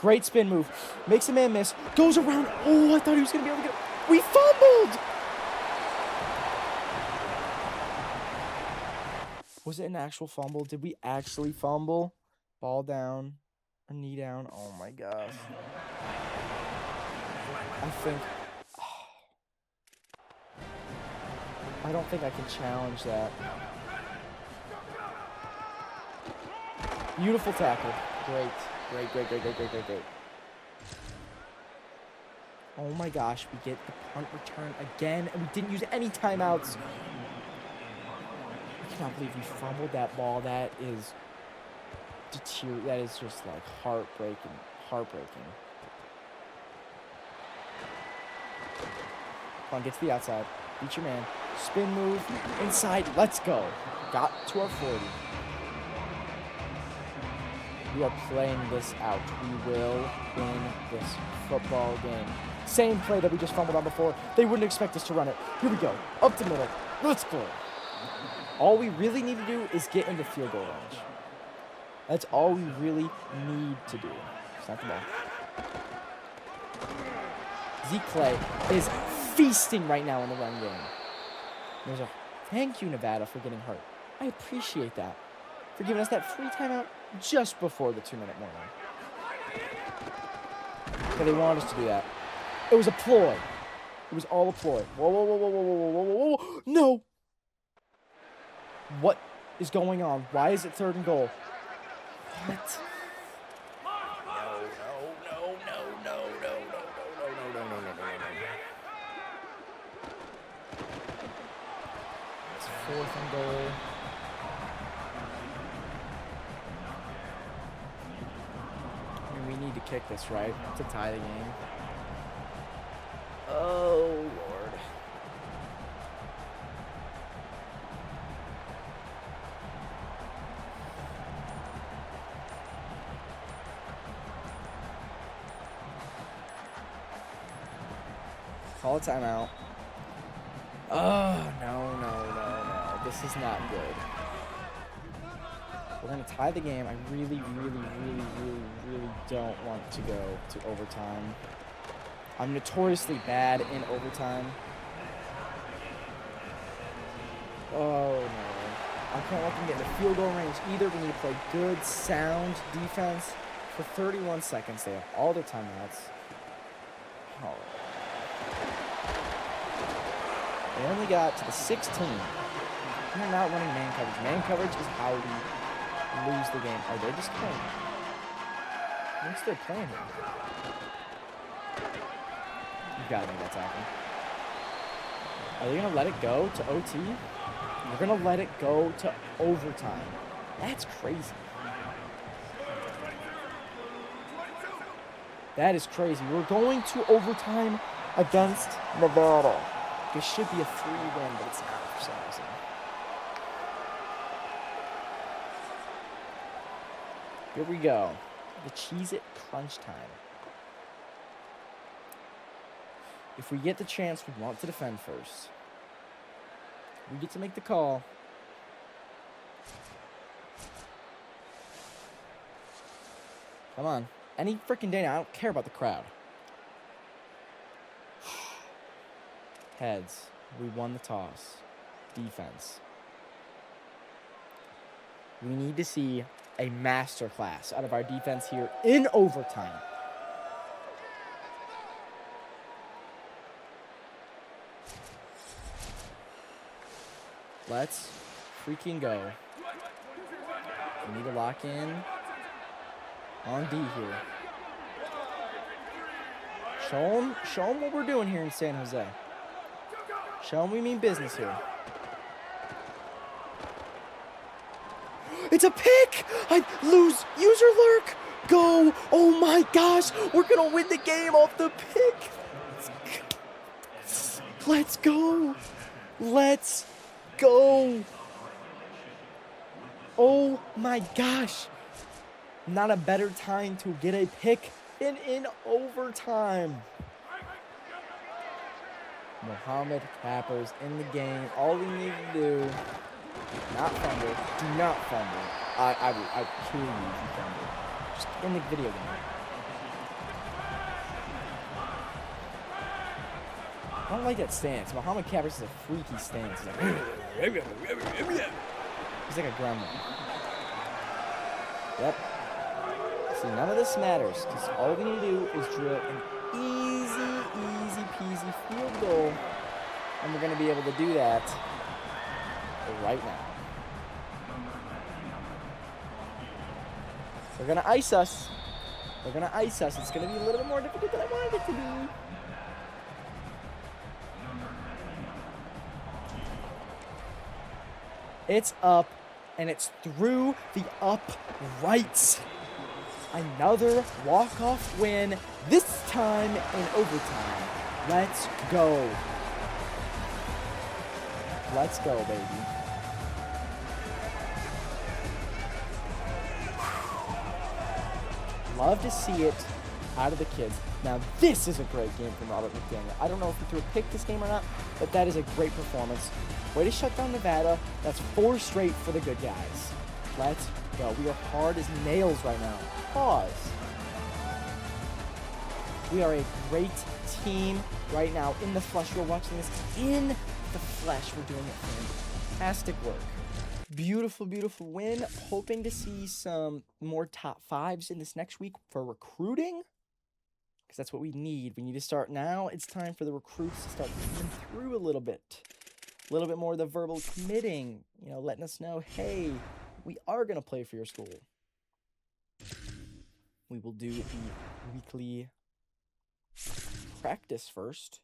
Great spin move. Makes a man miss. Goes around. Oh, I thought he was going to be able to get it. We fumbled! Was it an actual fumble? Did we actually fumble? Ball down. A knee down. Oh, my gosh. I don't think I can challenge that. Beautiful tackle. Great. Oh my gosh, we get the punt return again, and we didn't use any timeouts. I cannot believe we fumbled that ball. That is that is just like heartbreaking. Come on, get to the outside. Beat your man. Spin move. Inside. Let's go. Got to our 40. We are playing this out. We will win this football game. Same play that we just fumbled on before. They wouldn't expect us to run it. Here we go. Up the middle. Let's go. All we really need to do is get into field goal range. That's all we really need to do. Snap the ball. Zeke Clay is feasting right now in the run game. There's a thank you, Nevada, for getting hurt. I appreciate that. For giving us that free timeout just before the 2-minute warning. Okay, they wanted us to do that. It was a ploy. It was all a ploy. Whoa, whoa, whoa, whoa, whoa, whoa, whoa, whoa, whoa. No! What is going on? Why is it 3rd and goal? What? No. It's 4th and goal. I mean, we need to kick this, right? To tie the game. Oh, Lord. Call a timeout. Oh, no. This is not good. We're going to tie the game. I really don't want to go to overtime. I'm notoriously bad in overtime. Oh, no. I can't let them get into field goal range either. We need to play good, sound defense. For 31 seconds, they have all their timeouts. Oh. They only got to the 16. They're not running man coverage. Man coverage is how we lose the game. Are they just playing? What's their plan here? You've got to make that tackle. Are they going to let it go to OT? They're going to let it go to overtime. That's crazy. That is crazy. We're going to overtime against Nevada. This should be a 3-win, but it's not for some reason. Here we go. The Cheez-It crunch time. If we get the chance, we want to defend first. We get to make the call. Come on. Any freaking day now. I don't care about the crowd. Heads. We won the toss. Defense. We need to see a masterclass out of our defense here in overtime. Let's freaking go. We need to lock in on D here. Show them what we're doing here in San Jose. Show them we mean business here. It's a pick! I lose. User lurk. Go. Oh my gosh. We're going to win the game off the pick. Let's go. Let's go. Oh my gosh. Not a better time to get a pick than in overtime. Mohammed Capper's in the game. All we need to do, not fumble. Do not fumble. I kill you if you fumble. Just in the video game. I don't like that stance. Mohammed Capper's is a freaky stance. He's like a gremlin. Yep. See, none of this matters, because all we need to do is drill an easy peasy field goal, and we're going to be able to do that right now. They're going to ice us. They're going to ice us. It's going to be a little bit more difficult than I wanted it to be. It's up, and it's through the uprights. Another walk-off win, this time in overtime. Let's go. Let's go, baby. Love to see it out of the kids. Now, this is a great game from Robert McDaniel. I don't know if he threw a pick this game or not, but that is a great performance. Way to shut down Nevada. That's 4 straight for the good guys. Let's go. We are hard as nails right now. Pause. We are a great team right now in the flesh. We're watching this in the flesh. We're doing it. Fantastic work. Beautiful, beautiful win. Hoping to see some more top 5s in this next week for recruiting. Because that's what we need. We need to start now. It's time for the recruits to start coming through a little bit. A little bit more of the verbal committing. You know, letting us know, hey, we are going to play for your school. We will do the weekly practice first.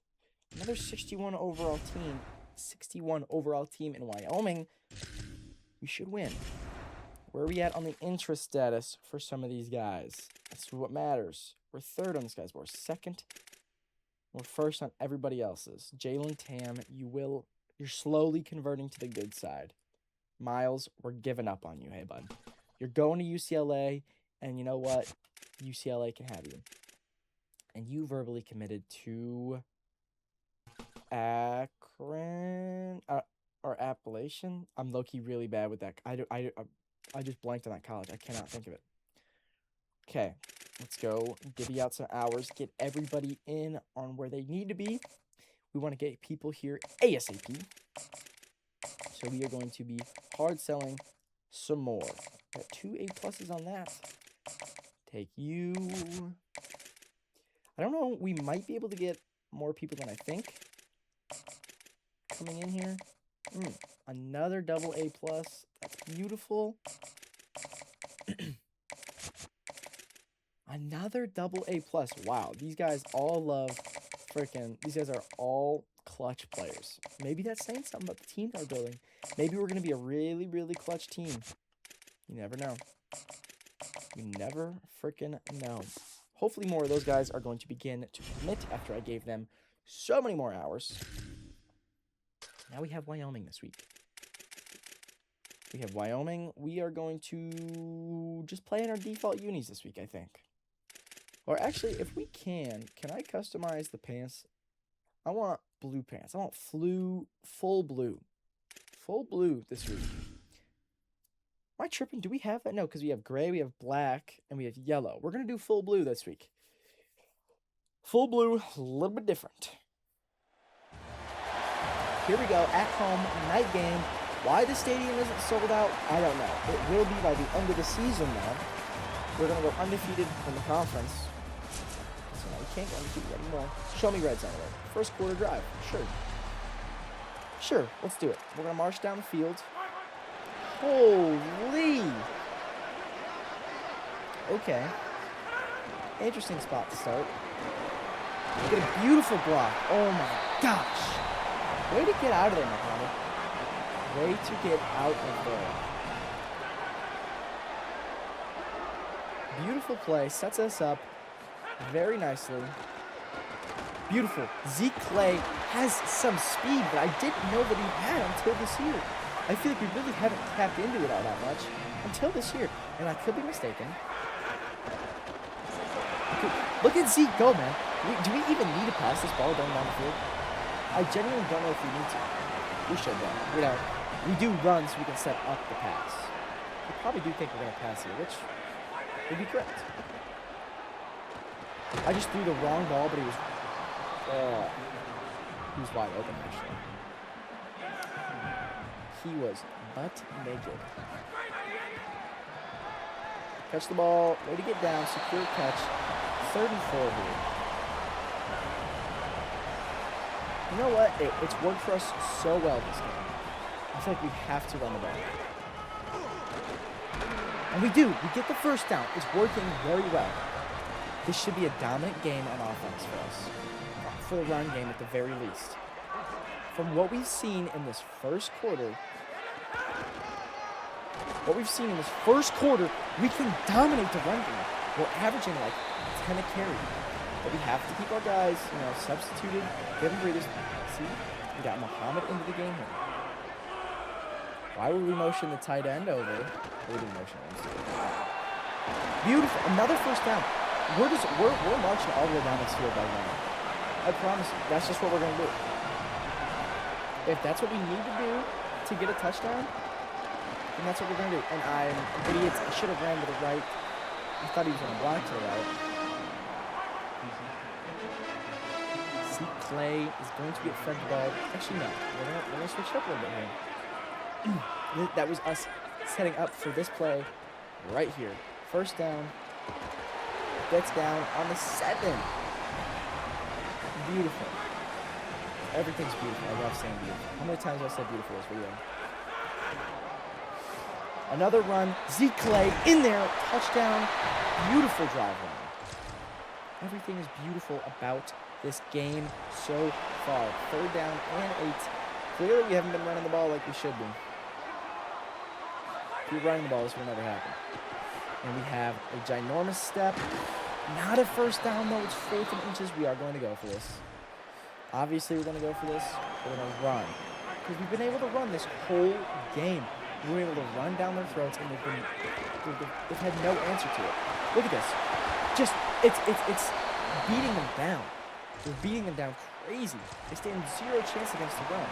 Another 61 overall team. 61 overall team in Wyoming. We should win. Where are we at on the interest status for some of these guys? That's what matters. We're 3rd on this guy's board. 2nd. We're 1st on everybody else's. Jalen Tam, you're slowly converting to the good side. Miles, we're giving up on you. Hey, bud. You're going to UCLA, and you know what? UCLA can have you. And you verbally committed to Akron or Appalachian. I'm low-key really bad with that. I just blanked on that college. I cannot think of it. Okay, let's go divvy out some hours. Get everybody in on where they need to be. We want to get people here ASAP. So we are going to be hard selling some more. Got 2 A+ on that. Take you. I don't know. We might be able to get more people than I think coming in here. Another double A+. That's beautiful. Another double A+. Wow, these guys all love these guys are all clutch players. Maybe that's saying something about the team they're building. Maybe we're going to be a really, really clutch team. You never know. You never freaking know. Hopefully more of those guys are going to begin to commit after I gave them so many more hours. Now we have Wyoming this week. We have Wyoming. We are going to just play in our default unis this week, I think. Or actually, if we can I customize the pants? I want blue pants. I want full blue. Full blue this week. Am I tripping? Do we have that? No, because we have gray, we have black, and we have yellow. We're going to do full blue this week. Full blue, a little bit different. Here we go, at home, night game. Why the stadium isn't sold out, I don't know. It will be by the end of the season, though. We're going to go undefeated in the conference. So now we can't go undefeated anymore. Show me Reds anyway. First quarter drive. Sure, let's do it. We're going to march down the field. Holy! Okay. Interesting spot to start. Get a beautiful block. Oh my gosh. Way to get out of there, Muhammad. Way to get out of there. Beautiful play. Sets us up very nicely. Beautiful. Zeke Clay has some speed that I didn't know that he had until this year. I feel like we really haven't tapped into it all that much until this year. And I could be mistaken. Look at Zeke go, man. Do we even need to pass this ball going down the field? I genuinely don't know if we need to. We should, though. You know, we do run so we can set up the pass. We probably do think we're going to pass here, which would be correct. I just threw the wrong ball, but he was wide open, actually. He was butt naked. Catch the ball, way to get down, secure catch. 3rd and 4 here. You know what? It's worked for us so well this game. I feel like we have to run the ball. And we do. We get the first down. It's working very well. This should be a dominant game on offense for us. For the run game at the very least. From what we've seen in this first quarter, what we've seen in this first quarter, we can dominate the run game. We're averaging like 10 a carry. But we have to keep our guys, substituted, give them breathers. See, we got Muhammad into the game here. Why would we motion the tight end over? We didn't motion him. Beautiful. Another first down. We're marching all the way down this field right now. I promise you, that's just what we're going to do. If that's what we need to do to get a touchdown, then that's what we're going to do. And I'm an idiot. I should have ran to the right. I thought he was going to block to the right. See, Clay is going to get fed the ball. Actually, no. We're going to switch it up a little bit here. That was us setting up for this play right here. First down. Gets down on the 7. Beautiful. Everything's beautiful. I love saying beautiful. How many times have I said beautiful in this video? Another run. Zeke Clay in there. Touchdown. Beautiful drive run. Everything is beautiful about this game so far. 3rd down and 8. Clearly we haven't been running the ball like we should be. If we're running the ball, this will never happen. And we have a ginormous step. Not a first down, though. It's 4th and inches. We are going to go for this. Obviously, we're going to go for this. We're going to run. Because we've been able to run this whole game. We were able to run down their throats, and they've had no answer to it. Look at this. Just, it's beating them down. We're beating them down crazy. They stand 0 chance against the run.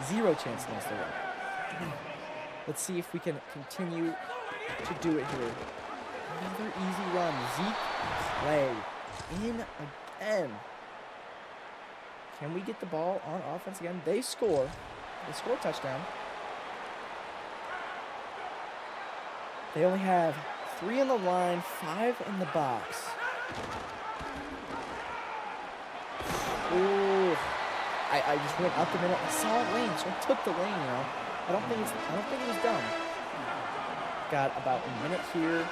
0 chance against the run. Let's see if we can continue to do it here. Another easy run. Zeke Clay in again. Can we get the ball on offense again? They score. They score a touchdown. They only have 3 on the line, 5 in the box. Ooh. I just went up the middle. I saw a lane, so I took the lane, I don't think it was done. Got about a minute here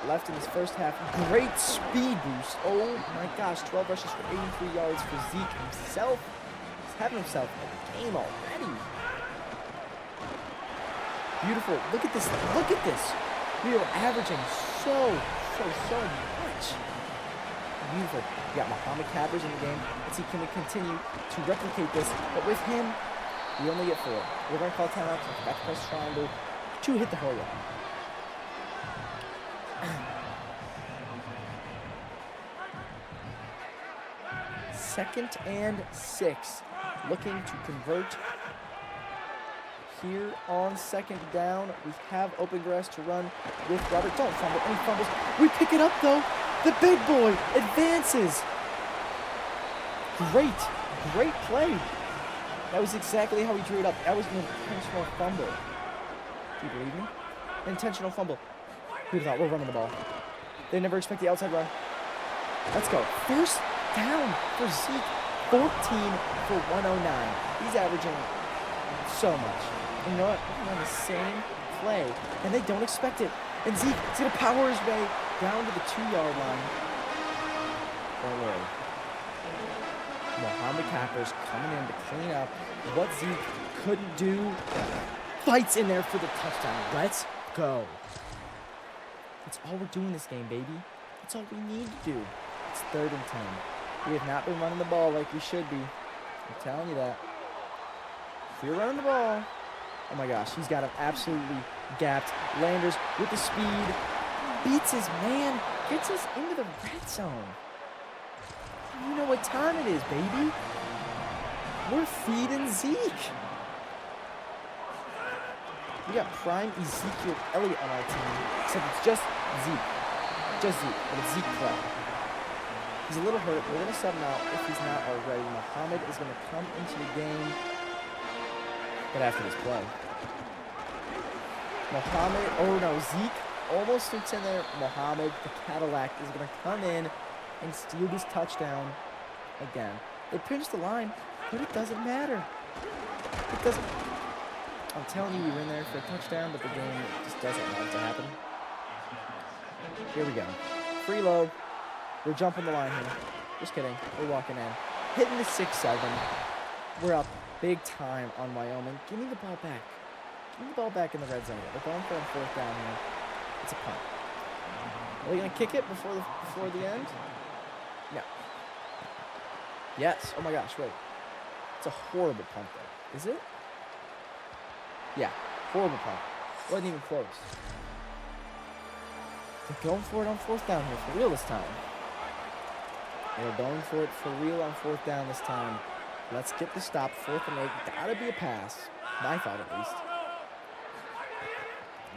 left in this first half. Great speed boost. Oh my gosh, 12 rushes for 83 yards for Zeke himself. He's having himself a game already. Beautiful. Look at this. Look at this. We are averaging so much. Beautiful. We got Muhammad Cappers in the game. Let's see, can we continue to replicate this? But with him, we only get 4. We're going to call timeout. Back to press triangle. 2 hit the hurry up. Second and 6. Looking to convert. Here on 2nd down, we have open grass to run with Robert. Don't fumble. Any fumbles. We pick it up, though. The big boy advances. Great play. That was exactly how he drew it up. That was an intentional fumble. Do you believe me? Intentional fumble. Who'd have thought? We're running the ball. They never expect the outside run. Let's go. First down for Zeke. 14 for 109. He's averaging so much. And you know what? We're on the same play, and they don't expect it. And Zeke's going to power his way down to the 2-yard line. Don't worry. Muhammad Cappers coming in to clean up what Zeke couldn't do. Fights in there for the touchdown. Let's go. That's all we're doing this game, baby. That's all we need to do. It's 3rd and 10. We have not been running the ball like we should be. I'm telling you that. If we're running the ball, oh my gosh, he's got him absolutely gapped. Landers with the speed, beats his man, gets us into the red zone. You know what time it is, baby. We're feeding Zeke. We got prime Ezekiel Elliott on our team, except it's just Zeke. Just Zeke, but it's Zeke Clay. He's a little hurt. We're going to sub him out if he's not already. Muhammad is going to come into the game. But after this play. Zeke almost sits in there. Muhammad, the Cadillac, is going to come in and steal this touchdown again. They pinched the line, but it doesn't matter. It doesn't. I'm telling you, we were in there for a touchdown, but the game just doesn't want to happen. Here we go. Free low. We're jumping the line here. Just kidding. We're walking in. Hitting the 6-7. We're up big time on Wyoming. Give me the ball back. Give the ball back in the red zone. They're going for a 4th down here. It's a punt. Are they going to kick it before the end? No. Yes. Oh my gosh, wait. It's a horrible punt, though. Is it? Yeah. Horrible punt. Wasn't even close. They're going for it on 4th down here for real this time. They're going for it for real on 4th down this time. Let's get the stop. 4th and 8. Gotta be a pass. My thought, at least.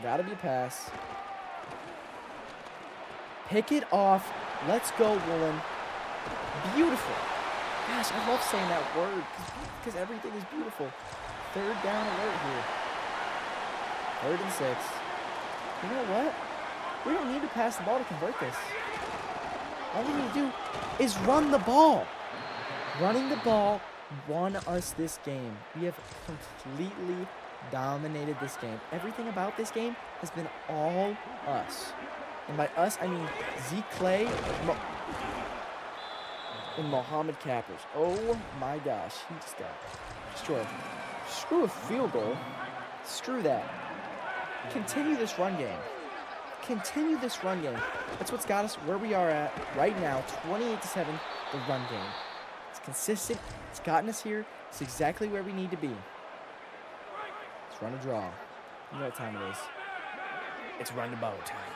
Gotta be a pass. Pick it off. Let's go, Woolen. Beautiful. Gosh, I love saying that word because everything is beautiful. 3rd down alert here. 3rd and 6. You know what? We don't need to pass the ball to convert this. All we need to do is run the ball. Running the ball won us this game. We have completely dominated this game. Everything about this game has been all us. And by us, I mean Zeke Clay and Mohammed Cappers. Oh my gosh. He just got destroyed. Screw a field goal. Screw that. Continue this run game. Continue this run game. That's what's got us where we are at right now. 28-7, the run game. It's consistent. It's gotten us here. It's exactly where we need to be. Let's run a draw. You know what time it is. It's run the ball time.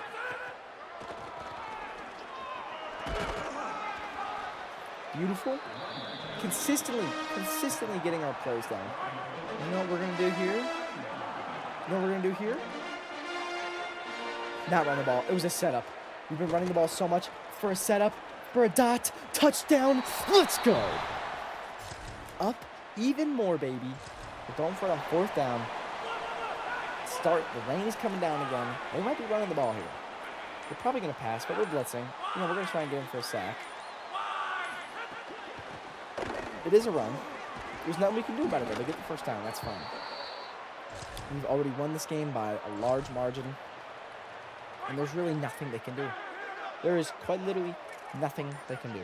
Beautiful. Consistently getting our plays down. You know what we're going to do here? You know what we're going to do here? Not run the ball. It was a setup. We've been running the ball so much for a setup, for a dot, touchdown. Let's go. Up even more, baby. We're going for it on 4th down. Start. The rain is coming down again. They might be running the ball here. They're probably going to pass, but we're blitzing. You know, we're going to try and get him for a sack. It is a run. There's nothing we can do about it, though. They get the 1st down. That's fine. We've already won this game by a large margin. And there's really nothing they can do. There is quite literally nothing they can do.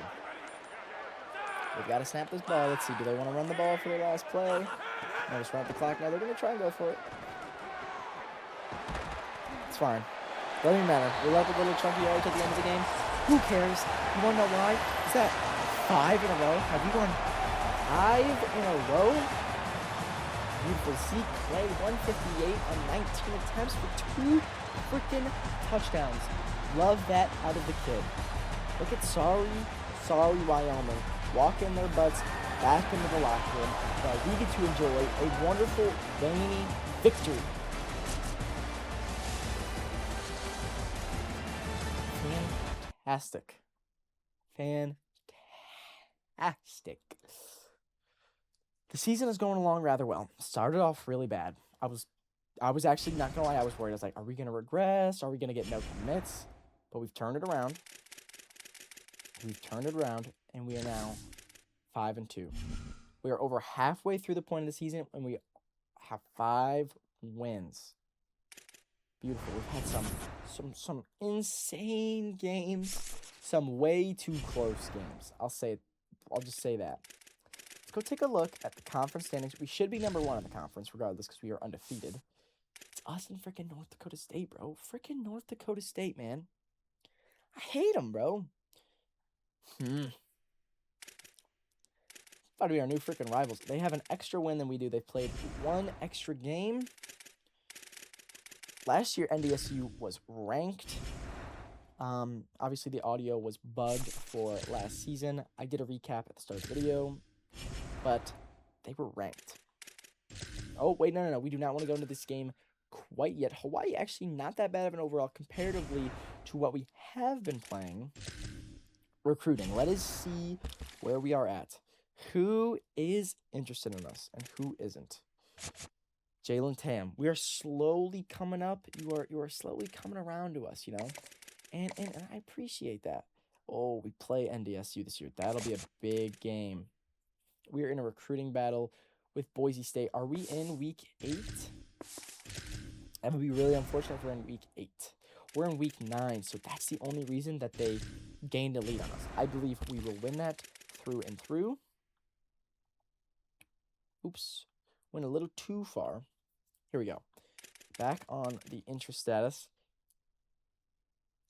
They've got to snap this ball. Let's see. Do they want to run the ball for their last play? No, just run up the clock. No, they're going to try and go for it. It's fine. Doesn't even matter. We'll have a little chunky yardage at the end of the game. Who cares? You want to know why? Is that 5 in a row? Have you gone 5 in a row? Beautiful. Zeke Clay, 158 on 19 attempts for 2 freaking touchdowns. Love that out of the kid. Look at sorry Wyoming walking their butts back into the locker room while we get to enjoy a wonderful rainy victory. Fantastic. The season is going along rather well. Started off really bad. I was actually, not gonna lie, I was worried. I was like, are we gonna regress? Are we gonna get no commits? But we've turned it around. And we are now 5-2. We are over halfway through the point of the season, and we have 5 wins. Beautiful. We've had some insane games, some way too close games. I'll just say that. Let's go take a look at the conference standings. We should be number 1 in the conference, regardless, because we are undefeated. It's us and freaking North Dakota State, bro. Freaking North Dakota State, man. I hate them, bro. About to be our new freaking rivals. They have an extra win than we do. They've played 1 extra game. Last year, NDSU was ranked. Obviously, the audio was bugged for last season. I did a recap at the start of the video, but they were ranked. Oh, wait, no. We do not want to go into this game quite yet. Hawaii actually not that bad of an overall comparatively to what we have been playing. Recruiting. Let us see where we are at. Who is interested in us and who isn't? Jalen Tam. We are slowly coming up. You are slowly coming around to us, you know? And I appreciate that. Oh, we play NDSU this year. That'll be a big game. We are in a recruiting battle with Boise State. Are we in week 8? That would be really unfortunate if we're in week 8. We're in week 9, so that's the only reason that they gained a lead on us. I believe we will win that through and through. Oops. Went a little too far. Here we go. back on the interest status.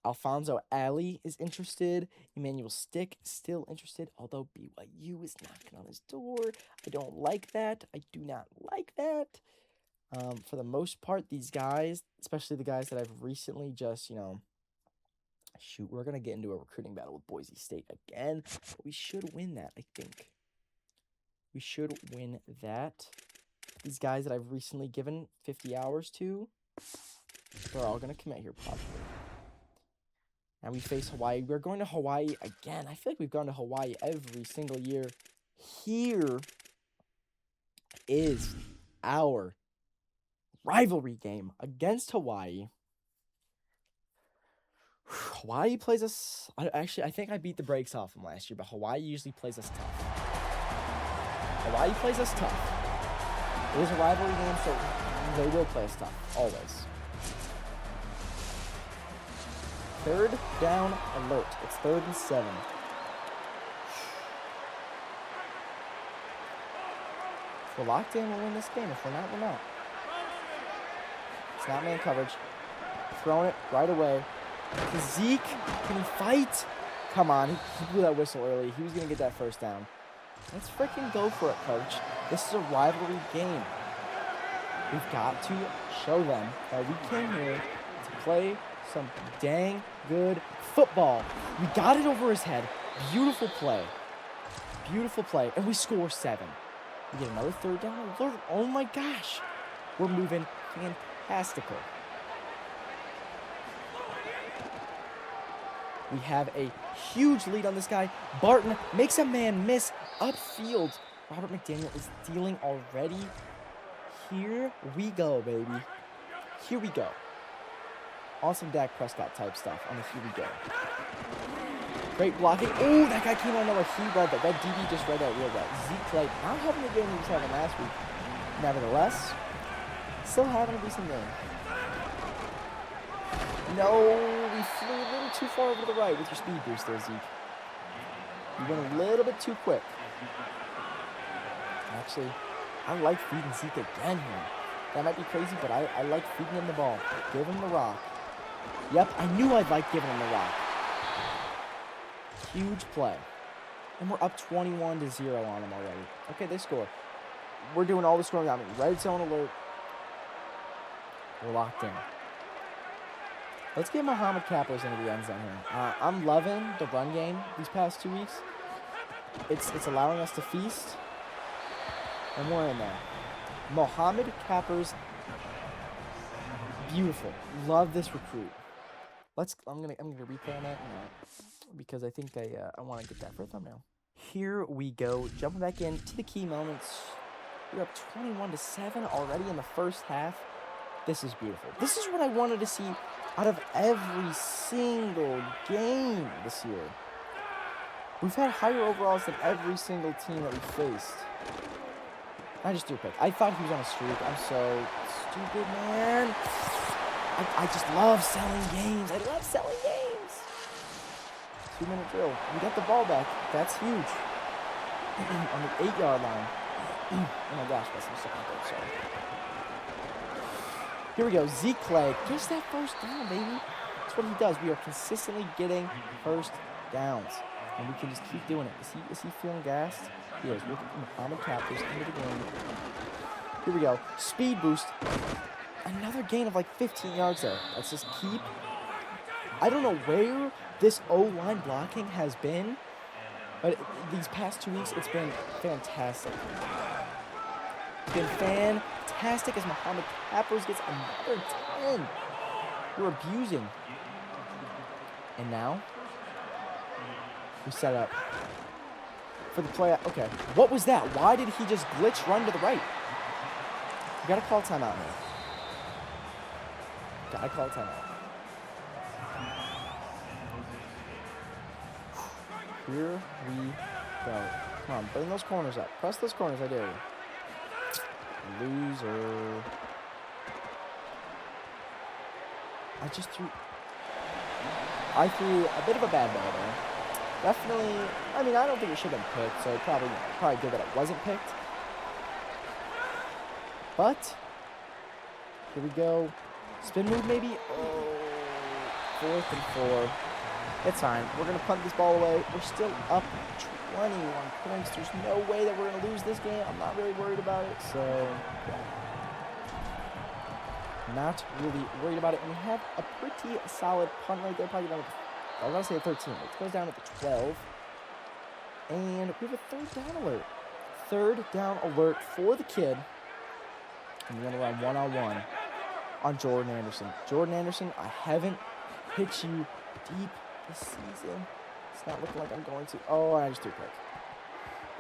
Alfonso Ali is interested. Emmanuel Stick still interested, although BYU is knocking on his door. I don't like that. I do not like that. For the most part, these guys, especially the guys that I've recently just, shoot, we're going to get into a recruiting battle with Boise State again. But we should win that, I think. We should win that. These guys that I've recently given 50 hours to, they're all going to commit here probably. And we face Hawaii. We're going to Hawaii again. I feel like we've gone to Hawaii every single year. Here is our rivalry game against Hawaii. Hawaii plays us... I think I beat the brakes off them last year, but Hawaii usually plays us tough. Hawaii plays us tough. It is a rivalry game, so they will play us tough, always. Third down alert. It's 3rd and 7. If we're locked in, we'll win this game. If we're not, we're not. It's not man coverage. Throwing it right away. Zeke, can he fight? Come on, he blew that whistle early. He was going to get that first down. Let's freaking go for it, coach. This is a rivalry game. We've got to show them that we came here to play some dang good football. We got it over his head. Beautiful play. Beautiful play. And we score 7. We get another 3rd down alert. Oh my gosh. We're moving fantastically. We have a huge lead on this guy. Barton makes a man miss upfield. Robert McDaniel is dealing already. Here we go, baby. Here we go. Awesome Dak Prescott type stuff on the here we go. Great blocking. Oh, that guy came on another. He read that. That DB just read that real well. Zeke Clay not having the game he was having last week. Nevertheless, still having a decent game. No, we flew a little too far over to the right with your speed boost there, Zeke. You went a little bit too quick. Actually, I like feeding Zeke again here. That might be crazy, but I like feeding him the ball. Give him the rock. Yep, I knew I'd like giving him the rock. Huge play. And we're up 21-0 on them already. Okay, they score. We're doing all the scoring on me. Red zone alert. We're locked in. Let's get Muhammad Capers into the end zone here. I'm loving the run game these past 2 weeks. It's allowing us to feast. And we're in there. Muhammad Capers. Beautiful. Love this recruit. I'm gonna replay on that because I think I want to get that for a thumbnail. Here we go, jumping back into the key moments. We're up 21-7 already in the first half. This is beautiful. This is what I wanted to see out of every single game this year. We've had higher overalls than every single team that we faced. I just threw a pick. I thought he was on a streak. I'm so stupid, man. I just love selling games. I love selling games. 2-minute drill. We got the ball back. That's huge. On the 8-yard line. Oh my gosh, that's a second goal. Sorry. Here we go. Zeke Clay gets that first down, baby. That's what he does. We are consistently getting first downs. And we can just keep doing it. Is he feeling gassed? He is. Look at Muhammad Capers into the game. Here we go. Speed boost. Another gain of like 15 yards there. Let's just keep. I don't know where this O-line blocking has been, but these past 2 weeks, it's been fantastic. It's been fantastic as Muhammad Capers gets another 10. We're abusing. And now, we set up for the play. Okay, what was that? Why did he just glitch run to the right? We gotta call timeout here. Gotta call timeout. Here we go. Come on, bring those corners up. Press those corners, I dare you. Loser. I threw a bit of a bad ball there. Definitely, I mean, I don't think it should have been picked, so probably good that it wasn't picked. But Here we go. Spin move, maybe? Oh, 4th and 4. It's fine. We're going to punt this ball away. We're still up 21 points. There's no way that we're going to lose this game. I'm not really worried about it, so... Not really worried about it. And we have a pretty solid punt right there. Probably down at the, I was going to say 13. It goes down at the 12. And we have a 3rd down alert. 3rd down alert for the kid. And we're going to run one-on-one on Jordan Anderson. Jordan Anderson, I haven't hit you deep this season. It's not looking like I'm going to. Oh, I just threw a pick.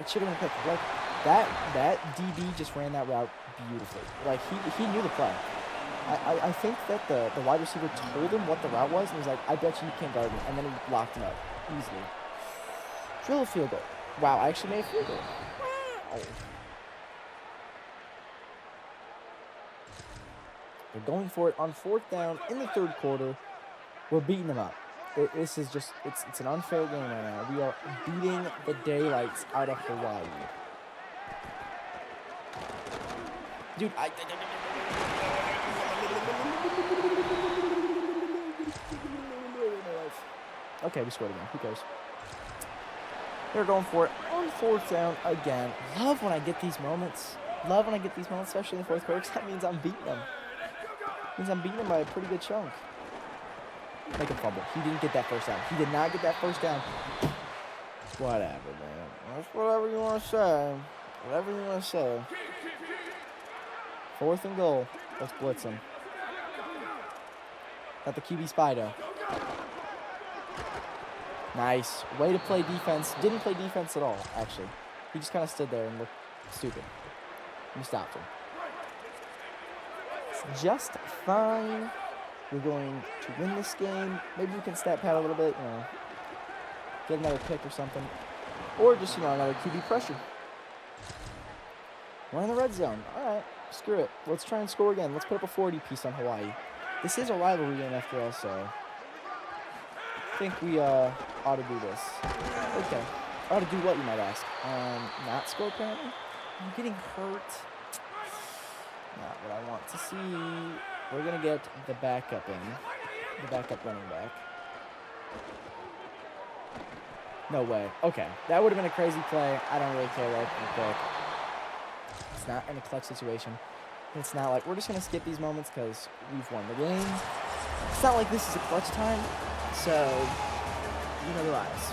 It should have been a pick. Like, that DB just ran that route beautifully. Like, he knew the play. I think that the wide receiver told him what the route was, and he was like, I bet you can't guard me. And then he locked him up easily. Drill a field goal. Wow, I actually made a field goal. Wow. They're going for it on 4th down in the 3rd quarter. We're beating them up. This is just, it's an unfair game right now. We are beating the daylights out of Hawaii. Dude, okay, we scored again. Who cares? They're going for it on 4th down again. Love when I get these moments. Love when I get these moments, especially in the 4th quarter, because that means I'm beating them. Means I'm beating him by a pretty good chunk. Make him fumble. He didn't get that first down. He did not get that first down. Whatever, man. That's whatever you want to say. Whatever you want to say. 4th and goal. Let's blitz him. Got the QB Spido. Nice. Way to play defense. Didn't play defense at all, actually. He just kind of stood there and looked stupid. We stopped him. Just fine. We're going to win this game. Maybe we can stat pad a little bit, get another pick or something. Or just, another QB pressure. We're in the red zone. All right, screw it. Let's try and score again. Let's put up a 40 piece on Hawaii. This is a rivalry game after all, so I think we ought to do this. Okay. Ought to do what, you might ask? Not score, apparently? I'm getting hurt. Not what I want to see. We're going to get the backup in. The backup running back. No way. Okay. That would have been a crazy play. I don't really care right quick. It's not in a clutch situation. It's not like we're just going to skip these moments because we've won the game. It's not like this is a clutch time. So, you know the lies.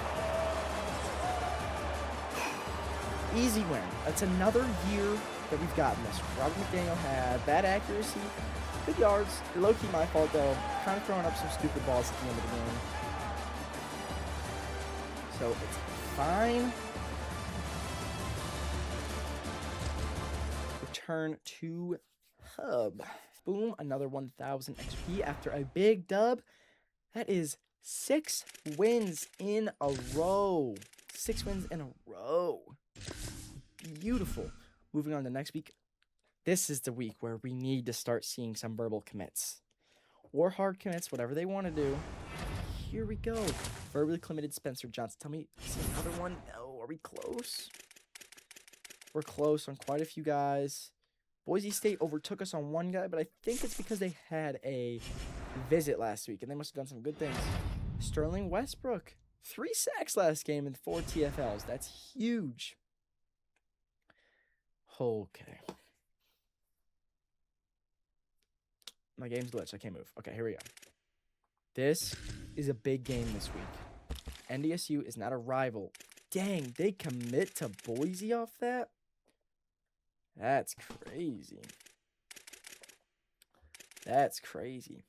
Easy win. That's another year that we've gotten this. Robert McDaniel had bad accuracy, good yards. Low-key my fault, though. Kind of throwing up some stupid balls at the end of the game. So it's fine. Return to hub. Boom, another 1,000 XP after a big dub. That is 6 wins in a row. 6 wins in a row. Beautiful. Moving on to next week. This is the week where we need to start seeing some verbal commits. Or hard commits, whatever they want to do. Here we go. Verbally committed Spencer Johnson. Tell me, is another one? No. Are we close? We're close on quite a few guys. Boise State overtook us on one guy, but I think it's because they had a visit last week, and they must have done some good things. Sterling Westbrook. 3 sacks last game and 4 TFLs. That's huge. Okay. My game's glitched. I can't move. Okay, here we go. This is a big game this week. NDSU is not a rival. Dang, they commit to Boise off that? That's crazy. That's crazy.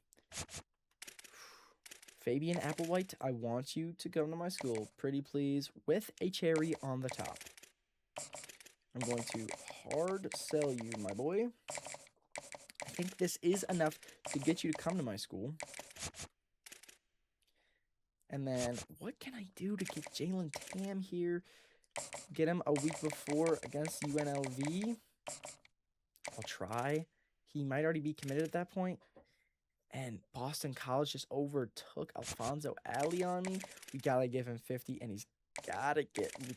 Fabian Applewhite, I want you to come to my school, pretty please, with a cherry on the top. I'm going to hard sell you, my boy. I think this is enough to get you to come to my school. And then, what can I do to get Jalen Tam here? Get him a week before against UNLV? I'll try. He might already be committed at that point. And Boston College just overtook Alfonso Alley on me. We got to give him 50, and we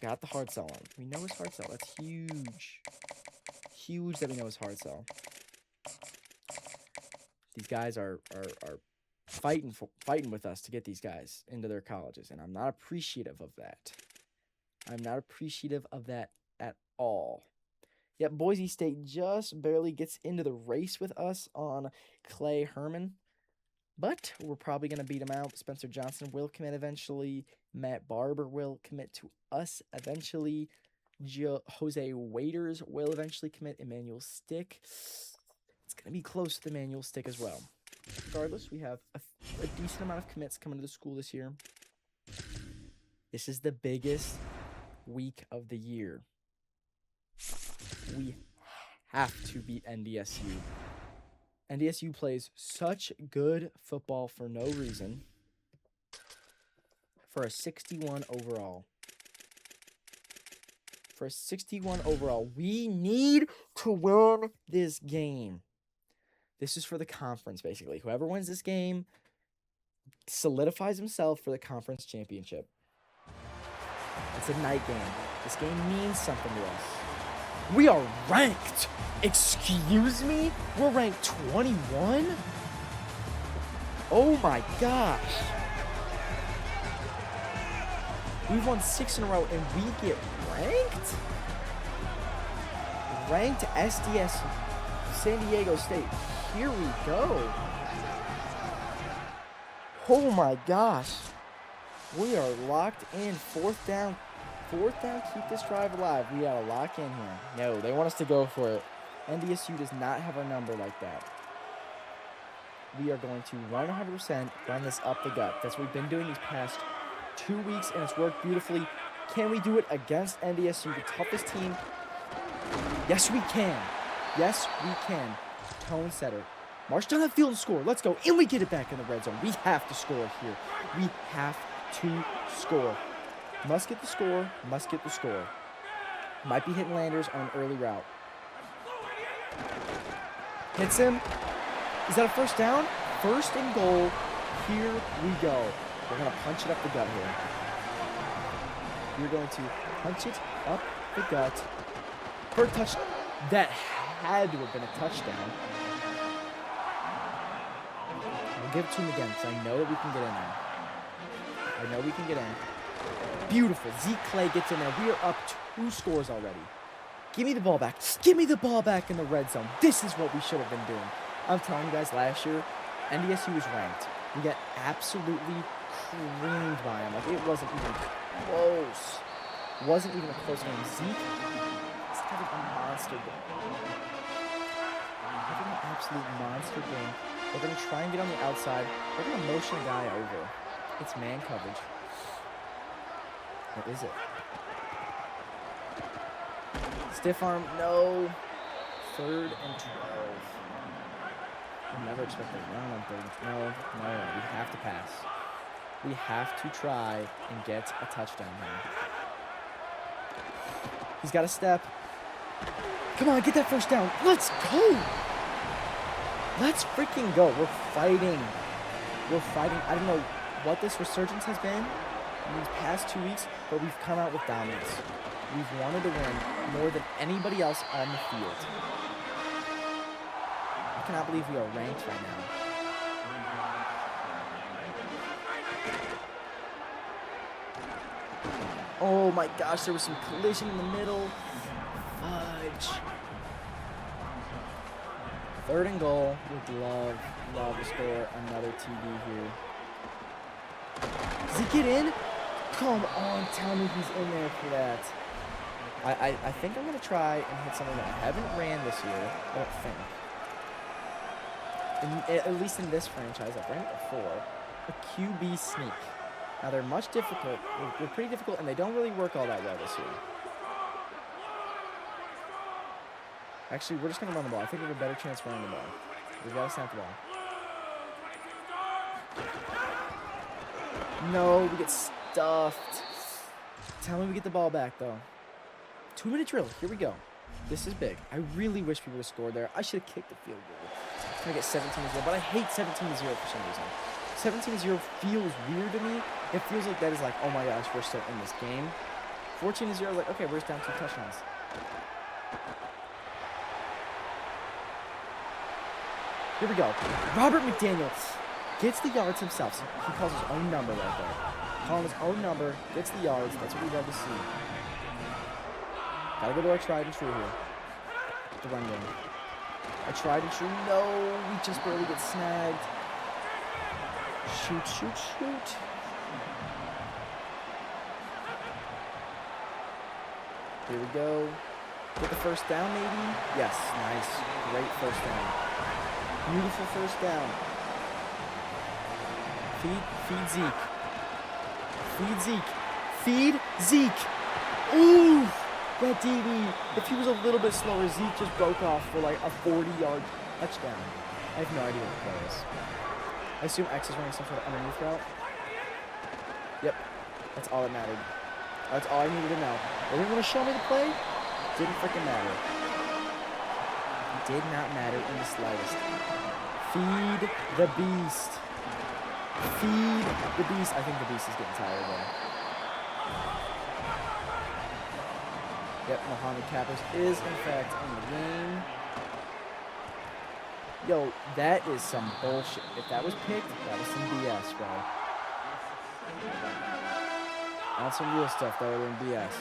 got the hard sell on. We know his hard sell. That's huge. Huge that we know his hard sell. These guys are fighting with us to get these guys into their colleges, and I'm not appreciative of that. I'm not appreciative of that at all. Yet Boise State just barely gets into the race with us on Clay Herman. But we're probably going to beat him out. Spencer Johnson will commit eventually. Matt Barber will commit to us eventually. Jose Waiters will eventually commit. Emmanuel Stick. It's going to be close to the Emmanuel Stick as well. Regardless, we have a decent amount of commits coming to the school this year. This is the biggest week of the year. We have to beat NDSU. NDSU plays such good football for no reason. For a 61 overall. For a 61 overall. We need to win this game. This is for the conference, basically. Whoever wins this game solidifies himself for the conference championship. It's a night game. This game means something to us. We are ranked. Excuse me? We're ranked 21? Oh my gosh. We've won 6 in a row and we get ranked? Ranked SDS San Diego State. Here we go. Oh my gosh. We are locked in. Fourth down, keep this drive alive. We gotta lock in here. No, they want us to go for it. NDSU does not have our number like that. We are going to 100% run this up the gut. That's what we've been doing these past 2 weeks, and it's worked beautifully. Can we do it against NDSU, the toughest team? Yes, we can. Yes, we can. Tone setter. March down that field and score. Let's go. And we get it back in the red zone. We have to score here. We have to score. Must get the score. Must get the score. Might be hitting Landers on an early route. Hits him. Is that a first down? First and goal. Here we go. We're going to punch it up the gut here. We're going to punch it up the gut. For a touchdown. That had to have been a touchdown. I'll give it to him again because I know that we can get in there. I know we can get in. Beautiful. Zeke Clay gets in there. We are up 2 scores already. Give me the ball back. Give me the ball back in the red zone. This is what we should have been doing. I'm telling you guys, last year, NDSU was ranked. We got absolutely creamed by him. Like, it wasn't even close. Wasn't even a close game. Zeke is having a monster game. Having an absolute monster game. We're going to try and get on the outside. We're going to motion a guy over. It's man coverage. What is it? Stiff arm, no. 3rd and 12. I'll never expect a run on 3rd. No. We have to pass. We have to try and get a touchdown here. He's got a step. Come on, get that first down. Let's go. Let's freaking go. We're fighting. I don't know what this resurgence has been in these past 2 weeks, but we've come out with dominance. We've wanted to win more than anybody else on the field. I cannot believe we are ranked right now. Oh my gosh, there was some collision in the middle. Fudge. 3rd and goal. Would love to score another TD here. Does he get in? Come on, tell me he's in there for that. I think I'm going to try and hit something that I haven't ran this year. I don't think. At least in this franchise, I've ran it before. A QB sneak. Now, they're much difficult. They're pretty difficult, and they don't really work all that well this year. Actually, we're just going to run the ball. I think we have a better chance of running the ball. We've got to snap the ball. No, we get stuffed. Tell me we get the ball back, though. 2-minute drill. Here we go. This is big. I really wish we would have scored there. I should have kicked the field goal. I'm trying to get 17-0, but I hate 17-0 for some reason. 17-0 feels weird to me. It feels like that is like, oh my gosh, we're still in this game. 14-0 is like, okay, we're just down 2 touchdowns. Here we go. Robert McDaniel gets the yards himself. So he calls his own number right there. Calling his own number, gets the yards. That's what we love to see. Gotta go to our tried and true here. The run game. I tried and true. No, we just barely get snagged. Shoot, shoot, shoot. Here we go. Get the first down, maybe? Yes, nice. Great first down. Beautiful first down. Feed Zeke. Feed Zeke. Feed Zeke. Ooh! That DB, if he was a little bit slower, Zeke just broke off for like a 40-yard touchdown. I have no idea what the play is. I assume X is running some sort of underneath route. Yep. That's all that mattered. That's all I needed to know. They didn't want to show me the play. Didn't freaking matter. It did not matter in the slightest. Feed the beast. Feed the beast. I think the beast is getting tired though. Yep, Mohamed Kappas is in fact in the game. Yo, that is some bullshit. If that was picked, that was some BS, bro. Not some real stuff, that would have been BS.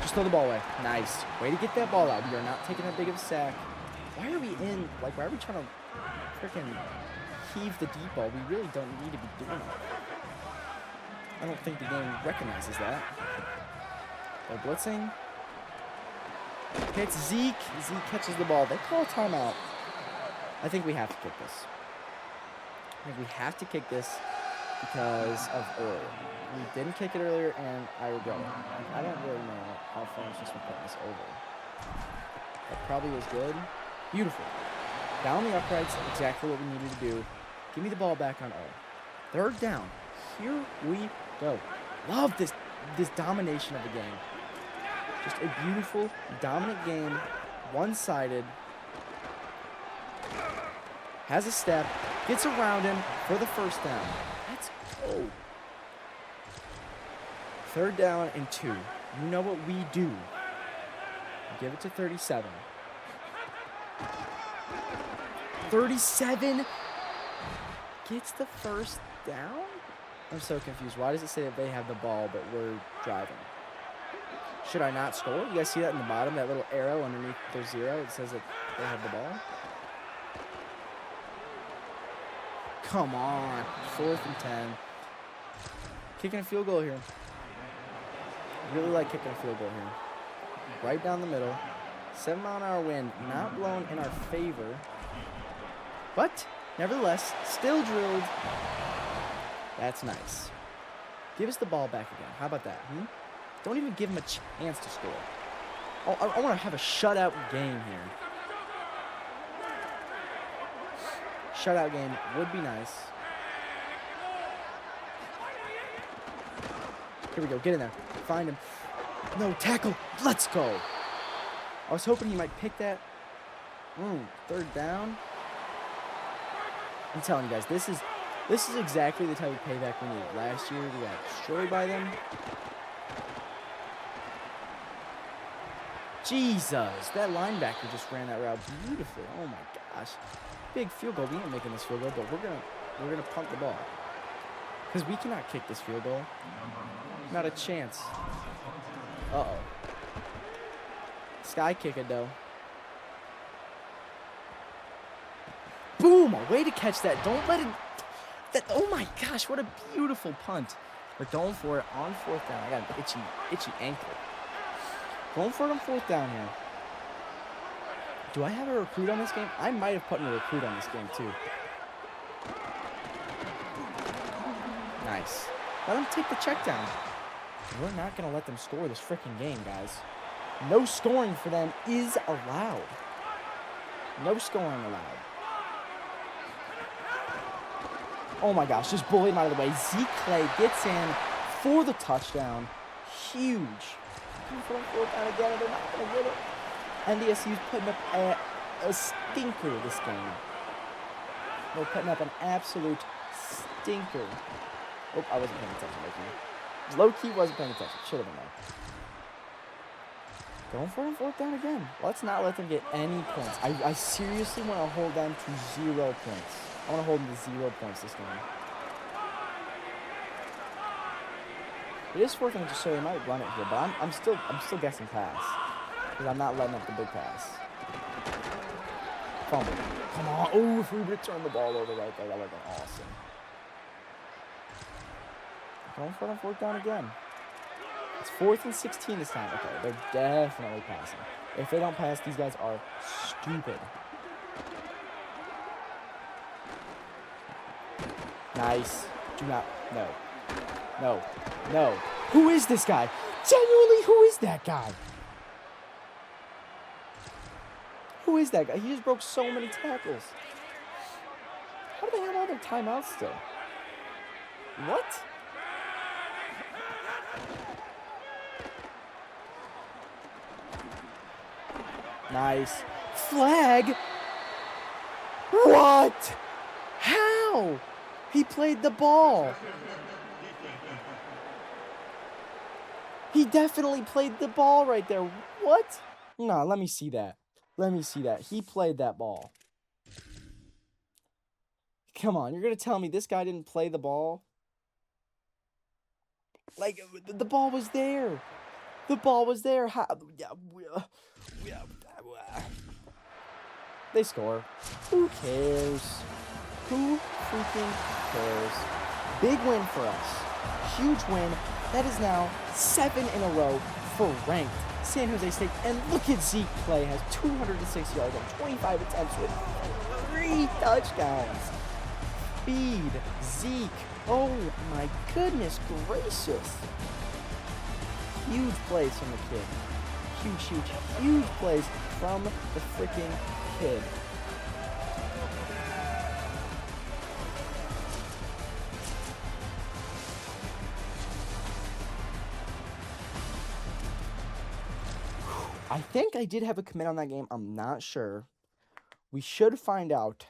Just throw the ball away. Nice. Way to get that ball out. We are not taking that big of a sack. Why are we in, like, why are we trying to freaking heave the deep ball? We really don't need to be doing it. I don't think the game recognizes that. They're blitzing. Hits Zeke. Zeke catches the ball. They call a timeout. I think we have to kick this. I think we have to kick this because of earlier. We didn't kick it earlier, and I regret it. I don't really know how far it's just been putting this over. That probably was good. Beautiful. Down the uprights, exactly what we needed to do. Give me the ball back on O. Third down. Here we go. Love this domination of the game. Just a beautiful, dominant game. One-sided. Has a step. Gets around him for the first down. Let's go. Third down and 2. You know what we do. Give it to 37. 37 gets the first down? I'm so confused. Why does it say that they have the ball, but we're driving? Should I not score? You guys see that in the bottom, that little arrow underneath their 0? It says that they have the ball. Come on. 4th and 10. Kicking a field goal here. Really like kicking a field goal here. Right down the middle. 7-mile-an-hour wind. Not blown in our favor. But, nevertheless, still drilled. That's nice. Give us the ball back again. How about that? Don't even give him a chance to score. Oh, I want to have a shutout game here. Shutout game would be nice. Here we go. Get in there. Find him. No, tackle. Let's go. I was hoping he might pick that. Third down. I'm telling you guys, this is exactly the type of payback we need. Last year, we got destroyed by them. Jesus, that linebacker just ran that route beautifully. Oh my gosh. Big field goal. We ain't making this field goal, but we're gonna punt the ball. Because we cannot kick this field goal. Not a chance. Uh-oh. Sky kick it, though. Boom! A way to catch that. Don't let it... oh, my gosh. What a beautiful punt. We're going for it on 4th down. I got an itchy ankle. Going for it on 4th down here. Do I have a recruit on this game? I might have put in a recruit on this game, too. Nice. Let them take the check down. We're not going to let them score this freaking game, guys. No scoring for them is allowed. No scoring allowed. Oh my gosh, just bullied him out of the way. Zeke Clay gets in for the touchdown. Huge. For 4th down again, and they're not going to get it. NDSU's putting up a stinker this game. They're putting up an absolute stinker. Oh, I wasn't paying attention right now. Low-key wasn't paying attention. Should have been there. Going for it on fourth down again. Let's not let them get any points. I seriously want to hold them to 0 points. I want to hold them to 0 points this game. It is fourth and so they might run it here, but I'm still guessing pass. Because I'm not letting up the big pass. Fumble. Come on. Oh, if we return the ball over right there, that would have been awesome. Going for it on fourth down again. It's 4th and 16 this time. Okay, they're definitely passing. If they don't pass, these guys are stupid. Nice. Do not. No. No. No. Who is this guy? Genuinely, who is that guy? Who is that guy? He just broke so many tackles. How do they have all their timeouts still? What? Nice. Flag? What? How? He played the ball. He definitely played the ball right there. What? No, let me see that. Let me see that. He played that ball. Come on, you're going to tell me this guy didn't play the ball? Like, the ball was there. The ball was there. How? They score. Who cares? Who freaking cares? Big win for us. Huge win. That is now 7 in a row for ranked San Jose State. And look at Zeke play. Has 206 yards on 25 attempts with 3 touchdowns. Feed Zeke. Oh my goodness gracious. Huge plays from the kid. Huge plays from the freaking kid. I think I did have a commit on that game. I'm not sure. We should find out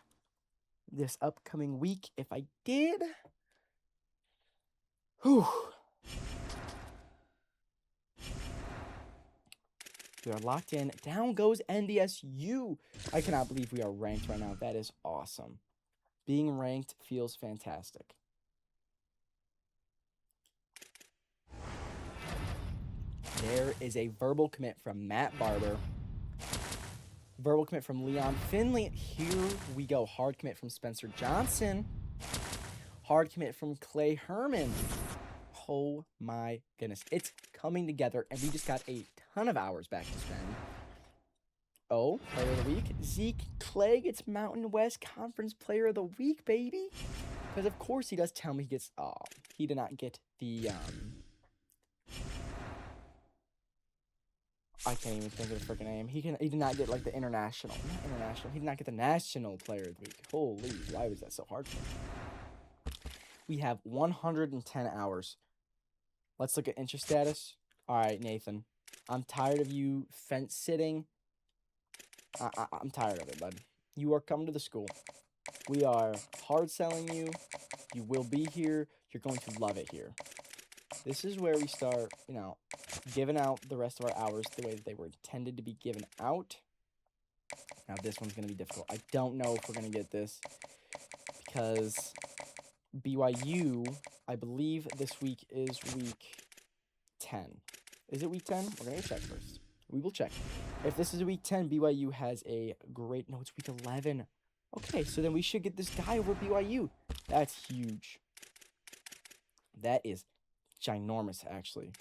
this upcoming week if I did. Whew. We are locked in. Down goes NDSU. I cannot believe we are ranked right now. That is awesome. Being ranked feels fantastic. There is a verbal commit from Matt Barber. Verbal commit from Leon Finley. Here we go. Hard commit from Spencer Johnson. Hard commit from Clay Herman. Oh my goodness. It's coming together, and we just got a ton of hours back to spend. Oh, player of the week. Zeke Clay gets Mountain West Conference Player of the Week, baby. Because of course he does tell me he gets, he did not get the, I can't even think of the freaking name. He did not get, like, the international. Not international. He did not get the national player of the week. Holy, why was that so hard for me? We have 110 hours. Let's look at interest status. All right, Nathan. I'm tired of you fence sitting. I'm tired of it, bud. You are coming to the school. We are hard selling you. You will be here. You're going to love it here. This is where we start, giving out the rest of our hours the way that they were intended to be given out. Now, this one's going to be difficult. I don't know if we're going to get this because BYU, I believe this week is week 10. Is it week 10? We're going to check first. We will check. If this is week 10, BYU has a great... No, it's week 11. Okay, so then we should get this guy over BYU. That's huge. That is ginormous, actually.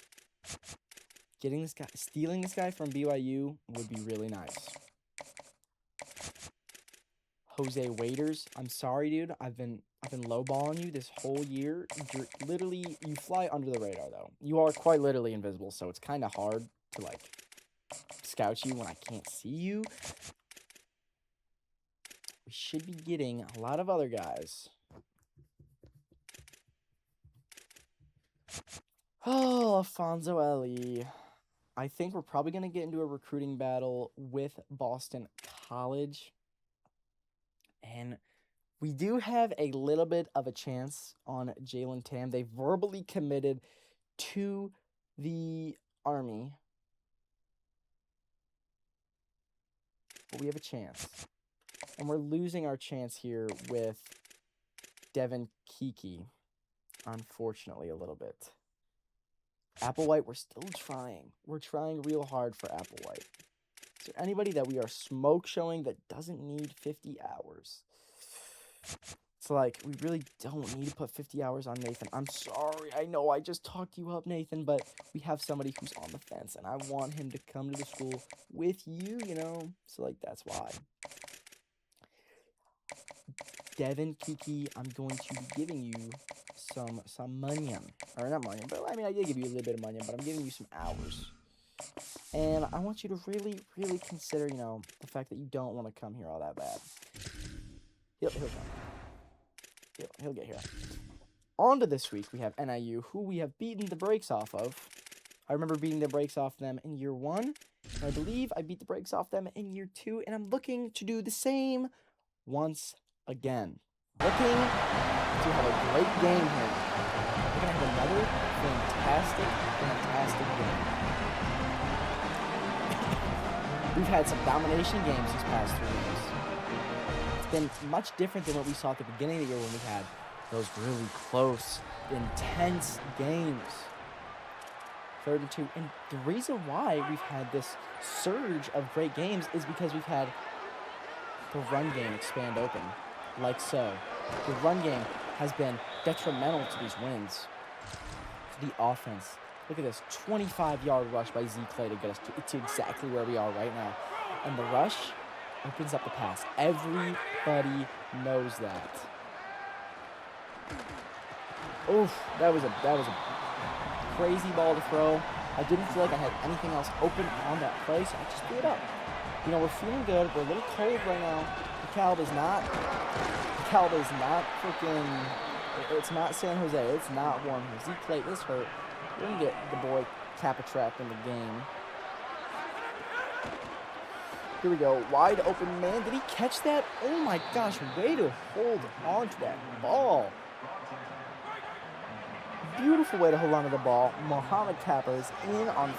Getting this guy... Stealing this guy from BYU would be really nice. Jose Waiters, I'm sorry, dude. I've been lowballing you this whole year. You're literally... You fly under the radar, though. You are quite literally invisible, so it's kind of hard to, scout you when I can't see you. We should be getting a lot of other guys. Oh, Alfonso Ellie. I think we're probably going to get into a recruiting battle with Boston College. And we do have a little bit of a chance on Jalen Tam. They verbally committed to the Army. but we have a chance. And we're losing our chance here with Devin Kiki, unfortunately, a little bit. Applewhite, we're still trying. We're trying real hard for Applewhite. Is there anybody that we are smoke showing that doesn't need 50 hours? It's like, we really don't need to put 50 hours on Nathan. I'm sorry. I know I just talked you up, Nathan, but we have somebody who's on the fence, and I want him to come to the school with you, you know? So, like, that's why. Devin Kiki, I'm going to be giving you some money. Or not money, but I mean, I did give you a little bit of money, but I'm giving you some hours. And I want you to really, really consider, you know, the fact that you don't want to come here all that bad. He'll come. He'll get here. On to this week, we have NIU, who we have beaten the brakes off of. I remember beating the brakes off them in year 1. And I believe I beat the brakes off them in year 2. And I'm looking to do the same once again. Looking to have a great game here. We're going to have another fantastic game. We've had some domination games these past 3 games. It's been much different than what we saw at the beginning of the year when we had those really close, intense games. 3rd and 2. And the reason why we've had this surge of great games is because we've had the run game expand open, like so. The run game has been detrimental to these wins. The offense. Look at this 25-yard rush by Z Clay to get us to exactly where we are right now. And the rush opens up the pass. Everybody knows that. Oof, that was a crazy ball to throw. I didn't feel like I had anything else open on that play, so I just threw it up. You know, we're feeling good. We're a little cold right now. The Calb is not freaking, it's not San Jose. It's not warm here. Z Clay is hurt. We're going to get the boy Capatrap in the game. Here we go. Wide open man. Did he catch that? Oh my gosh. Way to hold on to that ball. Beautiful way to hold on to the ball. Mohamed Kappa is in on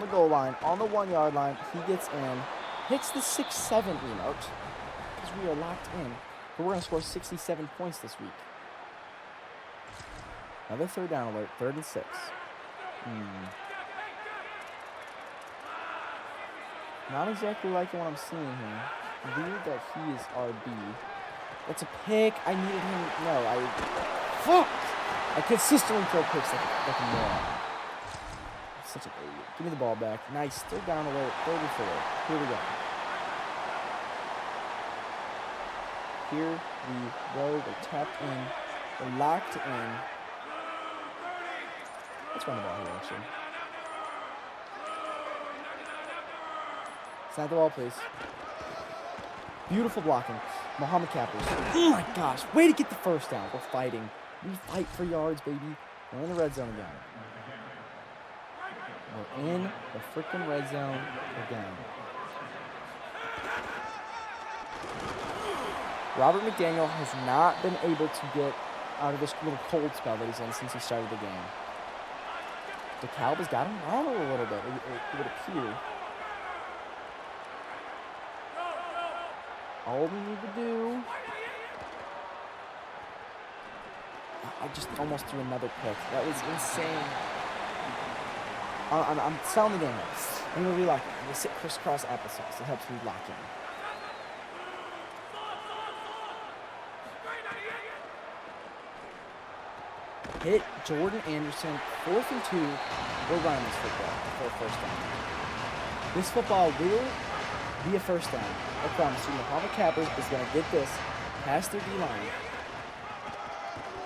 the goal line, on the 1-yard line. He gets in. Hits the 6-7 emote. Because we are locked in. But we're going to score 67 points this week. Another 3rd down alert. 3rd and 6. Not exactly liking what I'm seeing here. Weird that he is RB. That's a pick. I needed him. No, fuck! I consistently throw picks like a moron. Such an idiot. Give me the ball back. Nice. Still down alert. 3rd and 4. Here we go. Here we go. We're tapped in. We're locked in. Let's run the ball here, actually. Snap the ball, please. Beautiful blocking. Mohamed Kappers. Oh my gosh. Way to get the 1st down. We're fighting. We fight for yards, baby. We're in the red zone again. We're in the freaking red zone again. Robert McDaniel has not been able to get out of this little cold spell that he's in since he started the game. The Calb has got him rattled a little bit, it would appear. All we need to do... I just almost threw another pick. That was insane. I'm selling the game now. I'm going to relock it. I'm going to sit crisscross applesauce. It helps me lock in. Hit Jordan Anderson. 4th and 2. We're running this football for a 1st down. This football will be a 1st down. I promise you. Mohamed Kappers is going to get this past their D-line.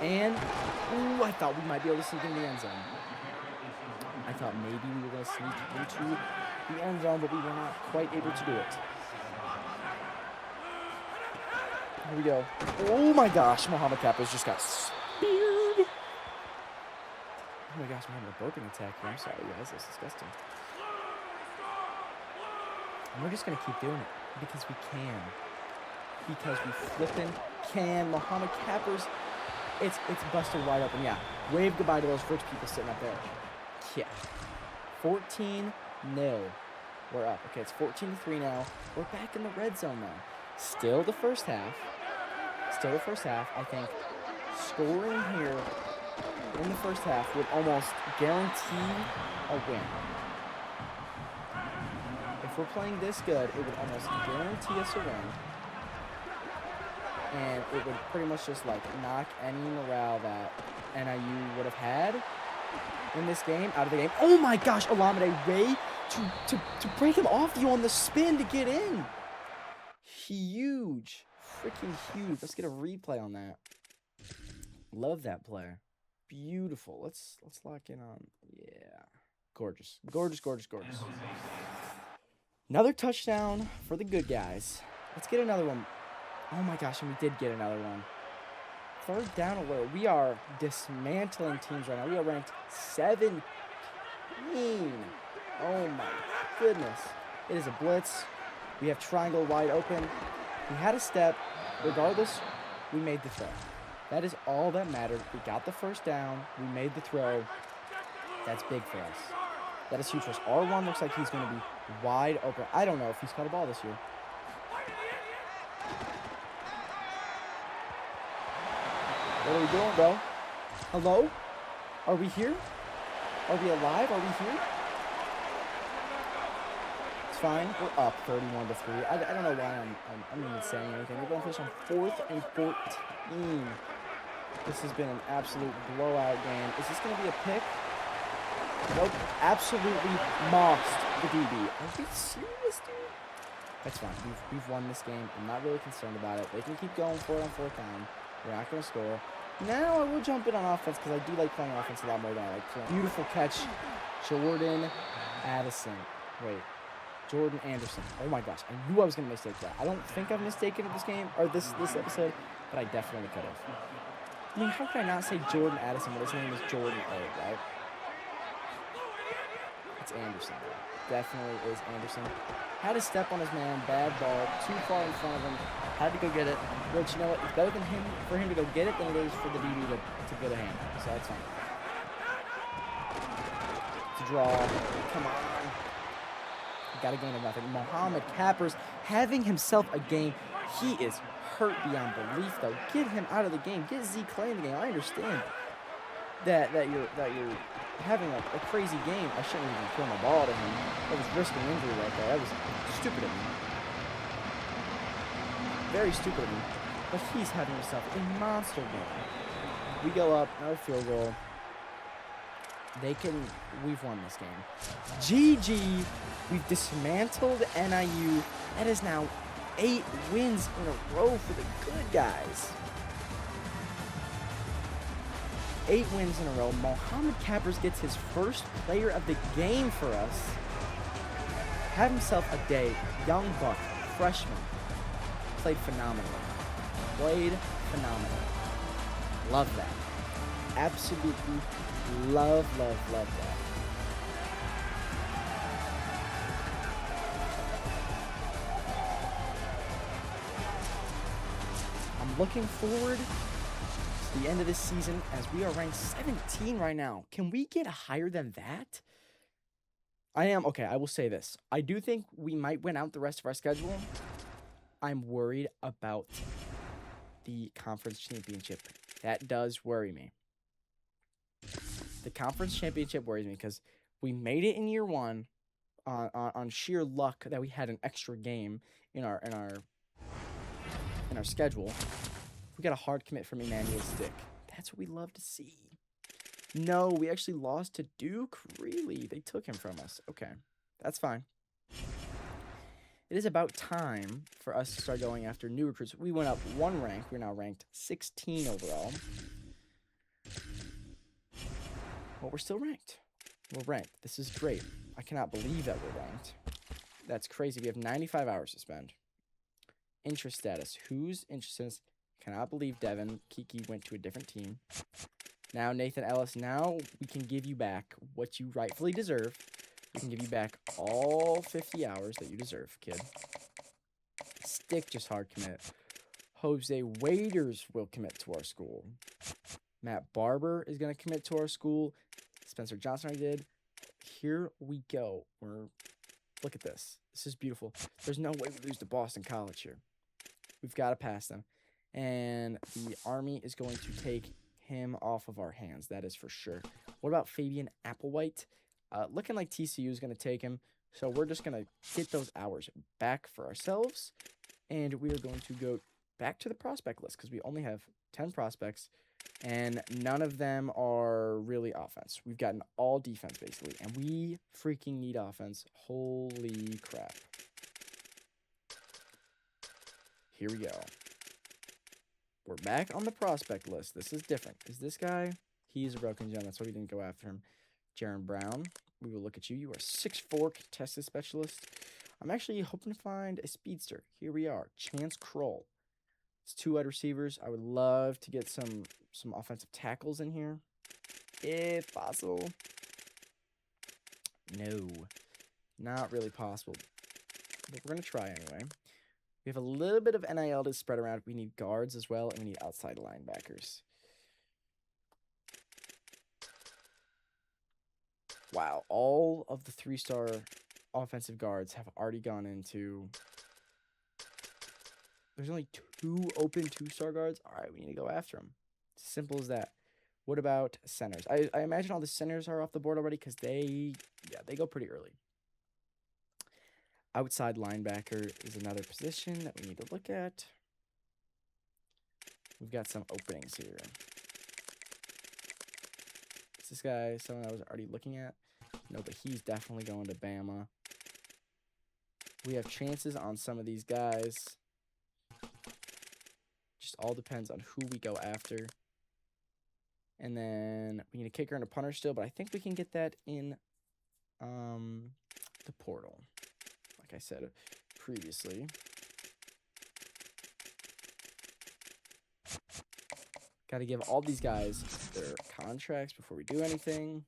And, ooh, I thought we might be able to sneak in the end zone. I thought maybe we were going to sneak into the end zone, but we were not quite able to do it. Here we go. Oh my gosh, Mohamed Kappers just got speared. Oh my gosh, I'm having a burping attack here. I'm sorry, guys. That's disgusting. And we're just going to keep doing it because we can. Because we flipping can. Mohamed Kappers. It's busted wide open. Yeah. Wave goodbye to those rich people sitting up there. Yeah. 14-0. We're up. Okay, it's 14-3 now. We're back in the red zone now. Still the first half. I think scoring here in the first half would almost guarantee a win. If we're playing this good, it would almost guarantee us a win. And it would pretty much just, like, knock any morale that NIU would have had in this game out of the game. Oh, my gosh, Olamide Ray to break him off you on the spin to get in. Huge. Freaking huge. Let's get a replay on that. Love that play. Beautiful. Let's lock in on. Yeah. Gorgeous. Gorgeous. Another touchdown for the good guys. Let's get another one. Oh my gosh, and we did get another one. Third down alert. We are dismantling teams right now. We are ranked 17. Oh my goodness. It is a blitz. We have triangle wide open. We had a step. Regardless, we made the throw. That is all that mattered. We got the first down. We made the throw. That's big for us. That is huge for us. R1 looks like he's going to be wide open. I don't know if he's caught a ball this year. What are we doing, bro? Hello? Are we here? Are we alive? Are we here? It's fine. We're up 31-3. I don't know why I'm even saying anything. We're going to finish on 4th and 14. This has been an absolute blowout game. Is this going to be a pick? Nope. Absolutely mossed the DB. Are we serious, dude? That's fine. We've won this game. I'm not really concerned about it. They can keep going for it on 4th down. We're not going to score. Now I will jump in on offense because I do like playing offense a lot more than I like playing. Beautiful catch. Jordan Addison. Wait. Jordan Anderson. Oh my gosh. I knew I was going to mistake that. I don't think I've mistaken it this game or this episode, but I definitely could have. I mean, how could I not say Jordan Addison when his name is Jordan A, right? It's Anderson. Definitely is Anderson. Had a step on his man. Bad ball. Too far in front of him. Had to go get it. Which, you know what? It's better than for him to go get it than it is for the DB to get a hand. So that's fine. To draw. Come on. Got a gain of nothing. Mohammed Cappers having himself a game. He is hurt beyond belief, though. Get him out of the game. Get Zeke Clay in the game. I understand that you're having a crazy game. I shouldn't even throw my ball to him. That was risking injury right there. That was stupid of me. Very stupid of me. But he's having himself a monster game. We go up, another field goal. We've won this game. GG. We've dismantled NIU. That is now 8 wins in a row for the good guys. 8 wins in a row. Mohammed Cappers gets his first player of the game for us. Had himself a day. Young buck, freshman. Played phenomenally. Love that. Absolutely love that. I'm looking forward to the end of this season as we are ranked 17 right now. Can we get higher than that? Okay, I will say this. I do think we might win out the rest of our schedule. I'm worried about the conference championship. That does worry me. The conference championship worries me because we made it in year 1 on sheer luck that we had an extra game in our schedule. We got a hard commit from Emmanuel Stick. That's what we love to see. No, we actually lost to Duke. Really? They took him from us. Okay, that's fine. It is about time for us to start going after new recruits. We went up 1 rank. We're now ranked 16 overall. Well, we're still ranked. We're ranked. This is great. I cannot believe that we're ranked. That's crazy. We have 95 hours to spend. Interest status. Who's interested? Cannot believe Devin Kiki went to a different team. Now, Nathan Ellis, now we can give you back what you rightfully deserve. We can give you back all 50 hours that you deserve, kid. Stick just hard commit. Jose Waiters will commit to our school. Matt Barber is going to commit to our school. Spencer Johnson already did. Here we go. Look at this. This is beautiful. There's no way we lose to Boston College here. We've got to pass them. And the Army is going to take him off of our hands. That is for sure. What about Fabian Applewhite? Looking like TCU is going to take him. So we're just going to get those hours back for ourselves. And we are going to go back to the prospect list because we only have 10 prospects. And none of them are really offense. We've gotten all defense, basically. And we freaking need offense. Holy crap. Here we go. We're back on the prospect list. This is different. Is this guy? He's a broken gem. That's why we didn't go after him. Jaron Brown. We will look at you. You are 6'4", contested specialist. I'm actually hoping to find a speedster. Here we are. Chance Kroll. It's 2 wide receivers. I would love to get some offensive tackles in here, if possible. No, not really possible. But we're going to try anyway. We have a little bit of NIL to spread around. We need guards as well, and we need outside linebackers. Wow, all of the 3-star offensive guards have already gone into... There's only 2 open 2-star guards. All right, we need to go after them. Simple as that. What about centers? I imagine all the centers are off the board already because they go pretty early. Outside linebacker is another position that we need to look at. We've got some openings here. Is this guy someone I was already looking at? No, but he's definitely going to Bama. We have chances on some of these guys. Just all depends on who we go after. And then we need a kicker and a punter still, but I think we can get that in the portal. Like I said previously. Got to give all these guys their contracts before we do anything.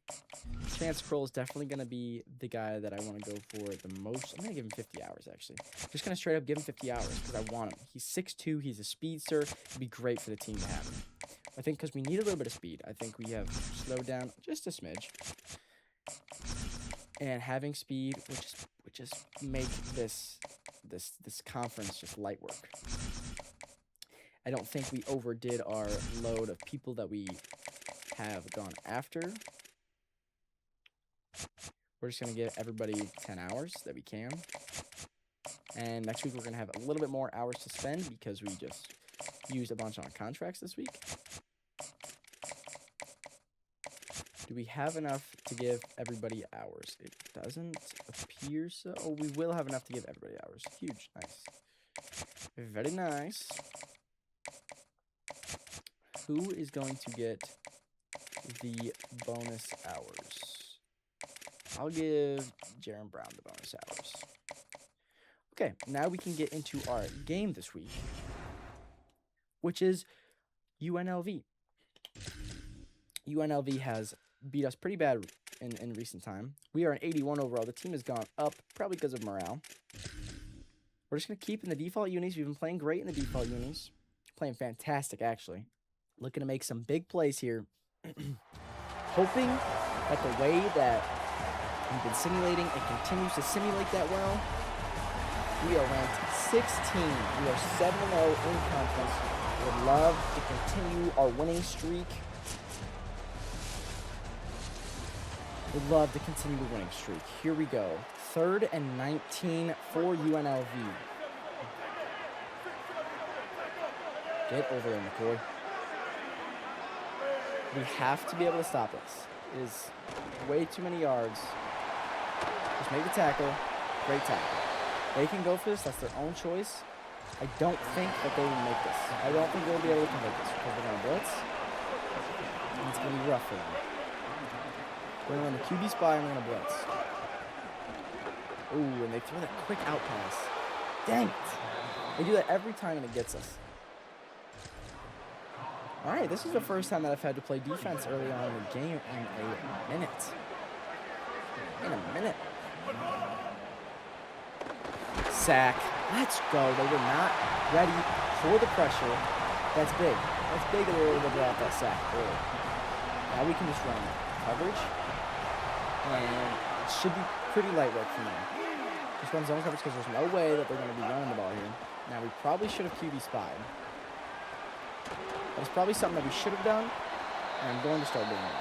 Chance Kroll is definitely going to be the guy that I want to go for the most. I'm going to give him 50 hours, actually. Just going to straight up give him 50 hours because I want him. He's 6'2". He's a speedster. It'd be great for the team to have him. I think because we need a little bit of speed. I think we have slowed down just a smidge. And having speed would just make this conference just light work. I don't think we overdid our load of people that we have gone after. We're just going to give everybody 10 hours that we can. And next week we're going to have a little bit more hours to spend because we just used a bunch on contracts this week. Do we have enough to give everybody hours? It doesn't appear so. Oh, we will have enough to give everybody hours. Huge. Nice. Very nice. Who is going to get the bonus hours? I'll give Jaron Brown the bonus hours. Okay, now we can get into our game this week, which is UNLV. UNLV has beat us pretty bad in recent time. We are an 81 overall. The team has gone up, probably because of morale. We're just going to keep in the default unis. We've been playing great in the default unis. Playing fantastic, actually. Looking to make some big plays here. Hoping that the way that we've been simulating, it continues to simulate that well. We are ranked 16. We are 7-0 in conference. Would love to continue our winning streak. Would love to continue the winning streak. Here we go. 3rd and 19 for UNLV. Get over there, McCoy. We have to be able to stop this. It is way too many yards. Just make the tackle. Great tackle. They can go for this. That's their own choice. I don't think that they will make this. I don't think they'll be able to convert this because they're going to blitz. And it's going to be rough for them. We're going to run the QB spy and we're going to blitz. Ooh, and they throw that quick out pass. Dang it. They do that every time and it gets us. All right, this is the first time that I've had to play defense early on in the game in a minute. Sack. Let's go. They were not ready for the pressure. That's big. That's big that they were able to draw out that sack early. Now we can just run coverage. And it should be pretty light work from there. Just run zone coverage because there's no way that they're going to be running the ball here. Now, we probably should have QB spied. That's probably something that we should have done, and I'm going to start doing it.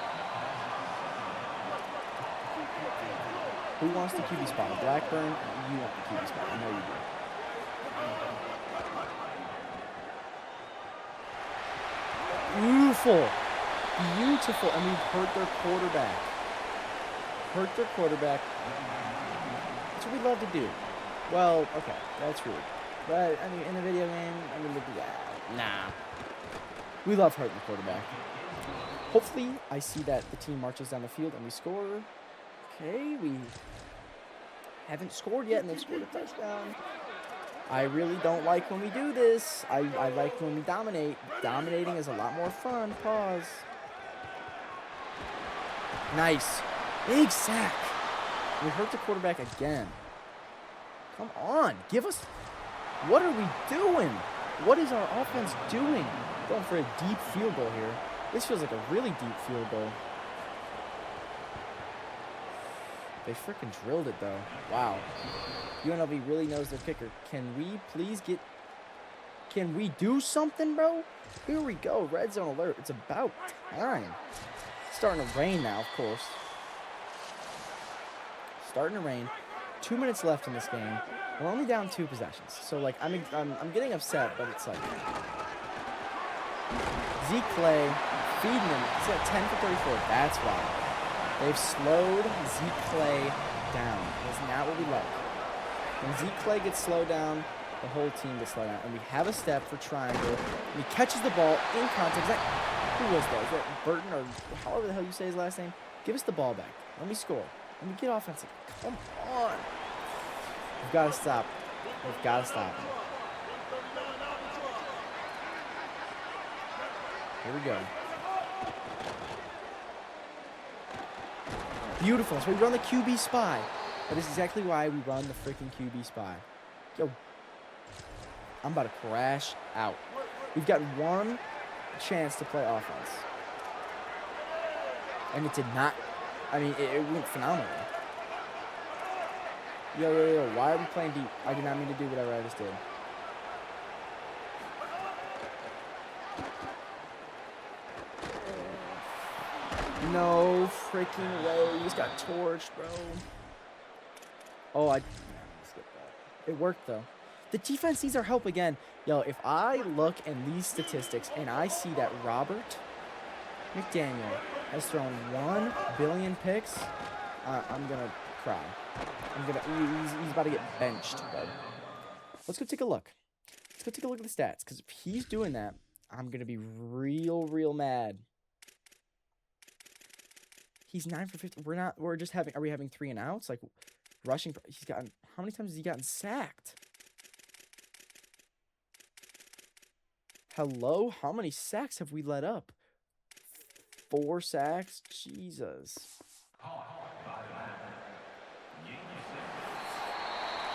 Who wants the QB spy? Blackburn, you want the QB spy. I know you do. Beautiful. Beautiful. And we've hurt their quarterback. Hurt their quarterback. That's what we love to do. Well, okay. That's rude. But, I mean, in a video game, I mean, nah. We love hurting the quarterback. Hopefully, I see that the team marches down the field and we score. Okay, we haven't scored yet, and they've scored a touchdown. I really don't like when we do this. I like when we dominate. Dominating is a lot more fun. Pause. Nice. Big sack. We hurt the quarterback again. Come on. Give us... What are we doing? What is our offense doing? Going for a deep field goal here. This feels like a really deep field goal. They freaking drilled it, though. Wow. UNLV really knows their kicker. Can we please get... Can we do something, bro? Here we go. Red zone alert. It's about time. It's starting to rain now, of course. Starting to rain. 2 minutes left in this game. We're only down 2 possessions. So, like, I'm getting upset, but it's like... Zeke Clay feeding him. He's at 10 for 34. That's why. They've slowed Zeke Clay down. That's not what we like. When Zeke Clay gets slowed down, the whole team gets slowed down. And we have a step for triangle. And he catches the ball in context. Who was that? Is that Burton or however the hell you say his last name? Give us the ball back. Let me score. Let me get offensive. Come on. We've got to stop. We've got to stop him. Here we go. Beautiful. So we run the QB spy. That is exactly why we run the freaking QB spy. Yo. I'm about to crash out. We've got one chance to play offense. And it did not. I mean, it went phenomenally. Yo. Why are we playing deep? I did not mean to do whatever I just did. No freaking way. You just got torched, bro. Oh, I skipped that. It worked, though. The defense needs our help again. Yo, if I look in these statistics and I see that Robert McDaniel has thrown 1 billion picks, I'm going to cry. He's about to get benched, bud. Let's go take a look. Let's go take a look at the stats, because if he's doing that, I'm going to be real mad. He's 9 for 50. Are we having 3 and outs? Like, rushing. He's gotten, how many times has he gotten sacked? Hello? How many sacks have we let up? 4 sacks? Jesus.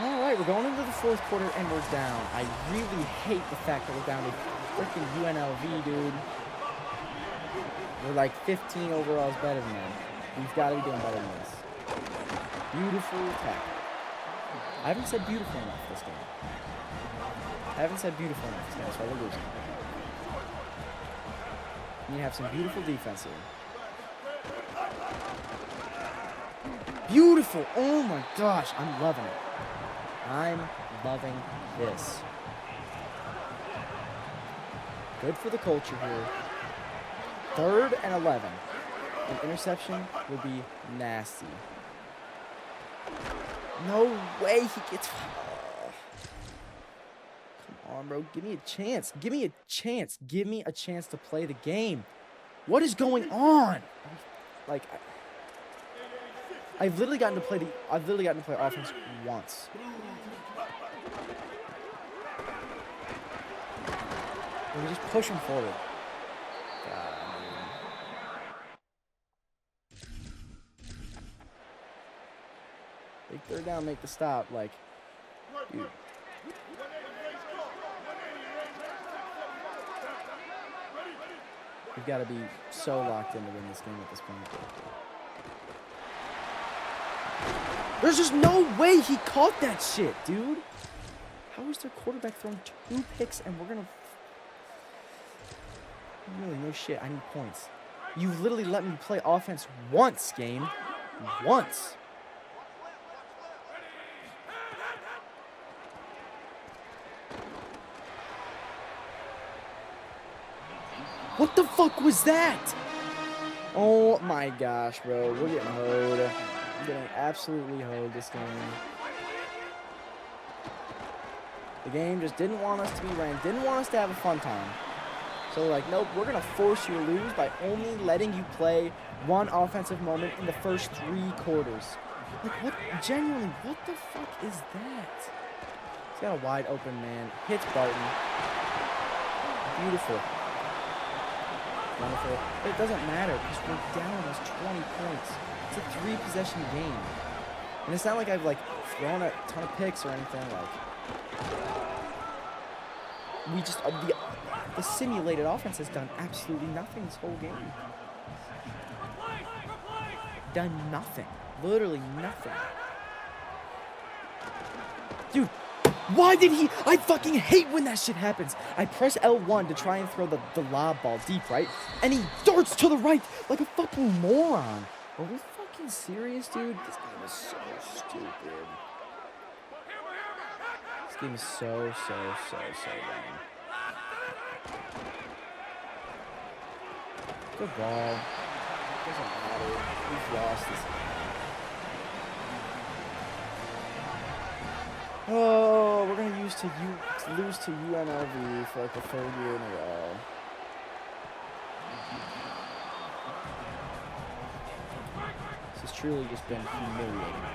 All right, we're going into the 4th quarter, and we're down. I really hate the fact that we're down to freaking UNLV, dude. We're like 15 overalls better than them. We've got to be doing better than this. Beautiful tackle. I haven't said beautiful enough this game. That's why we're losing. We need to have some beautiful defense here. Beautiful! Oh my gosh, I'm loving it. I'm loving this. Good for the culture here. 3rd and 11. An interception would be nasty. No way he gets... Come on, bro. Give me a chance. Give me a chance. Give me a chance to play the game. What is going on? Like, I've literally gotten to play offense once. And we just push him forward. Take 3rd down, make the stop. Like, dude. We've got to be so locked in to win this game at this point. There's just no way he caught that shit, dude. How is their quarterback throwing 2 picks and we're gonna... Really, no shit. I need points. You literally let me play offense once, game. Once. What the fuck was that? Oh my gosh, bro. We're getting hoed. I'm getting absolutely hoed this game. The game just didn't want us to be ranked. Didn't want us to have a fun time. So they're like, nope, we're going to force you to lose by only letting you play one offensive moment in the first 3 quarters. Like, what? Genuinely, what the fuck is that? He's got a wide open man. Hits Barton. Beautiful. Wonderful. But it doesn't matter because we're down almost 20 points. It's a 3-possession game. And it's not like I've, like, thrown a ton of picks or anything. Like, we just... the simulated offense has done absolutely nothing this whole game. Done nothing. Literally nothing. Dude, why did he... I fucking hate when that shit happens. I press L1 to try and throw the lob ball deep, right? And he darts to the right like a fucking moron. Are we fucking serious, dude? This game is so stupid. This game is so dumb. Good ball. Doesn't matter. We've lost this game. Oh, we're gonna lose to UNLV for like the 3rd year in a row. This has truly just been humiliating.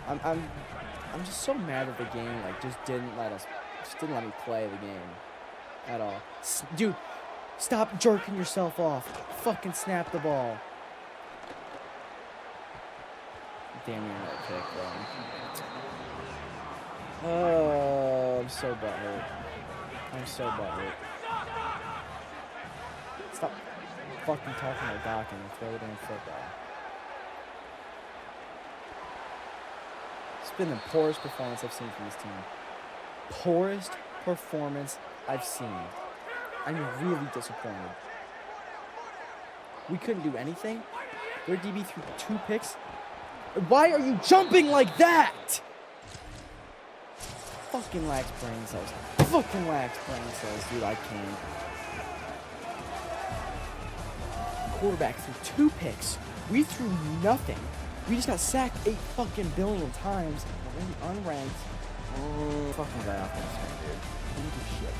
I'm just so mad that the game like just didn't let me play the game at all. Dude, stop jerking yourself off. Fucking snap the ball. Damn near that pick, bro. Oh, I'm so butthurt. I'm so butthurt. Stop fucking talking about docking and throw it in football. It's been the poorest performance I've seen from this team. Poorest performance I've seen. I'm really disappointed. We couldn't do anything. Their DB threw 2 picks. Why are you jumping like that? Fucking lacks brain cells. Fucking lacks brain cells, dude. I can't. Quarterback threw 2 picks. We threw nothing. We just got sacked 8 fucking billion times. We're gonna be unranked. Fucking bad offense, dude. We didn't do shit.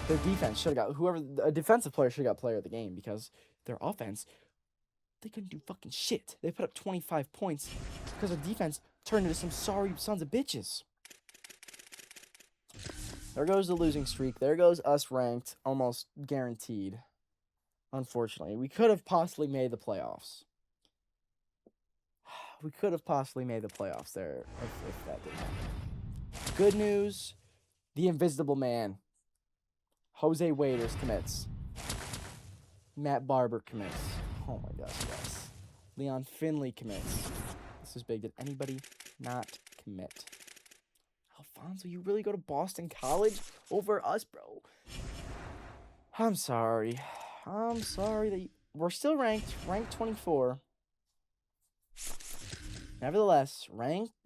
Their defense should have got a defensive player should have got player of the game because their offense, they couldn't do fucking shit. They put up 25 points because their defense turned into some sorry sons of bitches. There goes the losing streak. There goes us ranked, almost guaranteed. Unfortunately, we could have possibly made the playoffs. We could have possibly made the playoffs there if that didn't happen. Good news, the Invisible Man. Jose Waiters commits. Matt Barber commits. Oh my gosh, yes. Leon Finley commits. This is big. Did anybody not commit? Alfonso, you really go to Boston College over us, bro? I'm sorry. I'm sorry that we're still ranked 24. Nevertheless,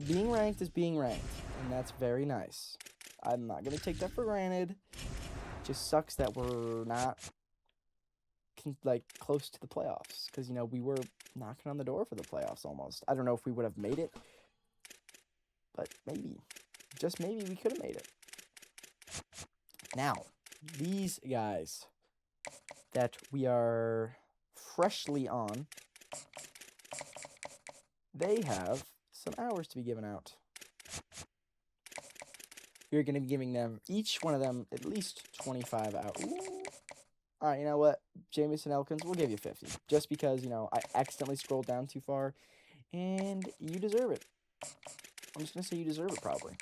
being ranked is being ranked, and that's very nice. I'm not going to take that for granted. It just sucks that we're not, like, close to the playoffs, because, you know, we were knocking on the door for the playoffs almost. I don't know if we would have made it, but maybe, just maybe, we could have made it. Now, these guys that we are freshly on, they have some hours to be given out. We're going to be giving them, each one of them, at least 25 hours. Ooh. All right, you know what? Jamison Elkins, we'll give you 50. Just because, you know, I accidentally scrolled down too far. And you deserve it. I'm just going to say you deserve it, probably.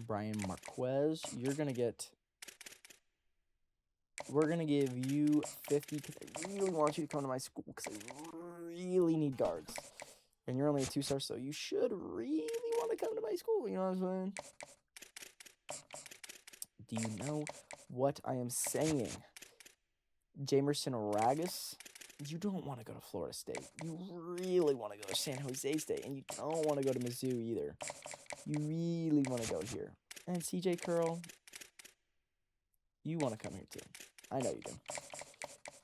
Brian Marquez, you're going to get... We're going to give you 50 because I really want you to come to my school because I really need guards. And you're only a 2-star, so you should really want to come to my school, you know what I'm saying? Do you know what I am saying? Jamerson Ragus, you don't want to go to Florida State. You really want to go to San Jose State, and you don't want to go to Mizzou either. You really want to go here. And CJ Curl, you want to come here too. I know you do.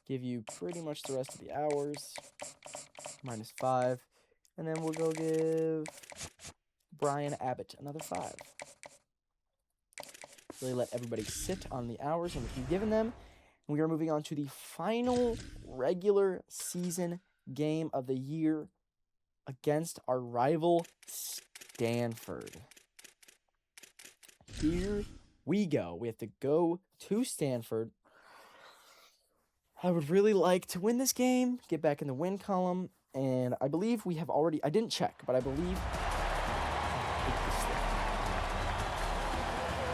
Give you pretty much the rest of the hours. -5. And then we'll go give Brian Abbott another 5. Really let everybody sit on the hours and we keep giving them. We are moving on to the final regular season game of the year against our rival Stanford. Here we go. We have to go to Stanford. I would really like to win this game, get back in the win column, and I believe we have already, I didn't check, but I believe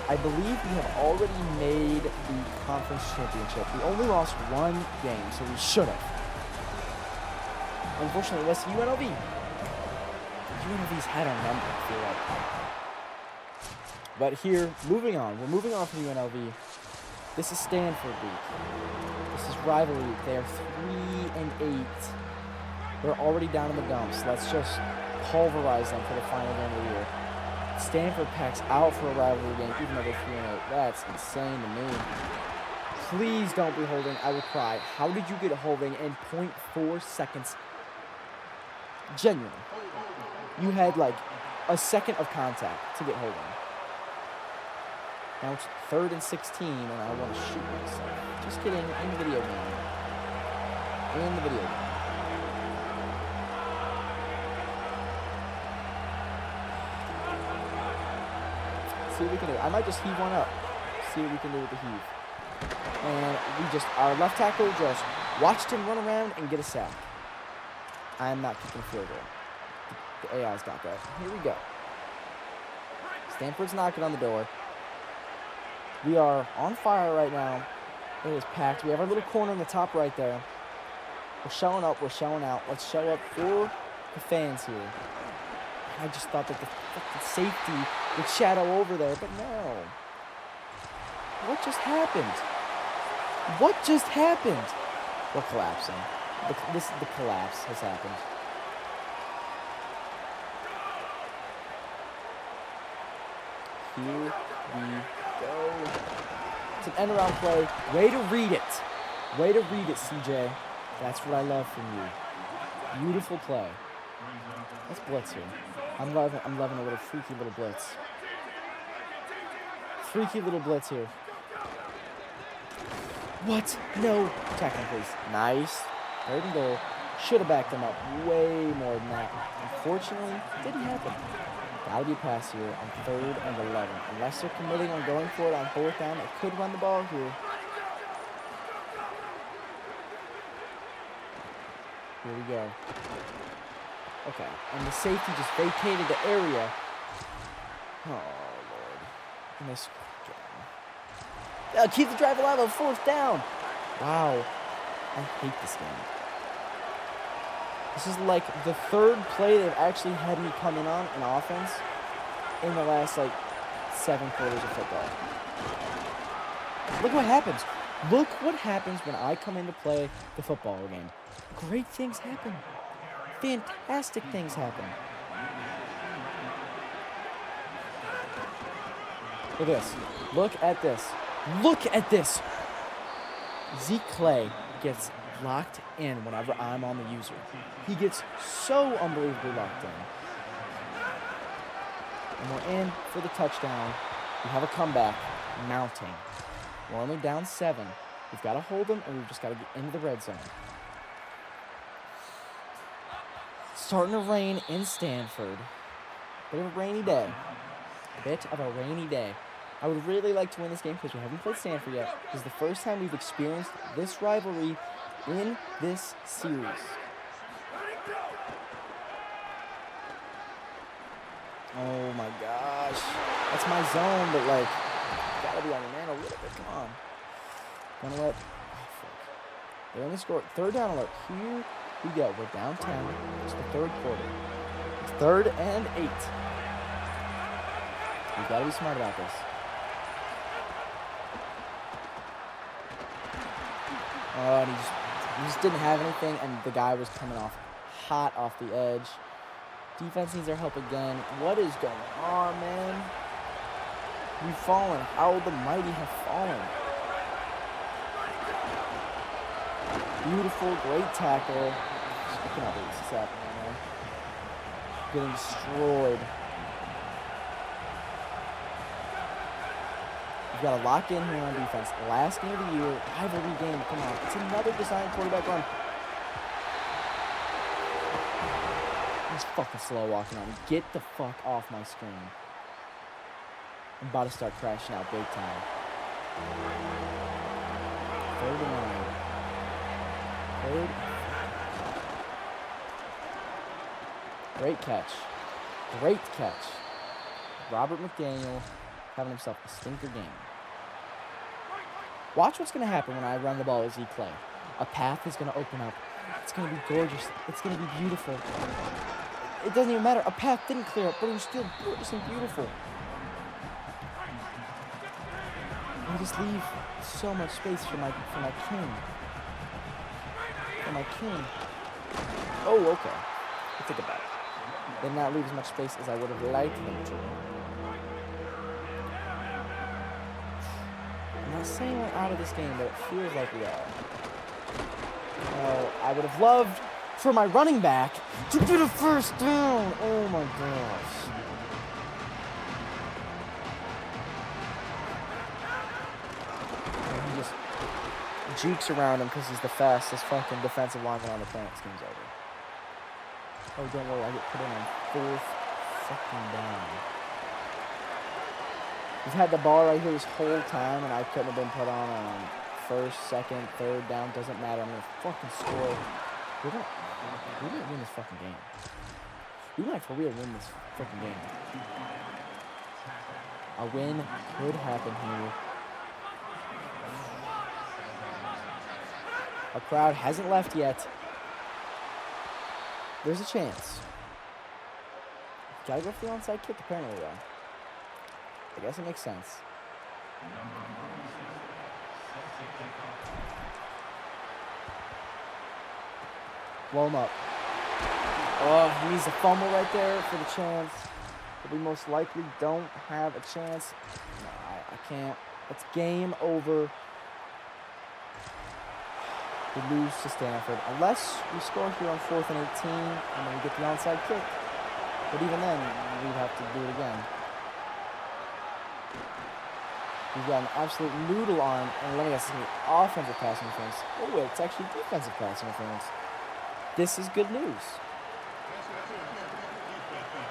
we have already made the conference championship. We only lost 1 game, so we should have. Unfortunately, it was UNLV. UNLV's had our number, I feel like. But here, moving on. We're moving on from UNLV. This is Stanford week. This is rivalry week. They are 3-8. They're already down in the dumps. Let's just pulverize them for the final game of the year. Stanford packs out for a rivalry game, even though they're 3-8. That's insane to me. Please don't be holding. I will cry. How did you get holding in 0.4 seconds? Genuine. You had like a second of contact to get holding. Now it's 3rd and 16, and I want to shoot myself. Just kidding. In the video game. In the video game. See what we can do. I might just heave one up. See what we can do with the heave. And our left tackle just watched him run around and get a sack. I am not kicking a field goal. The AI's got that. Here we go. Stanford's knocking on the door. We are on fire right now. It is packed. We have our little corner in the top right there. We're showing up. We're showing out. Let's show up for the fans here. I just thought that the fucking safety would shadow over there, but no. What just happened? What just happened? We're collapsing. The collapse has happened. Here we go. It's an end-around play. Way to read it. Way to read it, CJ. That's what I love from you. Beautiful play. Let's blitz here. I'm loving a little freaky little blitz. Freaky little blitz here. What? No. Tackle, please. Nice. 3rd and goal. Should have backed them up way more than that. Unfortunately, didn't happen. Gotta be a pass here on 3rd and 11. Unless they're committing on going for it on 4th down, they could run the ball here. Here we go. Okay, and the safety just vacated the area. Oh, Lord. And they keep the drive alive on 4th down. Wow. I hate this game. This is like the 3rd play they've actually had me come in on in offense in the last, 7 quarters of football. Look what happens. Look what happens when I come in to play the football game. Great things happen. Fantastic things happen. Look at this. Look at this. Look at this. Zeke Clay gets locked in whenever I'm on the user. He gets so unbelievably locked in. And we're in for the touchdown. We have a comeback mounting. We're only down 7. We've got to hold them, and we've just got to get into the red zone. Starting to rain in Stanford. Bit of a rainy day. I would really like to win this game because we haven't played Stanford yet. This is the first time we've experienced this rivalry in this series. Oh my gosh. That's my zone, but gotta be on your man a little bit. Come on. Gonna let. Oh, fuck. They only scored. 3rd down alert. Here We go. We're down 10. It's the third quarter. It's 3rd and 8. We've got to be smart about this. Oh, and he just didn't have anything, and the guy was coming off hot off the edge. Defense needs our help again. What is going on, man? We've fallen. How the mighty have fallen. Beautiful, great tackle. I cannot believe this is happening right now. Getting destroyed. We've got to lock in here on defense. Last game of the year, rivalry game. Come on. It's another design quarterback run. He's fucking slow walking on me. Get the fuck off my screen. I'm about to start crashing out big time. 3rd and 9. 3rd. Great catch. Great catch. Robert McDaniel having himself a stinker game. Watch what's going to happen when I run the ball as Clay. A path is going to open up. It's going to be gorgeous. It's going to be beautiful. It doesn't even matter. A path didn't clear up, but it was still gorgeous and beautiful. I just leave so much space for my king. For my king. Oh, okay. Let's think about it. They did not leave as much space as I would have liked them to. I'm not saying we're out of this game, but it feels like we are. Oh, I would have loved for my running back to get a first down. Oh my gosh. And he just jukes around him because he's the fastest fucking defensive lineman on the planet. This game's over. Oh, don't worry, I get put in on 4th fucking down. We've had the ball right here this whole time, and I couldn't have been put on 1st, 2nd, 3rd down. Doesn't matter. I'm going to fucking score. We're going to win this fucking game. We might for real win this fucking game. A win could happen here. Our crowd hasn't left yet. There's a chance. Gotta go for the onside kick, apparently, though. I guess it makes sense. Blow him up. Oh, he needs a fumble right there for the chance. But we most likely don't have a chance. No, I can't. It's game over. We lose to Stanford. Unless we score here on 4th and 18, and then we get the onside kick. But even then, we'd have to do it again. We've got an absolute noodle on, and let me guess, it's going to be offensive passing interference. Oh, it's actually defensive passing interference. This is good news.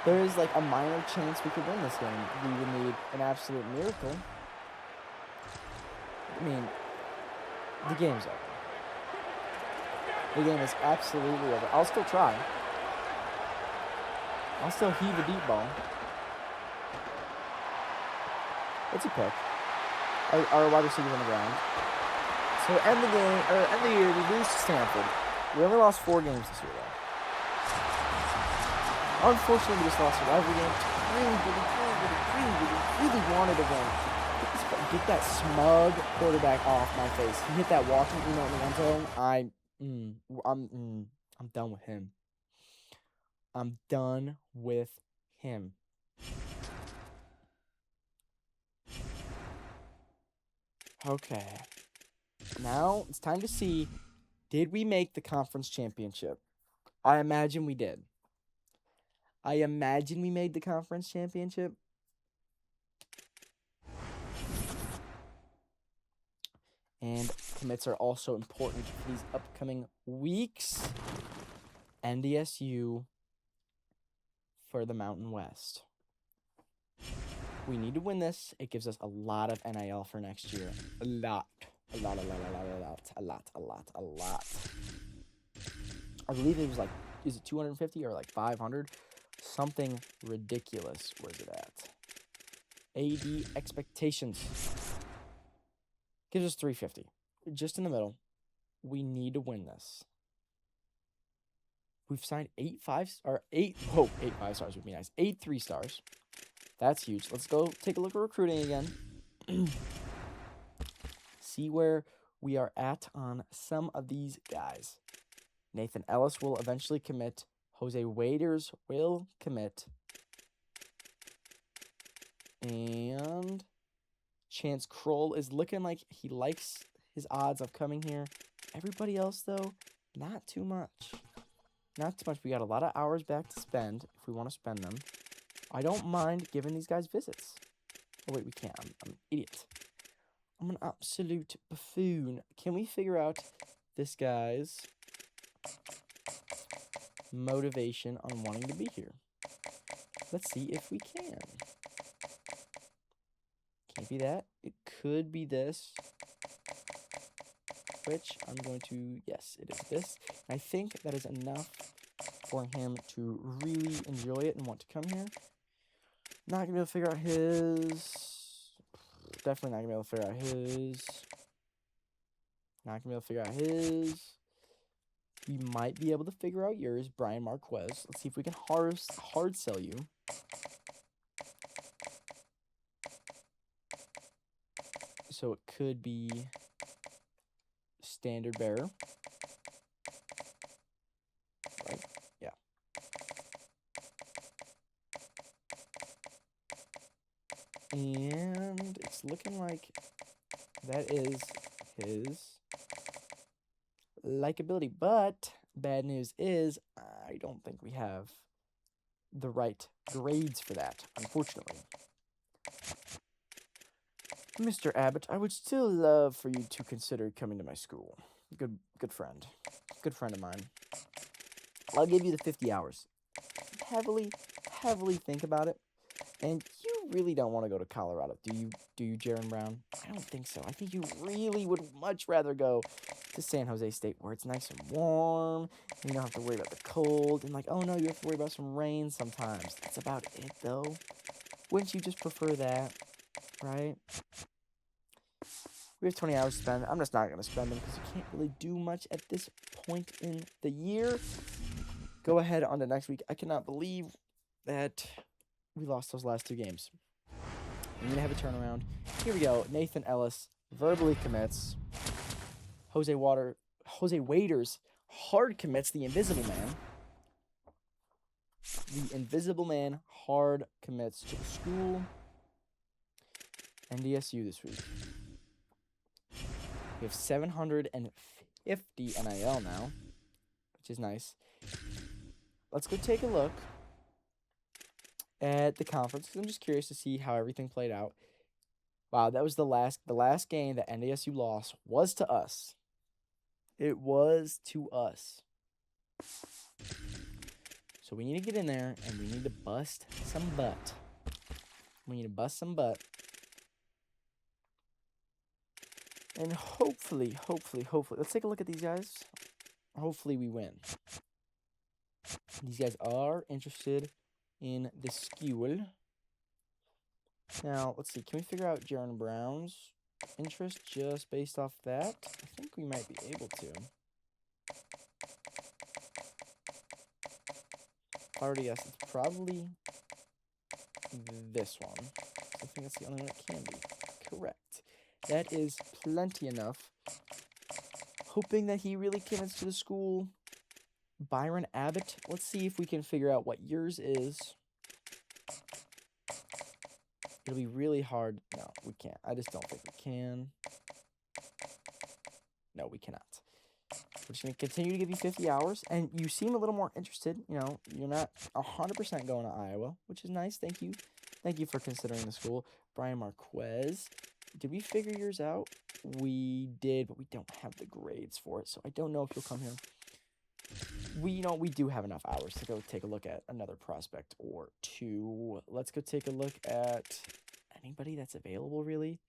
There is like a minor chance we could win this game. We would need an absolute miracle. I mean, the game's over. The game is absolutely over. I'll still try. I'll still heave a deep ball. It's a pick. Our wide receiver's on the ground. So end the game, or end the year, we lose to Stanford. We only lost 4 games this year, though. Unfortunately, we just lost a rivalry game. Really wanted to win. Get that smug quarterback off my face. He hit that walking in the end zone. I'm done with him. I'm done with him. Okay. Now it's time to see, did we make the conference championship? I imagine we did. I imagine we made the conference championship. And commits are also important for these upcoming weeks. NDSU for the Mountain West. We need to win this. It gives us a lot of NIL for next year. A lot. I believe it was like, is it 250 or like 500? Something ridiculous. Where's it at? AD expectations. Gives us 350. Just in the middle. We need to win this. We've signed 8 5-stars would be nice. 8 3-stars. That's huge. Let's go take a look at recruiting again. See where we are at on some of these guys. Nathan Ellis will eventually commit. Jose Waiters will commit. And Chance Kroll is looking like he likes his odds of coming here. Everybody else, though, not too much. Not too much. We got a lot of hours back to spend if we want to spend them. I don't mind giving these guys visits. Oh, wait, we can't. I'm an idiot. I'm an absolute buffoon. Can we figure out this guy's motivation on wanting to be here? Let's see if we can. Can't be that. It could be this. Which I'm going to, yes, it is this. I think that is enough for him to really enjoy it and want to come here. Not going to be able to figure out his. Definitely not going to be able to figure out his. Not going to be able to figure out his. We might be able to figure out yours, Brian Marquez. Let's see if we can hard sell you. So it could be standard bearer. Right? Yeah. And it's looking like that is his likability. But bad news is I don't think we have the right grades for that, unfortunately. Mr. Abbott, I would still love for you to consider coming to my school. Good friend. Good friend of mine. I'll give you the 50 hours. Heavily think about it. And you really don't want to go to Colorado, do you, Jaron Brown? I don't think so. I think you really would much rather go to San Jose State, where it's nice and warm, and you don't have to worry about the cold, and like, oh no, you have to worry about some rain sometimes. That's about it, though. Wouldn't you just prefer that, right? We have 20 hours to spend. I'm just not going to spend them because you can't really do much at this point in the year. Go ahead on to next week. I cannot believe that we lost those last 2 games. I'm going to have a turnaround. Here we go. Nathan Ellis verbally commits. Jose Waiters hard commits. The Invisible Man. The Invisible Man hard commits to the school. NDSU this week. We have 750 NIL now, which is nice. Let's go take a look at the conference, because I'm just curious to see how everything played out. Wow, that was the last game that NDSU lost was to us. It was to us. So we need to get in there, and we need to bust some butt. We need to bust some butt. And hopefully, let's take a look at these guys. Hopefully we win. These guys are interested in the school. Now, let's see. Can we figure out Jaron Brown's interest just based off that? I think we might be able to. If I already guessed, it's probably this one. I think that's the only one it can be. Correct. That is plenty enough. Hoping that he really commits to the school. Byron Abbott. Let's see if we can figure out what yours is. It'll be really hard. No, we can't. I just don't think we can. No, we cannot. We're just going to continue to give you 50 hours. And you seem a little more interested. You know, you're not 100% going to Iowa, which is nice. Thank you. Thank you for considering the school. Brian Marquez. Did we figure yours out? We did, but we don't have the grades for it, so I don't know if you'll come here. We do have enough hours to go take a look at another prospect or 2. Let's go take a look at anybody that's available, really.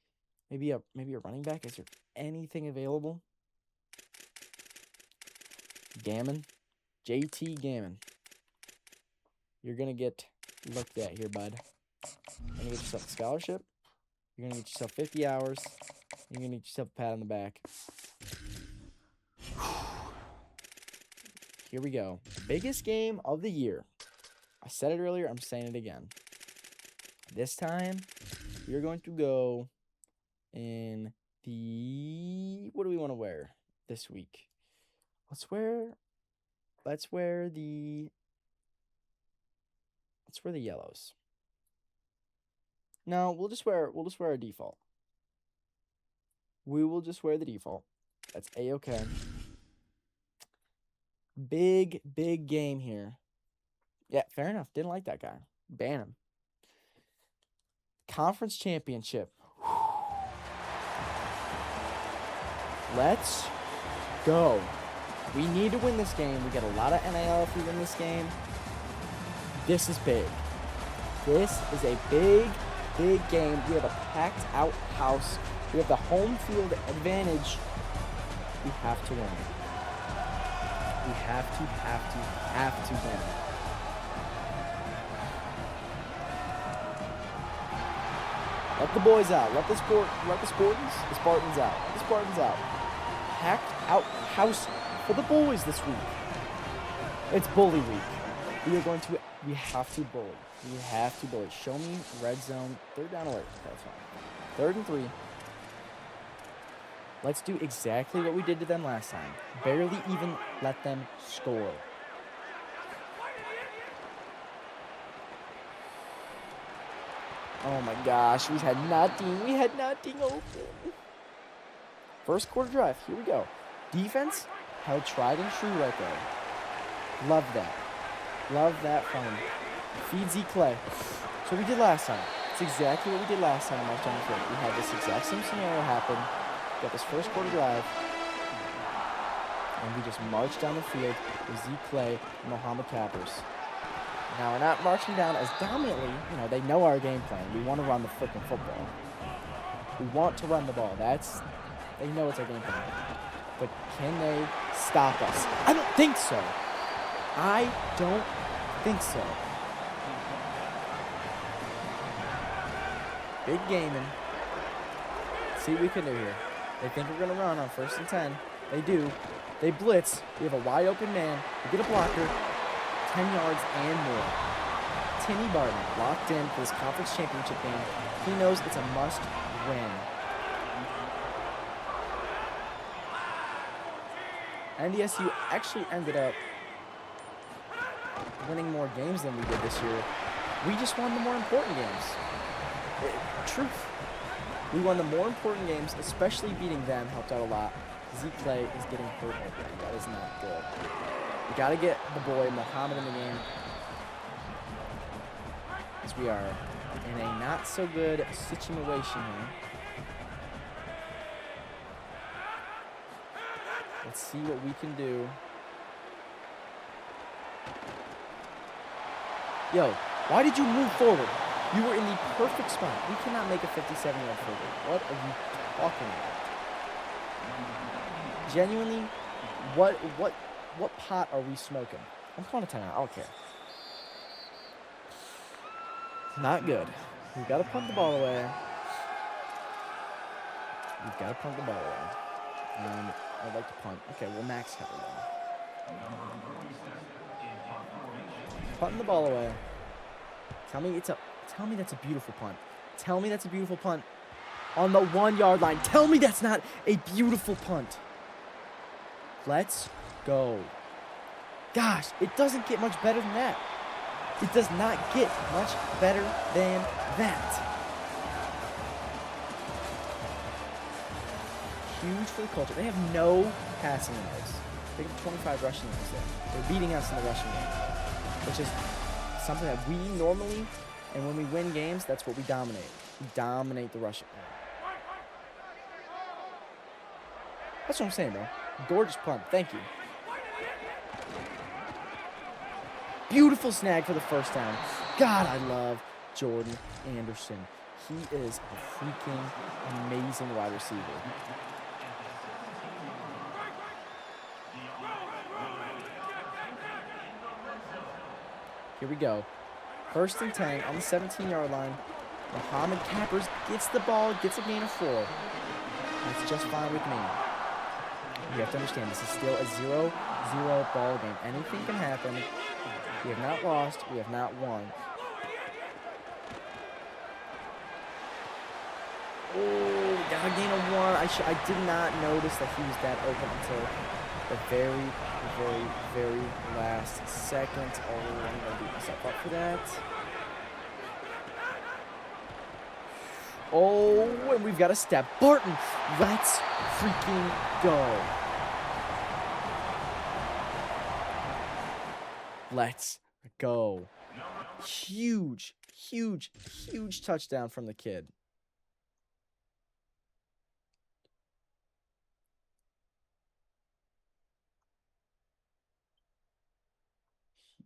Maybe a running back. Is there anything available? Gammon. JT Gammon. You're going to get looked at here, bud. You're going to get yourself a scholarship. You're going to get yourself 50 hours. You're going to get yourself a pat on the back. Here we go. Biggest game of the year. I said it earlier. I'm saying it again. This time, we're going to go in the... What do we want to wear this week? Let's wear the yellows. No, we'll just wear our default. We will just wear the default. That's A-okay. Big game here. Yeah, fair enough. Didn't like that guy. Ban him. Conference championship. Let's go. We need to win this game. We get a lot of NIL if we win this game. This is big. This is a big game. We have a packed out house. We have the home field advantage. We have to win. We have to win. Let the boys out. Let the Spartans out. Let the Spartans out. Packed out house for the boys this week. It's bully week. We have to bully. We have to bully. Show me red zone. Third down alert. That's fine. 3rd and 3. Let's do exactly what we did to them last time. Barely even let them score. Oh my gosh, we had nothing open. First quarter drive, here we go. Defense held tried and true right there. Love that from him. Feed Z Clay. So we did last time. It's exactly what we did last time on March 25th. We had this exact same scenario happen. Got this first quarter drive. And we just marched down the field with Z Clay and Mohammed Cappers. Now, we're not marching down as dominantly. You know, they know our game plan. We want to run the freaking football. We want to run the ball. They know it's our game plan. But can they stop us? I don't think so. Big gaming. See what we can do here. They think we're going to run on 1st and 10. They do. They blitz. We have a wide open man. We get a blocker. 10 yards and more. Timmy Barton locked in for this conference championship game. He knows it's a must win. NDSU actually ended up winning more games than we did this year. We just won the more important games. Truth. We won the more important games, especially beating them helped out a lot. Z Clay is getting hurt already. That is not good. We got to get the boy Mohammed in the game, as we are in a not so good situation here. Let's see what we can do. Yo, why did you move forward? You were in the perfect spot. We cannot make a 57-yard field goal. What are you talking about? Genuinely, what pot are we smoking? I'm calling a timeout. I don't care. Not good. We've got to punt the ball away. I'd like to punt. Okay, well, Max covered them. Punting the ball away. Tell me that's a beautiful punt. Tell me that's a beautiful punt. On the 1-yard line. Tell me that's not a beautiful punt. Let's go. Gosh, it doesn't get much better than that. It does not get much better than that. Huge for the culture. They have no passing yards. They have 25 rushing yards there. They're beating us in the rushing game, which is something that we normally, and when we win games, that's what we dominate. We dominate the rushing game. That's what I'm saying, bro. Gorgeous punt. Thank you. Beautiful snag for the first down. God, I love Jordan Anderson. He is a freaking amazing wide receiver. Here we go. 1st and 10 on the 17-yard line. Mohammed Cappers gets the ball, gets a gain of 4. That's just fine with me. You have to understand, this is still a 6-0 ball game. Anything can happen. We have not lost. We have not won. Oh, got a gain of 1. I did not notice that he was that open until the very, very, very last second. Oh, I'm going to beat myself up for that. Oh, and we've got a step. Barton, let's freaking go. Let's go. Huge, huge, huge touchdown from the kid.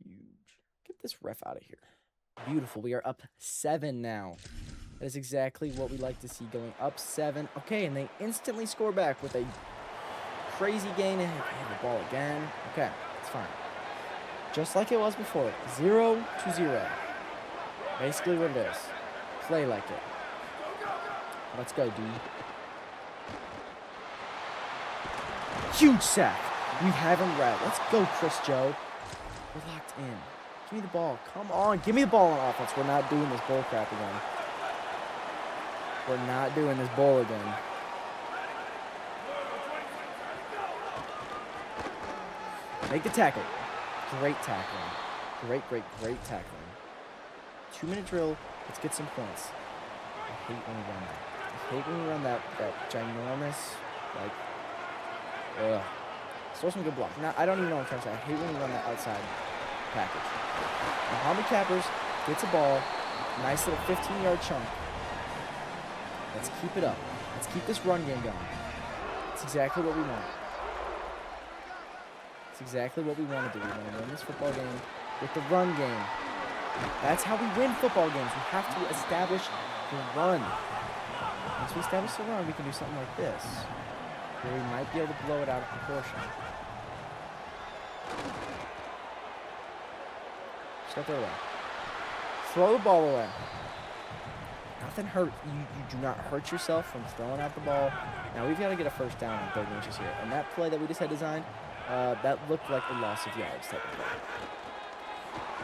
Huge. Get this ref out of here. Beautiful. We are up 7 now. That is exactly what we like to see, going up 7. Okay, and they instantly score back with a crazy gain. And have the ball again. Okay, it's fine. Just like it was before. 0-0. Basically what it is. Play like it. Let's go, dude. Huge sack. We have him red. Let's go, Chris Joe. We're locked in. Give me the ball. Come on. Give me the ball on offense. We're not doing this bull crap again. We're not doing this bull again. Make the tackle. Great tackling. Great tackling. 2-minute drill. Let's get some points. I hate when we run that. I hate when we run that ginormous, like, ugh. Throw some good blocks. Now, I don't even know what I'm trying to say. I hate when we run that outside package. Muhammad Cappers gets a ball. Nice little 15-yard chunk. Let's keep it up. Let's keep this run game going. It's exactly what we want. It's exactly what we want to do. We want to win this football game with the run game. That's how we win football games. We have to establish the run. Once we establish the run, we can do something like this, where we might be able to blow it out of proportion. Just go throw it away. Throw the ball away. Nothing hurt. You do not hurt yourself from throwing out the ball. Now we've got to get a first down on 3rd inches here. And that play that we just had designed, that looked like a loss of yards type of play.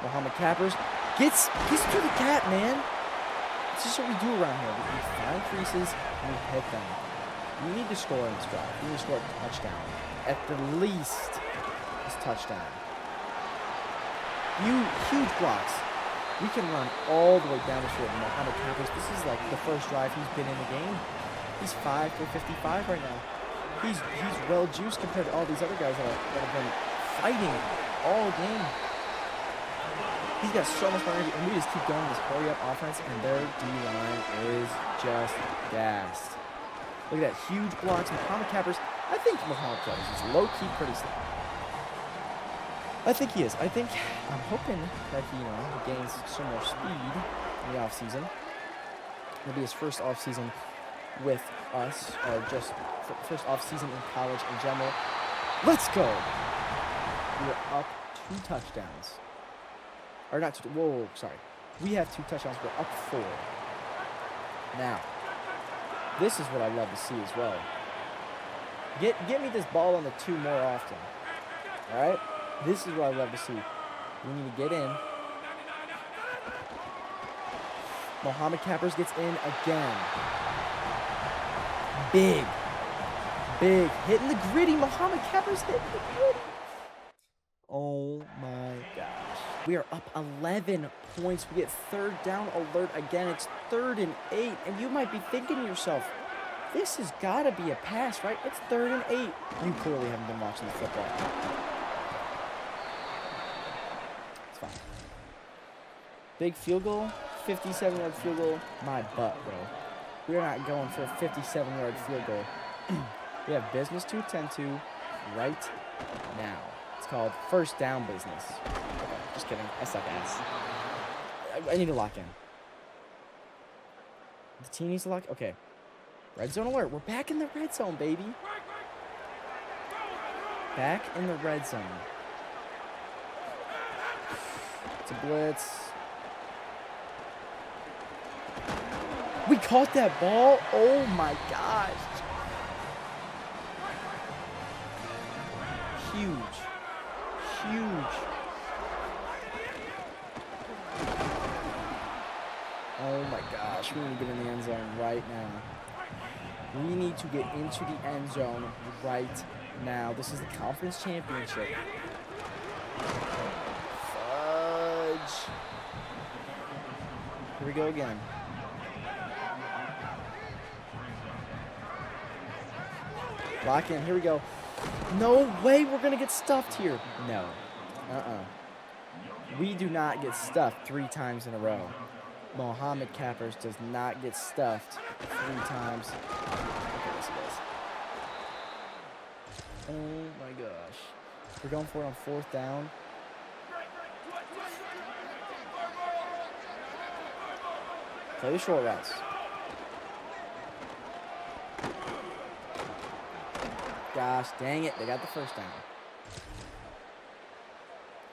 Muhammad Cappers gets to the cat, man. This is what we do around here. We find creases and we hit them. We need to score in this drive. We need to score a touchdown. At the least, this touchdown. Huge blocks. We can run all the way down the field. Muhammad Cappers, this is like the first drive he's been in the game. He's 5 for 55 right now. He's well juiced compared to all these other guys that have been fighting all game. He's got so much more energy, and we just keep going this hurry-up offense, and their D-line is just gassed. Look at that, huge blocks. Muhammad Cappers, I think Muhammad Cappers is low-key pretty slow. I think he is. I'm hoping that he gains some more speed in the offseason. It'll be his first offseason with us, or just first offseason in college in general. Let's go! We are up 2 touchdowns. Or not 2, whoa, sorry. We have 2 touchdowns, we're up 4. Now, this is what I love to see as well. Get me this ball on the 2 more often. Alright? This is what I love to see. We need to get in. Muhammad Cappers gets in again. Big. Hitting the gritty. Muhammad Cappers hitting the gritty. Oh my gosh. We are up 11 points. We get 3rd down alert again. It's 3rd and 8. And you might be thinking to yourself, this has got to be a pass, right? It's 3rd and 8. You clearly haven't been watching the football. It's fine. Big field goal. 57-yard field goal. My butt, bro. We're not going for a 57-yard field goal. We have business to attend to right now. It's called first down business. Okay, just kidding. I suck ass. I need to lock in. The team needs to lock. Okay. Red zone alert. We're back in the red zone, baby. Back in the red zone. It's a blitz. We caught that ball. Oh my gosh. Huge. gosh, we need to get in the end zone right now. We need to get into the end zone right now. This is the conference championship. Fudge. Here we go again. Lock in. Here we go. No way we're going to get stuffed here. No. We do not get stuffed 3 times in a row. Mohammed Cappers does not get stuffed 3 times. Okay, this is. Oh my gosh. We're going for it on 4th down. Play the short routes. Gosh, dang it. They got the first down.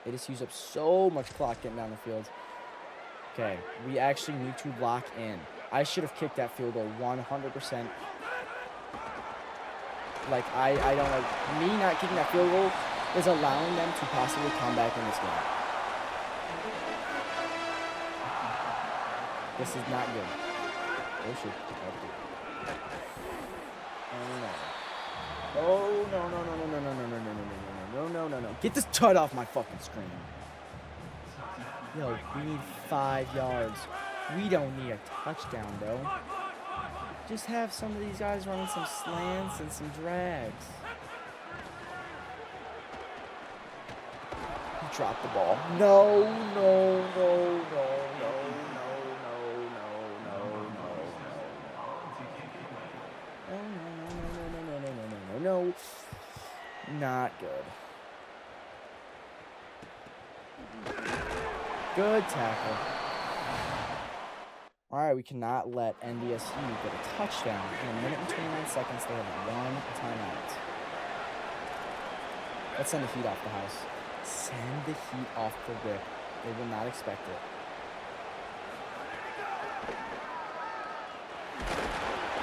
They just use up so much clock getting down the field. Okay, we actually need to lock in. I should have kicked that field goal 100%. Like, I don't like, me not kicking that field goal is allowing them to possibly come back in this game. This is not good. Oh, shit. Oh, no. No. Get this tut off my fucking screen. Yo, we need 5 yards. We don't need a touchdown, though. Just have some of these guys running some slants and some drags. He dropped the ball. No. Not good. Good tackle. All right, we cannot let NDSU get a touchdown. In a minute and 29 seconds, they have 1 timeout. Let's send the heat off the house. Send the heat off the rip. They will not expect it.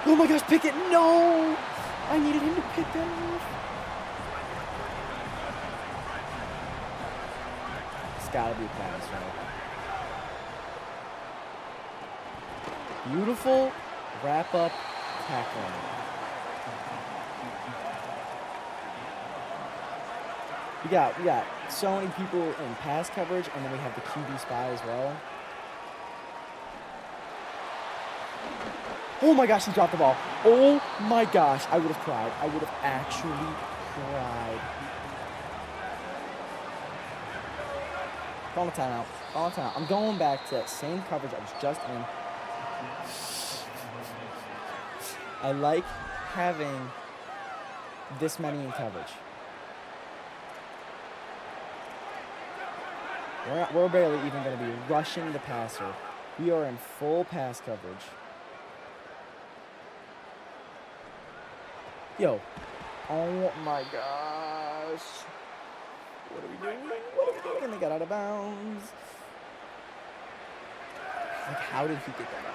Oh my gosh, pick it! No! I needed him to pick that off. It's gotta be a pass, right? Beautiful wrap-up tackling. We got so many people in pass coverage, and then we have the QB spy as well. Oh my gosh, he dropped the ball. Oh my gosh, I would have cried. I would have actually cried. Call a timeout. Call a timeout. I'm going back to that same coverage I was just in. I like having this many in coverage. We're barely even going to be rushing the passer. We are in full pass coverage. Yo. Oh my gosh. What are we doing? And they got out of bounds. Like, how did he get that off?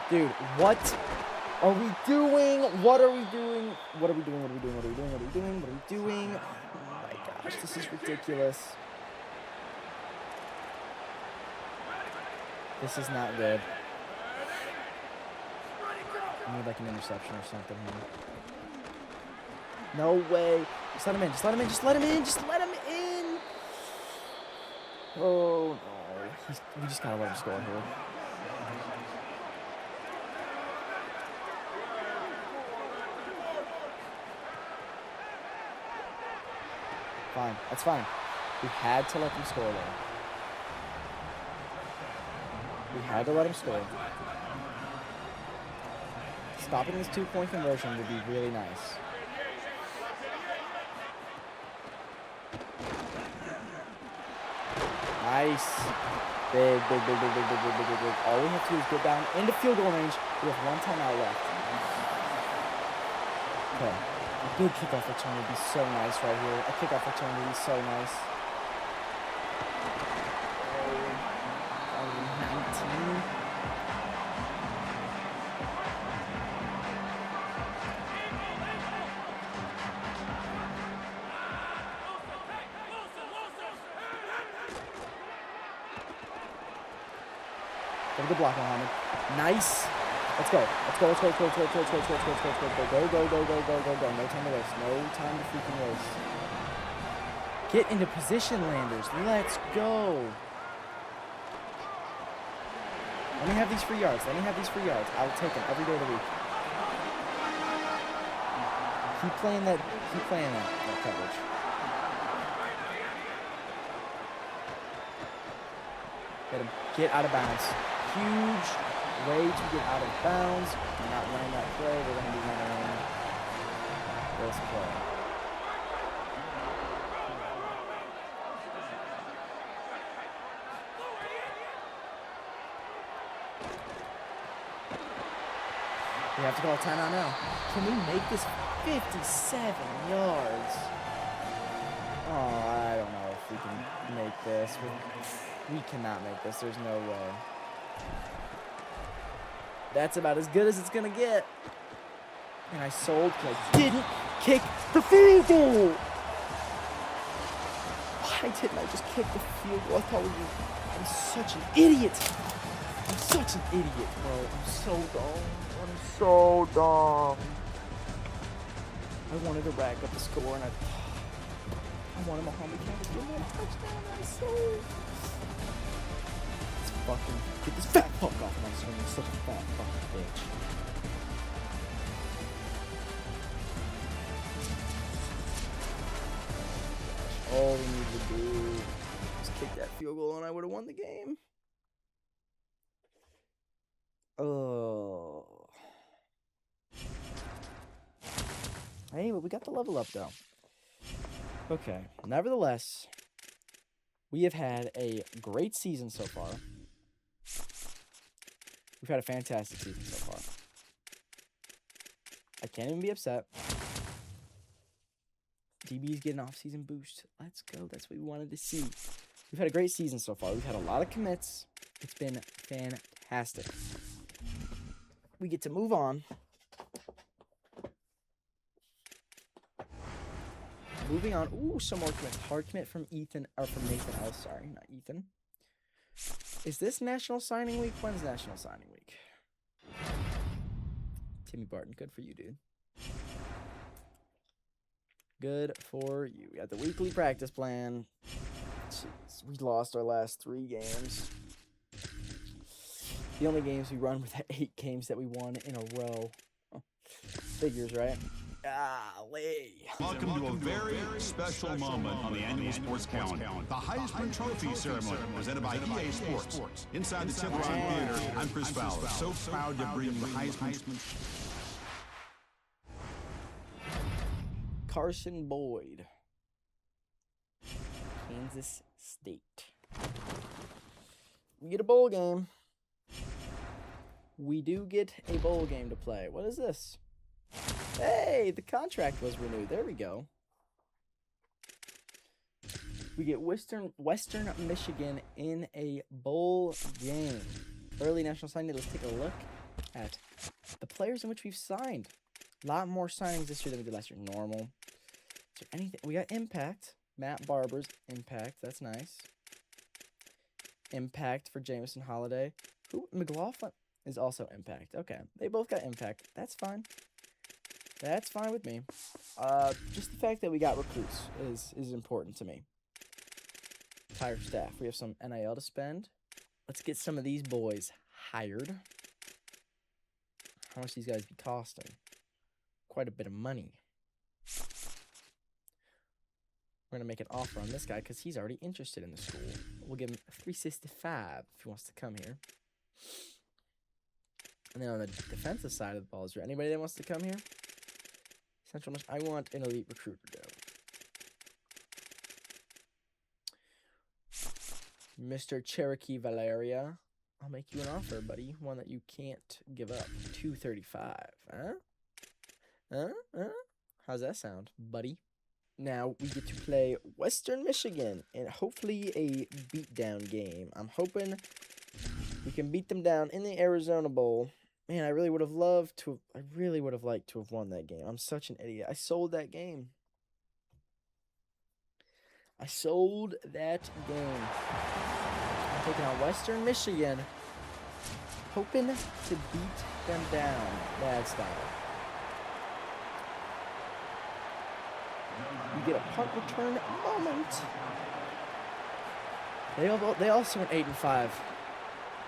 Dude, what are we doing? What are we doing? What are we doing? What are we doing? What are we doing? What are we doing? What are we doing? Oh my gosh, this is ridiculous. This is not good. I need like an interception or something here. No way. Just let him in. Just let him in. Just let him in. Just let him in. Oh, no. We just gotta let him score here. Fine. That's fine. We had to let them score there. We had to let him score. Stopping this 2-point conversion would be really nice. Nice. Big. All we have to do is get down into field goal range. We have 1 timeout left. Okay. A big kickoff return would be so nice right here. A kickoff return would be so nice. 19. Have a good block, Mohammed. Nice. Let's go. Let's go. Let's go. Let's go. Let's go. Let's go. Let's go. Let's go. Let's go. Let's go. Go. Go. Go. Go. Go. Go. Go. No time to waste. No time to freaking waste. Get into position, Landers. Let's go. Let me have these free yards. Let me have these free yards. I'll take them every day of the week. Keep playing that. Keep playing that coverage. Get him. Get out of bounds. Huge way to get out of bounds. We're not running that play. We're going to be running this play. We have to call a timeout now. Can we make this 57 yards? Oh, I don't know if we can make this. We cannot make this. There's no way. That's about as good as it's going to get. And I sold because I didn't kick the field goal. Why didn't I just kick the field goal? I thought I'm such an idiot. I'm such an idiot, bro. I'm so dumb. I'm so dumb. I wanted to rack up the score, and I wanted Muhammad Khan to give me a touchdown. I sold. Let's fucking get this fat fuck off my screen. You're such a fat fucking bitch. All we need to do is kick that field goal, and I would have won the game. Oh. Hey, but we got the level up, though. Okay. Nevertheless, we have had a great season so far. We've had a fantastic season so far. I can't even be upset. DB's getting an off-season boost. Let's go. That's what we wanted to see. We've had a great season so far. We've had a lot of commits. It's been fantastic. We get to move on. Moving on. Ooh, some more commits. Hard commit from Nathan L. Sorry, not Ethan. Is this National Signing Week? When's National Signing Week? Timmy Barton, good for you, dude. Good for you. We got the weekly practice plan. Jeez, we lost our last 3 games. The only games we run were the 8 games that we won in a row. Oh, figures, right? Golly. Welcome to a very special moment on the annual sports calendar. The Heisman Trophy ceremony presented by EA Sports. Inside the Temple Theater, I'm Chris Fowler. So proud to bring the Heisman. Carson Boyd. Kansas State. We get a bowl game. We do get a bowl game to play. What is this? Hey, the contract was renewed. There we go. We get Western Michigan in a bowl game. Early national signing. Let's take a look at the players in which we've signed. A lot more signings this year than we did last year. Normal. Is there anything? We got Impact. Matt Barber's Impact. That's nice. Impact for Jamison Holiday. Who? McLaughlin is also Impact. Okay. They both got Impact. That's fine. That's fine with me. Just the fact that we got recruits is important to me. Entire staff. We have some NIL to spend. Let's get some of these boys hired. How much these guys be costing? Quite a bit of money. We're going to make an offer on this guy because he's already interested in the school. We'll give him $365 if he wants to come here. And then on the defensive side of the ball, is there anybody that wants to come here? Central Michigan. I want an elite recruiter, though. Mr. Cherokee Valeria. I'll make you an offer, buddy. One that you can't give up. $235. Huh? How's that sound, buddy? Now we get to play Western Michigan and hopefully a beatdown game. I'm hoping we can beat them down in the Arizona Bowl. Man, I really would have liked to have won that game. I'm such an idiot. I sold that game. I'm taking on Western Michigan. hoping to beat them down. Bad style. You get a punt return moment. They also went 8-5.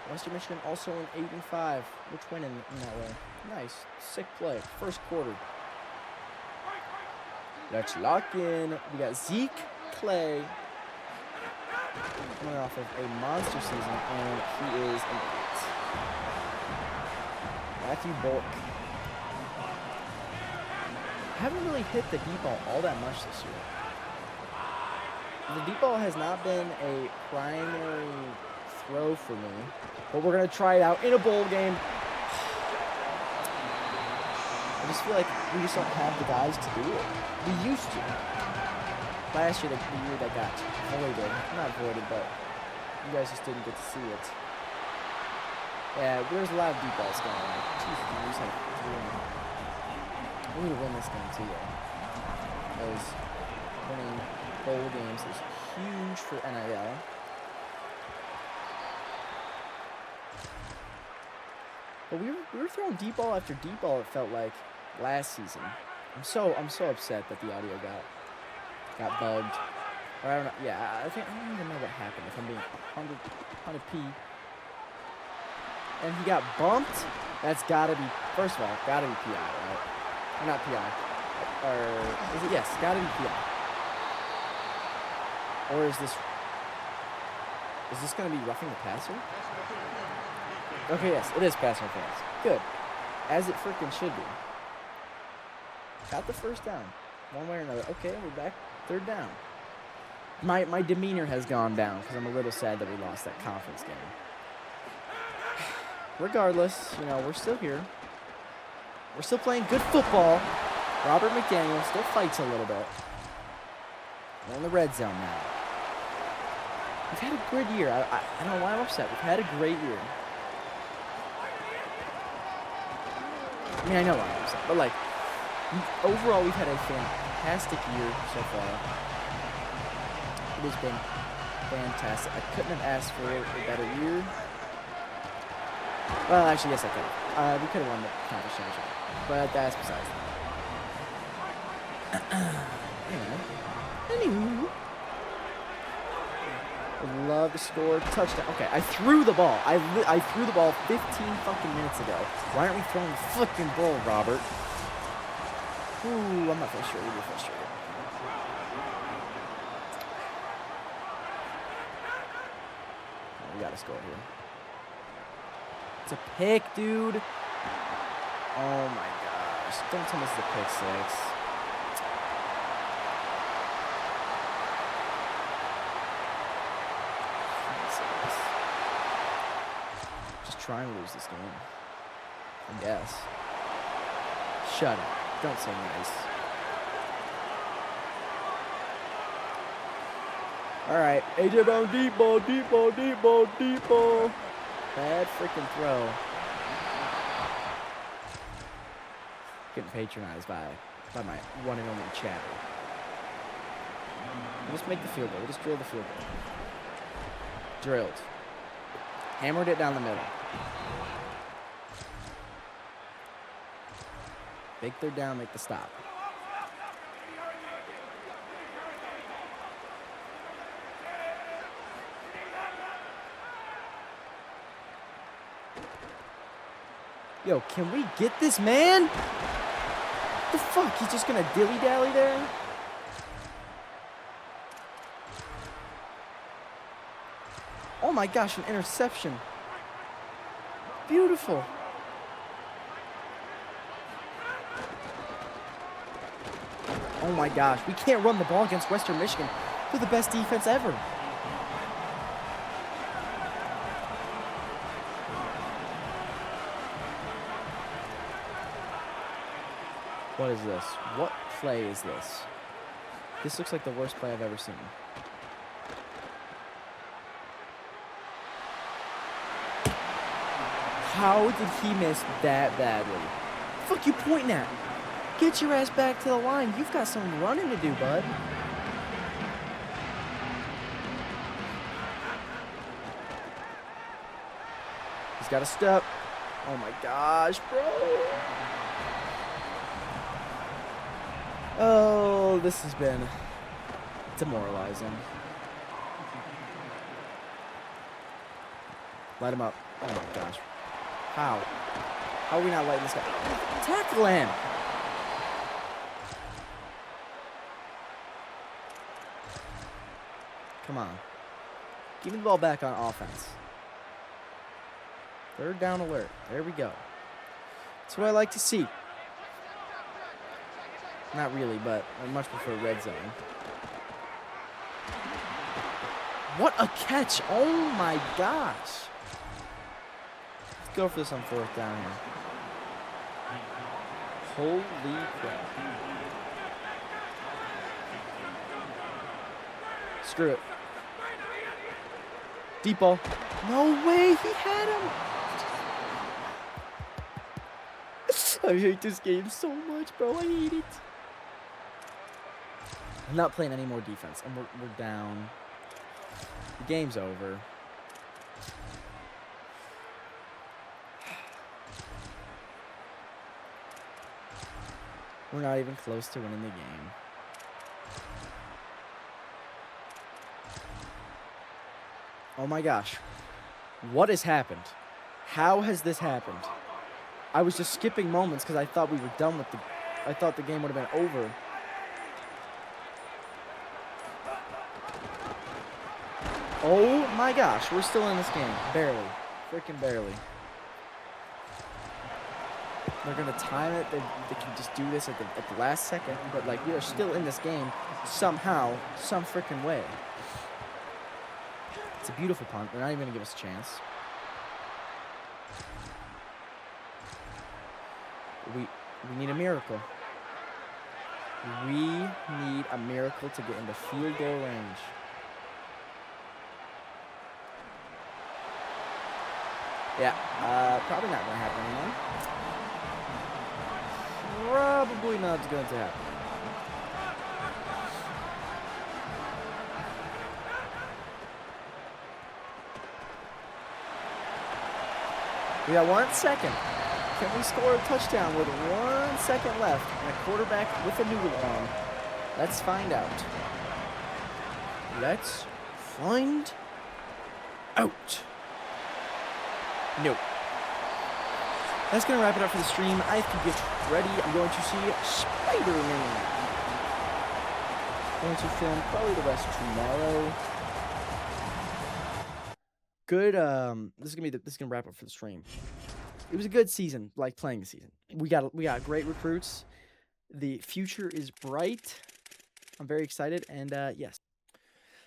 Western Michigan also went 8-5. Which win in that way? Nice, sick play. First quarter. Let's lock in. We got Zeke Clay coming off of a monster season, and he is an 8. Matthew Bulk. Haven't really hit the deep ball all that much this year. The deep ball has not been a primary throw for me, but we're going to try it out in a bowl game. I just feel like we just don't have the guys to do it. We used to. Last year, the year that got voided. Not voided, but you guys just didn't get to see it. Yeah, there's a lot of deep balls going on. Jesus, we just have 3. We need to win this game too, though. Because winning bowl games is huge for NIL. But we were throwing deep ball after deep ball, it felt like, last season. I'm so upset that the audio got bugged. Or I don't know. Yeah, I don't even know what happened. If I'm being 100p. And he got bumped. That's gotta be, first of all, gotta be PI, right? Or not PI. Or is it? Yes, gotta be PI. Or is this gonna be roughing the passer? Okay, yes, it is pass interference. Good. As it freaking should be. Got the first down. One way or another. Okay, we're back. 3rd down. My demeanor has gone down because I'm a little sad that we lost that conference game. Regardless, we're still here. We're still playing good football. Robert McDaniel still fights a little bit. We're in the red zone now. We've had a good year. I don't know why I'm upset. We've had a great year. I mean, I know why I'm upset, but overall, we've had a fantastic year so far. It has been fantastic. I couldn't have asked for a better year. Well, actually, yes, I could have. We could have won the conference championship, but that's besides that. Anywho, would love to score touchdown. Okay, I threw the ball. I threw the ball 15 fucking minutes ago. Why aren't we throwing the fucking ball, Robert? Ooh, I'm not frustrated. You're frustrated. We gotta score here. It's a pick, dude. Oh my gosh. Don't tell me this is a pick 6. Just try and lose this game. I guess. Shut up. Don't say nice. Alright, AJ Brown, deep ball, deep ball, deep ball, deep ball. Bad freaking throw. Getting patronized by my one and only chatter. We'll just make the field goal. We'll just drill the field goal. Drilled. Hammered it down the middle. Big 3rd down, make the stop. Yo, can we get this man? What the fuck? He's just gonna dilly-dally there? Oh my gosh, an interception. Beautiful. Oh my gosh, we can't run the ball against Western Michigan. They're the best defense ever. What is this? What play is this? This looks like the worst play I've ever seen. How did he miss that badly? The fuck you pointing at? Get your ass back to the line. You've got some running to do, bud. He's got to step. Oh, my gosh, bro. Oh, this has been demoralizing. Light him up. Oh, my gosh. How? How are we not lighting this guy? Tackle him. Come on. Give me the ball back on offense. Third down alert. There we go. That's what I like to see. Not really, but I much prefer red zone. What a catch. Oh, my gosh. Let's go for this on fourth down here. Holy crap. Screw it. Deep ball. No way, he had him. I hate this game so much, bro. I hate it. I'm not playing any more defense, and we're down. The game's over. We're not even close to winning the game. Oh my gosh. What has happened? How has this happened? I was just skipping moments because I thought we were done with I thought the game would have been over. Oh my gosh, we're still in this game. Barely. Freaking barely. They're going to time it. They can just do this at the last second. But, like, we are still in this game somehow, some freaking way. It's a beautiful punt. They're not even going to give us a chance. We need a miracle. We need a miracle to get into field goal range. Yeah, probably not going to happen anymore. Probably not going to happen. We got 1 second. Can we score a touchdown with 1 second left and a quarterback with a noodle arm? Let's find out. Let's find out. Nope. That's going to wrap it up for the stream. I have to get ready. I'm going to see Spider-Man. Going to film probably the rest tomorrow. Good. This is gonna wrap up for the stream. It was a good season, like playing the season. We got great recruits. The future is bright. I'm very excited, and yes.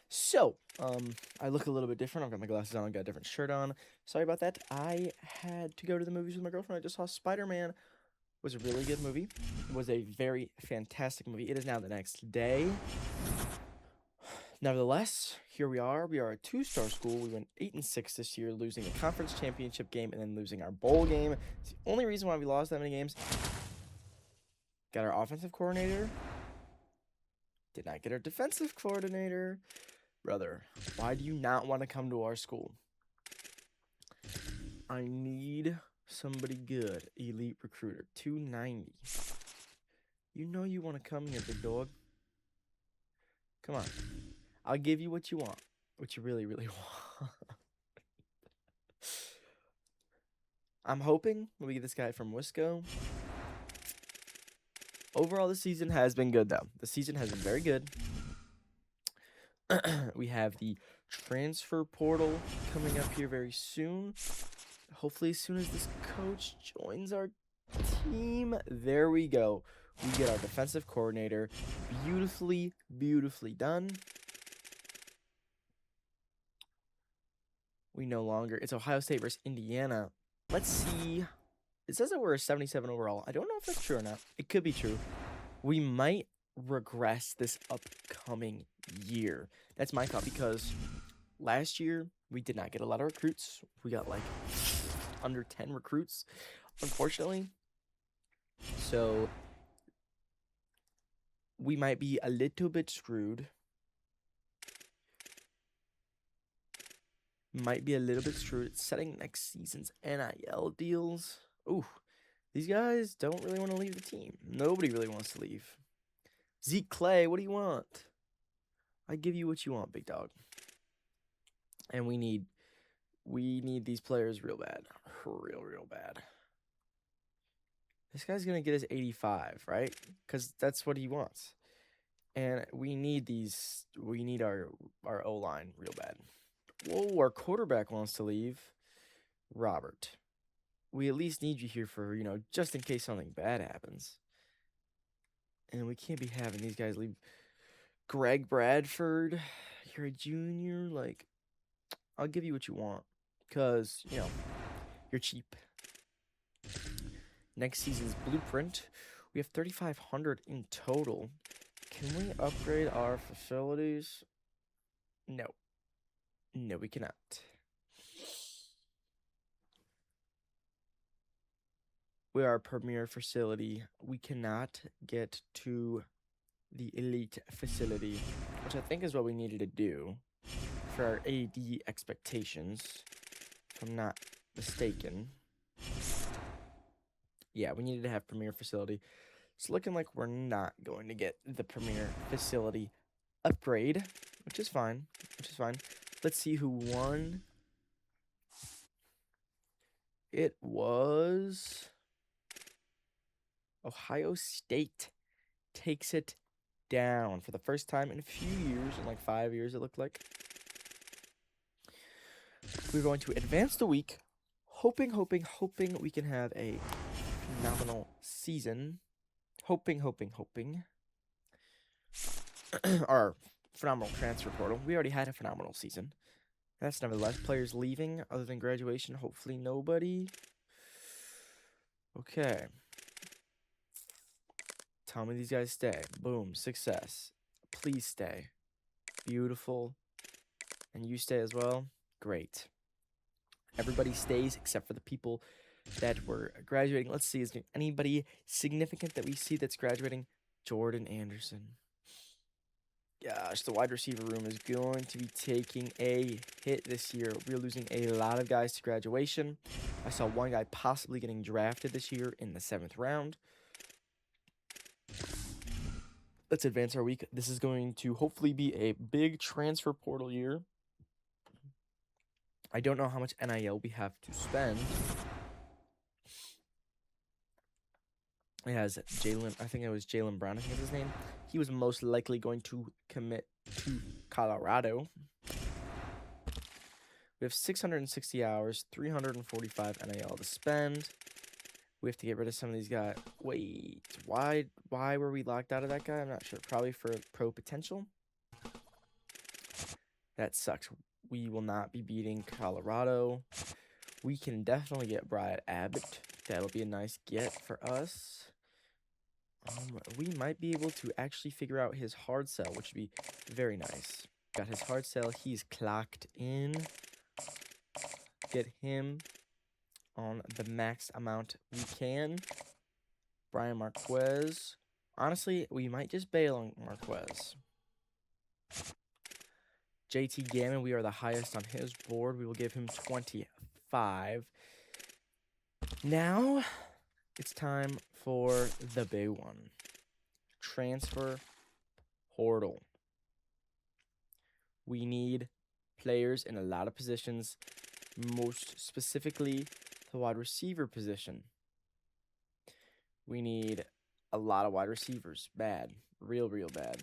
So, I look a little bit different. I've got my glasses on. I've got a different shirt on. Sorry about that. I had to go to the movies with my girlfriend. I just saw Spider-Man. It was a really good movie. It was a very fantastic movie. It is now the next day. Nevertheless, here we are. We are a 2-star school. We went 8-6 this year, losing a conference championship game and then losing our bowl game. It's the only reason why we lost that many games. Got our offensive coordinator. Did not get our defensive coordinator. Brother, why do you not want to come to our school? I need somebody good. Elite recruiter. 290. You know you want to come here, big dog. Come on. I'll give you what you want. What you really, really want. I'm hoping we get this guy from Wisco. Overall, the season has been good, though. The season has been very good. We have the transfer portal coming up here very soon. Hopefully, as soon as this coach joins our team, there we go. We get our defensive coordinator. Beautifully, beautifully done. We no longer... It's Ohio State versus Indiana. Let's see. It says that we're a 77 overall. I don't know if that's true or not. It could be true. We might regress this upcoming year. That's my thought, because last year we did not get a lot of recruits. We got like under 10 recruits, unfortunately. So we might be a little bit screwed. might be a little bit screwed. It's setting next season's NIL deals. Ooh, these guys don't really want to leave the team. Nobody really wants to leave. Zeke Clay, what do you want? I give you what you want, big dog. And we need these players real bad. Real bad. This guy's going to get his 85, right? Because that's what he wants. And we need our O-line real bad. Whoa, our quarterback wants to leave. Robert, we at least need you here for, just in case something bad happens. And we can't be having these guys leave. Greg Bradford, you're a junior. Like, I'll give you what you want. Because, you're cheap. Next season's blueprint, we have 3,500 in total. Can we upgrade our facilities? No. No, we cannot. We are a premier facility. We cannot get to the elite facility, which I think is what we needed to do for our AD expectations, if I'm not mistaken. Yeah, we needed to have premier facility. It's looking like we're not going to get the premier facility upgrade, which is fine. Let's see who won. It was Ohio State takes it down for the first time in a few years, in like 5 years it looked like. We're going to advance the week, hoping we can have a phenomenal season. Hoping. Our phenomenal transfer portal. We already had a phenomenal season. That's nevertheless players leaving other than graduation. Hopefully nobody. Okay. Tell me these guys stay. Boom. Success. Please stay. Beautiful. And you stay as well. Great. Everybody stays except for the people that were graduating. Let's see. Is there anybody significant that we see that's graduating? Jordan Anderson. Gosh, the wide receiver room is going to be taking a hit this year. We're losing a lot of guys to graduation. I saw one guy possibly getting drafted this year in the 7th round. Let's advance our week. This is going to hopefully be a big transfer portal year. I don't know how much NIL we have to spend. It has Jalen, I think it was Jalen Brown, I think is his name. He was most likely going to commit to Colorado. We have 660 hours, 345 NIL to spend. We have to get rid of some of these guys. Wait, why were we locked out of that guy? I'm not sure. Probably for pro potential. That sucks. We will not be beating Colorado. We can definitely get Bryant Abbott. That'll be a nice get for us. We might be able to actually figure out his hard sell, which would be very nice. Got his hard sell. He's clocked in. Get him on the max amount we can. Brian Marquez. Honestly, we might just bail on Marquez. JT Gammon, we are the highest on his board. We will give him 25. Now, it's time for the big one. Transfer portal. We need players in a lot of positions, most specifically the wide receiver position. We need a lot of wide receivers. Bad. Real bad.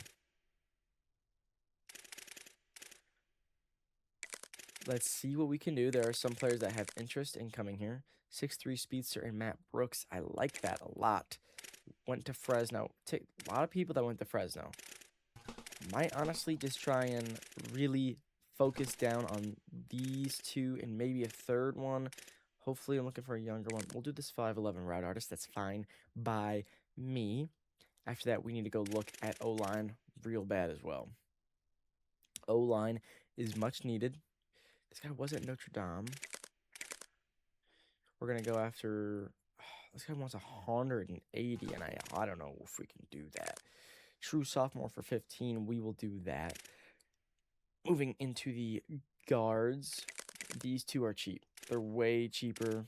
Let's see what we can do. There are some players that have interest in coming here. 6'3" speedster and Matt Brooks. I like that a lot. Went to Fresno. A lot of people that went to Fresno. Might honestly just try and really focus down on these two and maybe a third one. Hopefully I'm looking for a younger one. We'll do this 5'11" route artist. That's fine by me. After that, we need to go look at O-line real bad as well. O-line is much needed. This guy was at Notre Dame. We're going to go after... this guy wants 180, and I don't know if we can do that. True sophomore for 15, we will do that. Moving into the guards. these two are cheap. They're way cheaper.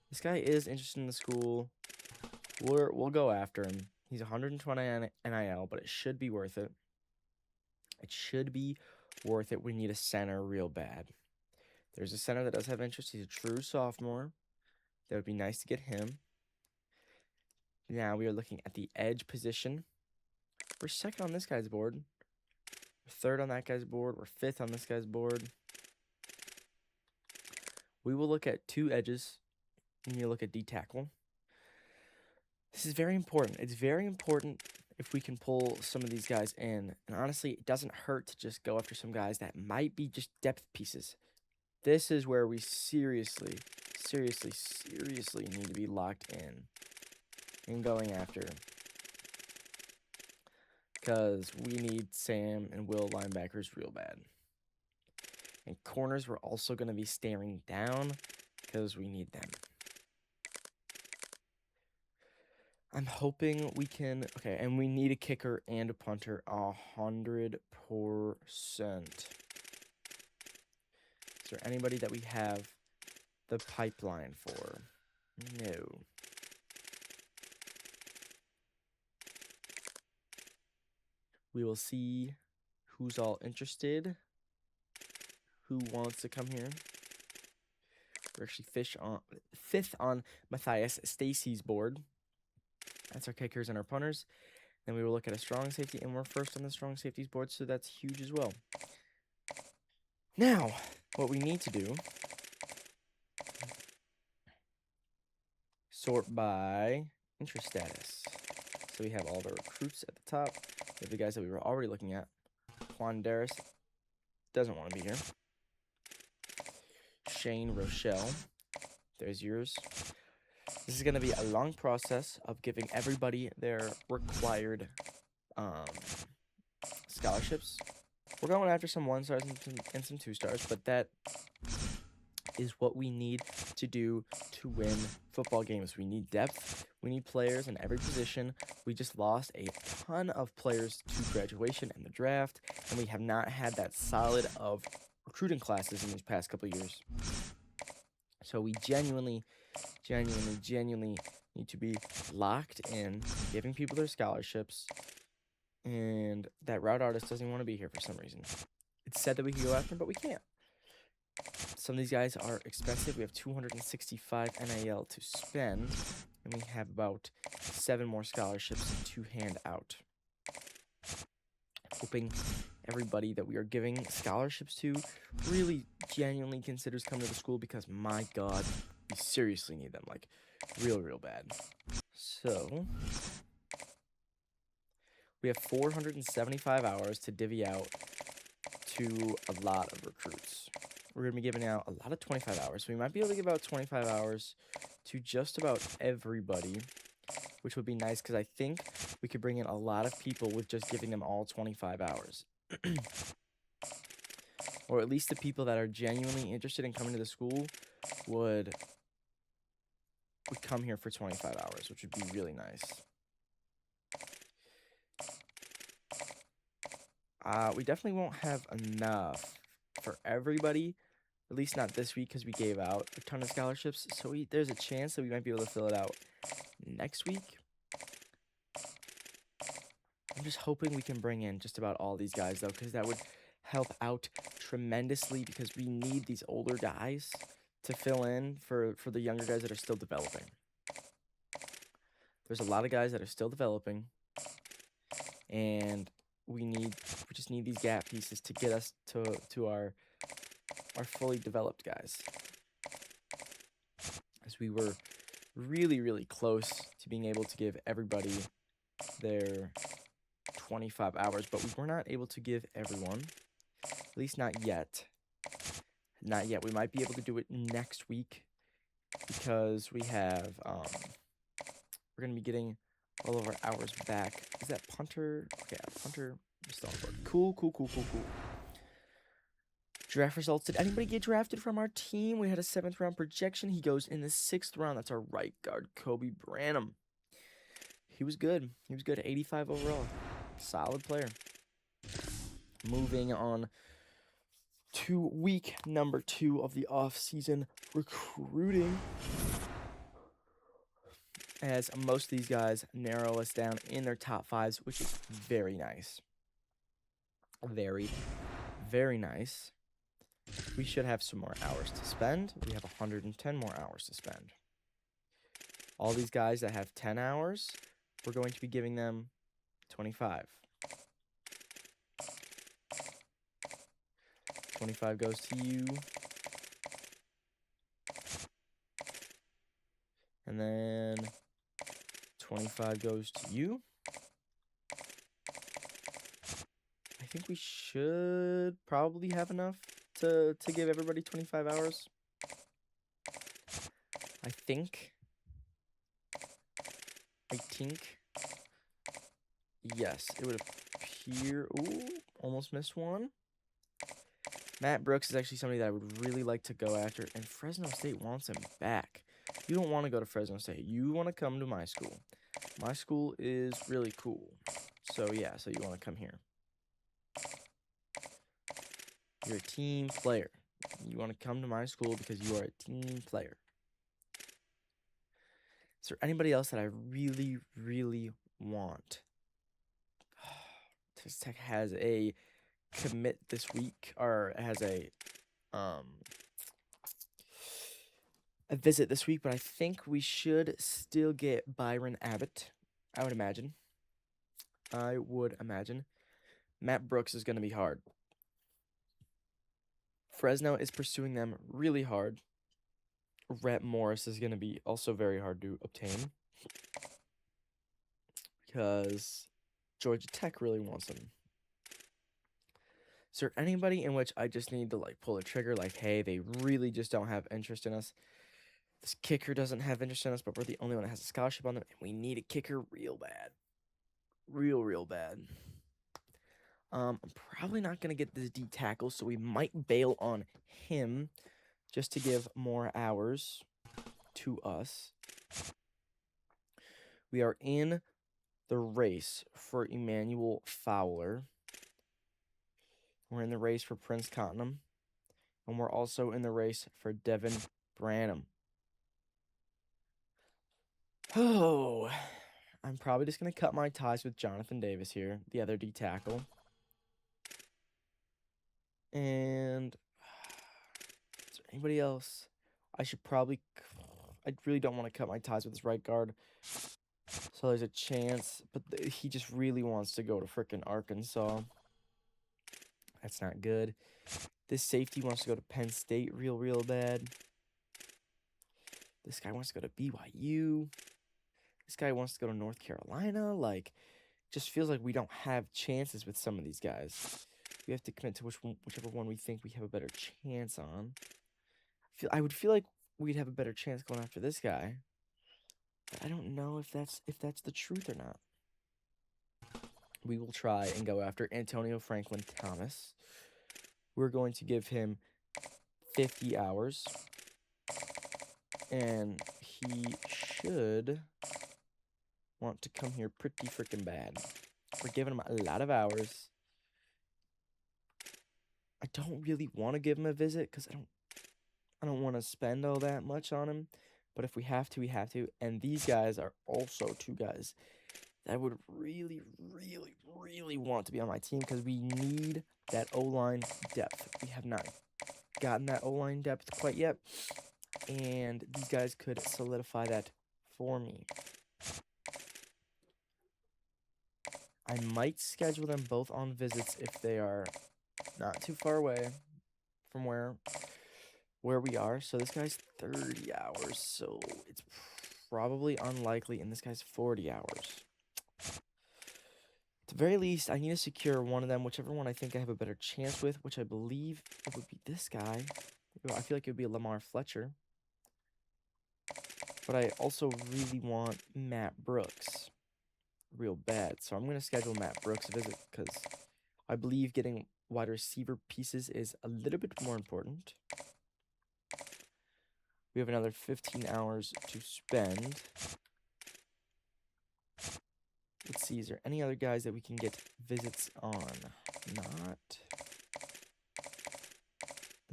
This guy is interested in the school. We'll go after him. He's 120 NIL, but it should be worth it. It should be worth it. We need a center real bad. There's a center that does have interest. He's a true sophomore. That would be nice to get him. Now we are looking at the edge position. We're second on this guy's board. We're third on that guy's board. We're fifth on this guy's board. We will look at two edges. And you look at D tackle. This is very important. It's very important if we can pull some of these guys in. And honestly, it doesn't hurt to just go after some guys that might be just depth pieces. This is where we seriously need to be locked in and going after. Because we need Sam and Will linebackers real bad. And corners we're also going to be staring down because we need them. I'm hoping we can... Okay, and we need a kicker and a punter 100%. Is there anybody that we have the pipeline for? No. We will see who's all interested. Who wants to come here? We're actually fifth on Matthias Stacy's board. That's our kickers and our punters. Then we will look at a strong safety, and we're first on the strong safeties board, so that's huge as well. Now, what we need to do, sort by interest status. So we have all the recruits at the top. We have the guys that we were already looking at. Juan Darris doesn't want to be here. Shane Rochelle, there's yours. This is going to be a long process of giving everybody their required scholarships. We're going after some 1-stars and some 2-stars, but that is what we need to do to win football games. We need depth. We need players in every position. We just lost a ton of players to graduation and the draft, and we have not had that solid of recruiting classes in these past couple of years. So we genuinely need to be locked in, giving people their scholarships, and that route artist doesn't want to be here for some reason. It's said that we can go after him, but we can't. Some of these guys are expensive. We have 265 NIL to spend, and we have about 7 more scholarships to hand out. Hoping everybody that we are giving scholarships to really genuinely considers coming to the school, because my God, we seriously need them, like real bad. So we have 475 hours to divvy out to a lot of recruits. We're going to be giving out a lot of 25 hours. So we might be able to give out 25 hours to just about everybody, which would be nice because I think we could bring in a lot of people with just giving them all 25 hours. Or at least the people that are genuinely interested in coming to the school would come here for 25 hours, which would be really nice. We definitely won't have enough for everybody, at least not this week, because we gave out a ton of scholarships. So there's a chance that we might be able to fill it out next week. I'm just hoping we can bring in just about all these guys, though, because that would help out tremendously, because we need these older guys to fill in for the younger guys that are still developing. There's a lot of guys that are still developing, and we just need these gap pieces to get us to our fully developed guys. As we were really close to being able to give everybody their 25 hours, but we were not able to give everyone, at least not yet. Not yet. We might be able to do it next week, because we have we're gonna be getting all of our hours back. Is that punter? Okay, punter. Still on board. Cool. Draft results. Did anybody get drafted from our team? We had a 7th round projection. He goes in the 6th round. That's our right guard, Kobe Branham. He was good. 85 overall. Solid player. Moving on to week number 2 of the off-season recruiting, as most of these guys narrow us down in their top 5s, which is very nice. Very, very nice. We should have some more hours to spend. We have 110 more hours to spend. All these guys that have 10 hours, we're going to be giving them 25. 25 goes to you. And then 25 goes to you. I think we should probably have enough to give everybody 25 hours. I think. Yes, it would appear. Ooh, almost missed one. Matt Brooks is actually somebody that I would really like to go after, and Fresno State wants him back. You don't want to go to Fresno State. You want to come to my school. My school is really cool. So, yeah, so you want to come here. You're a team player. You want to come to my school because you are a team player. Is there anybody else that I really, really want? Texas Tech has a commit this week, or has a visit this week, but I think we should still get Byron Abbott. I would imagine. Matt Brooks is going to be hard. Fresno is pursuing them really hard. Rhett Morris is going to be also very hard to obtain because Georgia Tech really wants him. Is there anybody in which I just need to pull the trigger? Hey, they really just don't have interest in us. This kicker doesn't have interest in us, but we're the only one that has a scholarship on them, and we need a kicker real bad. Real bad. I'm probably not going to get this D tackle, so we might bail on him just to give more hours to us. We are in the race for Emmanuel Fowler. We're in the race for Prince Cottenham. And we're also in the race for Devin Branham. Oh, I'm probably just going to cut my ties with Jonathan Davis here, the other D tackle. And is there anybody else? I really don't want to cut my ties with this right guard. So there's a chance, but he just really wants to go to frickin' Arkansas. That's not good. This safety wants to go to Penn State real bad. This guy wants to go to BYU. This guy wants to go to North Carolina. Just feels like we don't have chances with some of these guys. We have to commit to whichever one we think we have a better chance on. I would feel like we'd have a better chance going after this guy. But I don't know if that's the truth or not. We will try and go after Antonio Franklin Thomas. We're going to give him 50 hours. And he should want to come here pretty freaking bad. We're giving him a lot of hours. I don't really want to give him a visit because I don't want to spend all that much on him. But if we have to, we have to. And these guys are also two guys that would really want to be on my team because we need that O-line depth. We have not gotten that O-line depth quite yet. And these guys could solidify that for me. I might schedule them both on visits if they are not too far away from where we are. So this guy's 30 hours, so it's probably unlikely, and this guy's 40 hours. At the very least, I need to secure one of them, whichever one I think I have a better chance with, which I believe it would be this guy. I feel like it would be Lamar Fletcher. But I also really want Matt Brooks real bad. So I'm going to schedule Matt Brooks' visit because I believe getting wide receiver pieces is a little bit more important. We have another 15 hours to spend. Let's see, is there any other guys that we can get visits on? Not.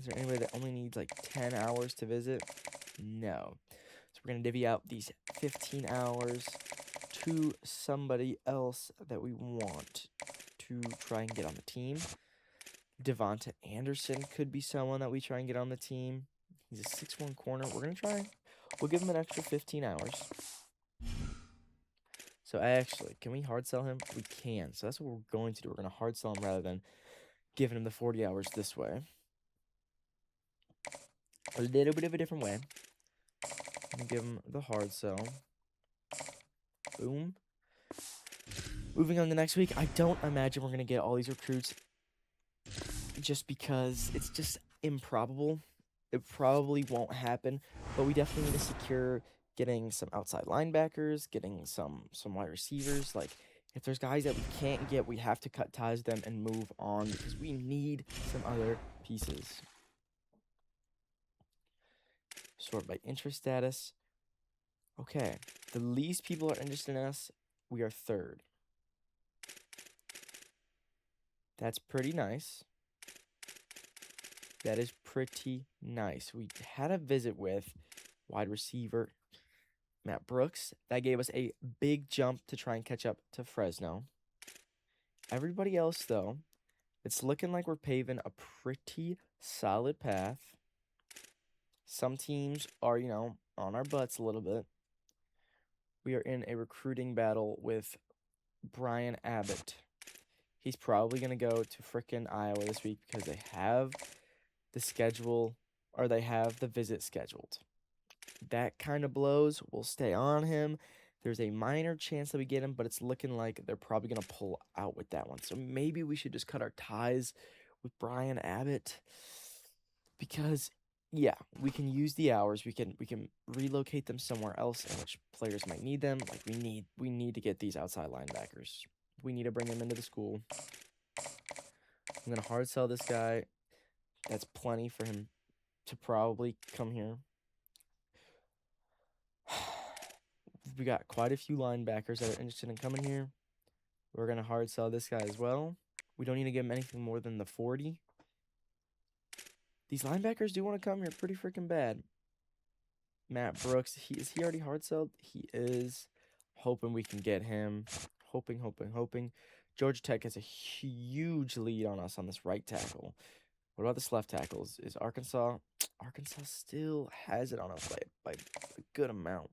Is there anybody that only needs like 10 hours to visit? No. So we're going to divvy out these 15 hours to somebody else that we want to try and get on the team. Devonta Anderson could be someone that we try and get on the team. He's a 6'1" corner. We're going to try. We'll give him an extra 15 hours. So actually, can we hard sell him? We can. So that's what we're going to do. We're going to hard sell him rather than giving him the 40 hours this way. A little bit of a different way. I'm going to give him the hard sell. Boom. Moving on to next week, I don't imagine we're going to get all these recruits just because it's just improbable. It probably won't happen, but we definitely need to secure getting some outside linebackers, getting some wide receivers. Like, if there's guys that we can't get, we have to cut ties with them and move on because we need some other pieces. Sort by interest status. Okay, the least people are interested in us, we are third. That's pretty nice. That is pretty nice. We had a visit with wide receiver Matt Brooks. That gave us a big jump to try and catch up to Fresno. Everybody else, though, it's looking like we're paving a pretty solid path. Some teams are, on our butts a little bit. We are in a recruiting battle with Brian Abbott. He's probably going to go to frickin' Iowa this week because they have the schedule, or they have the visit scheduled. That kind of blows. We'll stay on him. There's a minor chance that we get him, but it's looking like they're probably going to pull out with that one. So maybe we should just cut our ties with Brian Abbott because, yeah, we can use the hours. We can relocate them somewhere else in which players might need them. Like we need to get these outside linebackers. We need to bring them into the school. I'm going to hard sell this guy. That's plenty for him to probably come here. We got quite a few linebackers that are interested in coming here. We're going to hard sell this guy as well. We don't need to give him anything more than the 40. These linebackers do want to come here pretty freaking bad. Matt Brooks, is he already hard sold? He is. Hoping we can get him. Hoping. Georgia Tech has a huge lead on us on this right tackle. What about this left tackle? Is Arkansas? Arkansas still has it on us by a good amount.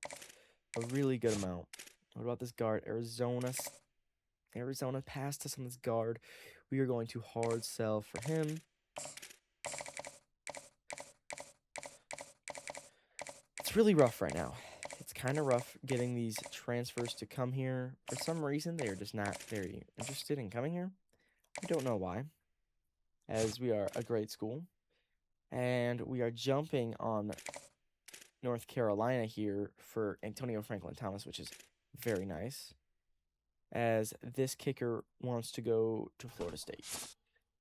A really good amount. What about this guard? Arizona passed us on this guard. We are going to hard sell for him. It's really rough right now. It's kind of rough getting these transfers to come here. For some reason, they are just not very interested in coming here. I don't know why, as we are a great school. And we are jumping on North Carolina here for Antonio Franklin Thomas, which is very nice, as this kicker wants to go to Florida State.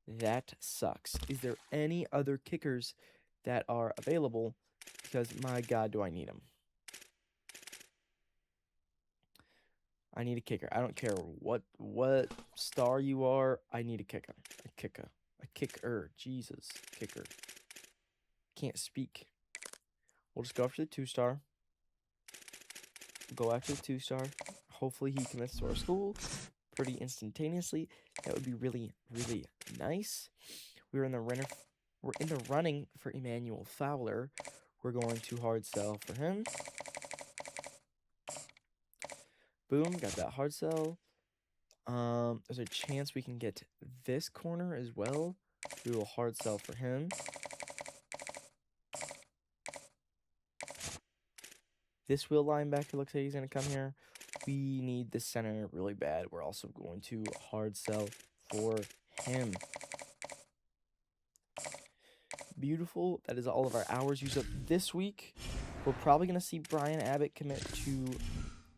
That sucks. Is there any other kickers that are available? Because, my God, do I need them. I need a kicker. I don't care what star you are. I need a kicker. A kicker. Jesus. Kicker. Can't speak. We'll just go after the 2-star. Go after the 2-star. Hopefully he commits to our school pretty instantaneously. That would be really, really nice. We're in the running for Emmanuel Fowler. We're going to hard sell for him. Boom, got that hard sell. There's a chance we can get this corner as well. We will hard sell for him. This will linebacker looks like he's going to come here. We need the center really bad. We're also going to hard sell for him. Beautiful. That is all of our hours used up this week. We're probably going to see Brian Abbott commit to,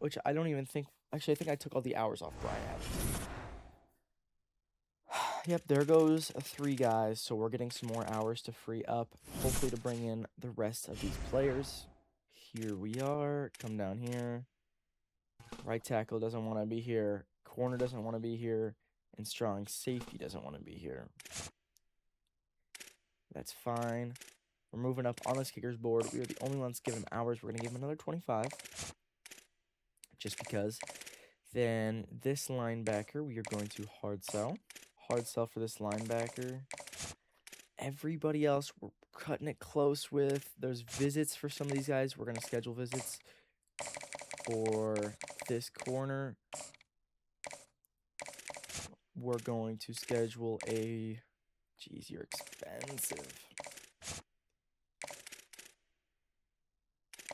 which I don't even think, actually I think I took all the hours off Brian Abbott. Yep, there goes 3 guys, so we're getting some more hours to free up, hopefully to bring in the rest of these players. Here we are. Come down here. Right tackle doesn't want to be here. Corner doesn't want to be here. And strong safety doesn't want to be here. That's fine. We're moving up on this kicker's board. We are the only ones giving him hours. We're going to give him another 25. Just because. Then this linebacker, we are going to hard sell. Hard sell for this linebacker. Everybody else, we're cutting it close with. There's visits for some of these guys. We're going to schedule visits for this corner. We're going to schedule a... Jeez, you're expensive.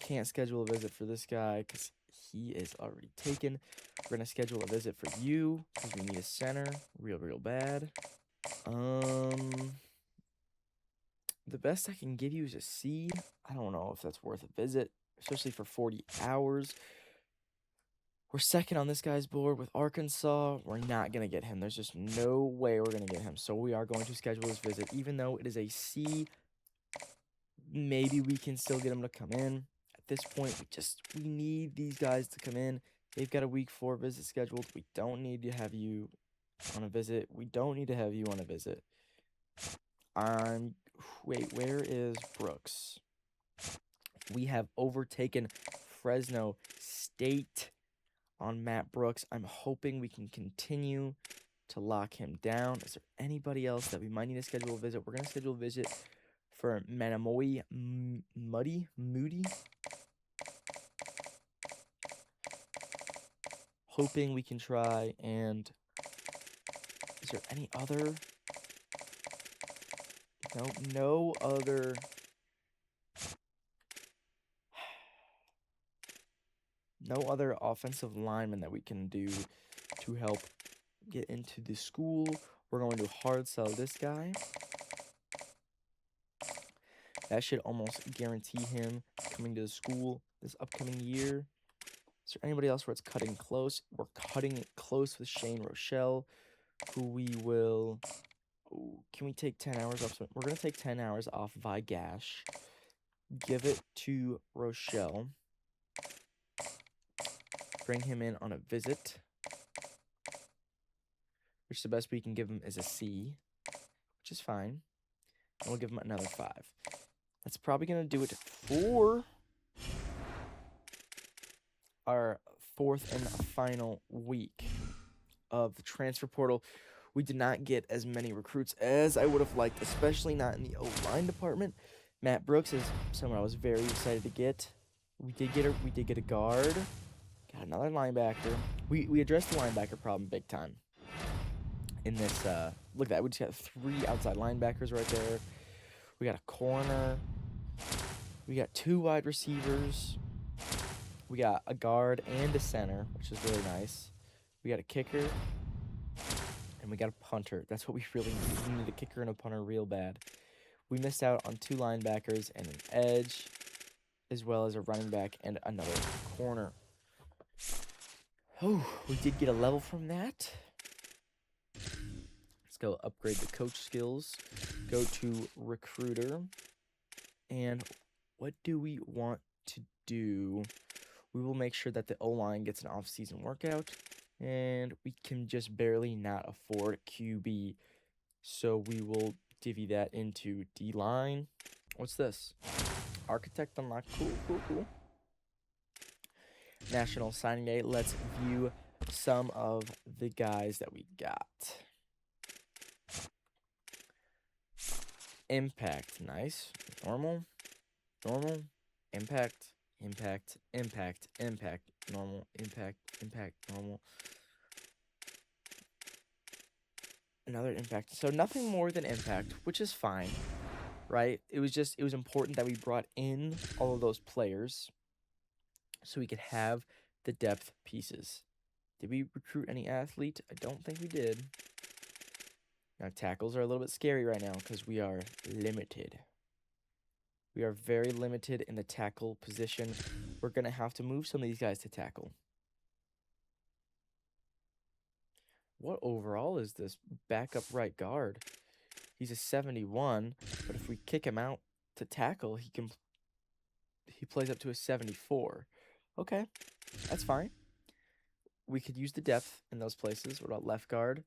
Can't schedule a visit for this guy because he is already taken. We're going to schedule a visit for you because we need a center real bad. The best I can give you is a C. I don't know if that's worth a visit, especially for 40 hours. We're second on this guy's board with Arkansas. We're not going to get him. There's just no way we're going to get him. So we are going to schedule this visit. Even though it is a C, maybe we can still get him to come in. At this point, we need these guys to come in. They've got a week 4 visit scheduled. We don't need to have you on a visit. We don't need to have you on a visit. Wait, where is Brooks? We have overtaken Fresno State on Matt Brooks. I'm hoping we can continue to lock him down. Is there anybody else that we might need to schedule a visit? We're going to schedule a visit for Manamoy Moody. Hoping we can try and... Is there any other... No other... No other offensive lineman that we can do to help get into the school. We're going to hard sell this guy. That should almost guarantee him coming to the school this upcoming year. Is there anybody else where it's cutting close? We're cutting it close with Shane Rochelle, who we will... Oh, can we take 10 hours off? We're going to take 10 hours off Vigash. Give it to Rochelle. Bring him in on a visit. Which the best we can give him is a C. Which is fine. And we'll give him another 5. That's probably going to do it for our 4th and final week of the transfer portal. We did not get as many recruits as I would have liked, especially not in the O-line department. Matt Brooks is someone I was very excited to get. We did get a guard. Got another linebacker. We addressed the linebacker problem big time. In this, look at that. We just got 3 outside linebackers right there. We got a corner. We got 2 wide receivers. We got a guard and a center, which is really nice. We got a kicker. And we got a punter. That's what we really need. We need a kicker and a punter real bad. We missed out on 2 linebackers and an edge, as well as a running back and another corner. Oh, we did get a level from that. Let's go upgrade the coach skills. Go to recruiter. And what do we want to do? We will make sure that the O-line gets an off-season workout. And we can just barely not afford QB. So we will divvy that into D-line. What's this? Architect unlocked. Cool. National Signing Day. Let's view some of the guys that we got. Impact. Nice. Normal. Impact. Normal. Impact. Normal. Another impact. So nothing more than impact, which is fine, right? It was important that we brought in all of those players so we could have the depth pieces. Did we recruit any athlete? I don't think we did. Now, tackles are a little bit scary right now because we are limited. We are very limited in the tackle position. We're going to have to move some of these guys to tackle. What overall is this backup right guard? He's a 71, but if we kick him out to tackle, he plays up to a 74. Okay, that's fine. We could use the depth in those places. What about left guard?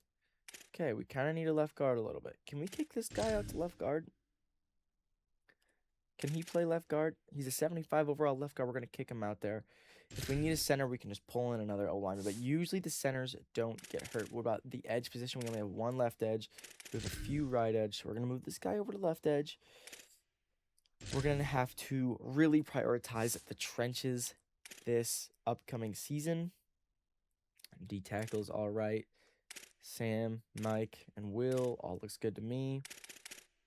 Okay, we kind of need a left guard a little bit. Can we kick this guy out to left guard? Can he play left guard? He's a 75 overall left guard. We're going to kick him out there. If we need a center, we can just pull in another O-lineman. But usually the centers don't get hurt. What about the edge position? We only have one left edge. We have a few right edge. So we're going to move this guy over to left edge. We're going to have to really prioritize the trenches this upcoming season. D tackles all right. Sam, Mike, and Will all looks good to me.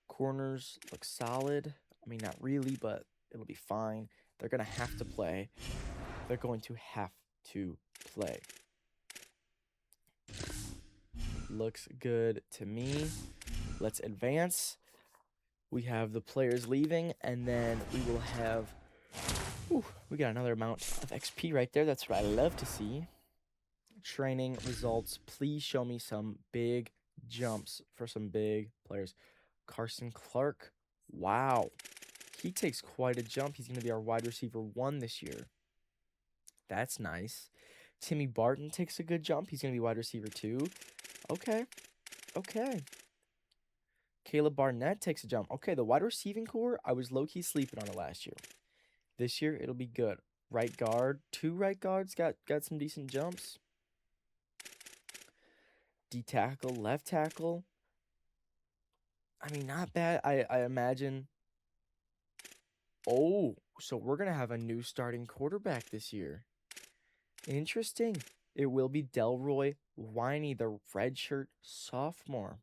Corners look solid. I mean, not really, but it'll be fine. They're going to have to play. They're going to have to play. Looks good to me. Let's advance. We have the players leaving, and then we will have... Ooh, we got another amount of XP right there. That's what I love to see. Training results. Please show me some big jumps for some big players. Carson Clark. Wow. He takes quite a jump. He's going to be our wide receiver 1 this year. That's nice. Timmy Barton takes a good jump. He's going to be wide receiver 2. Okay. Okay. Caleb Barnett takes a jump. Okay, the wide receiving core, I was low-key sleeping on it last year. This year, it'll be good. Right guard. 2 right guards got some decent jumps. D tackle, left tackle. I mean, not bad. I imagine. Oh, so we're going to have a new starting quarterback this year. Interesting. It will be Delroy Winey, the redshirt sophomore.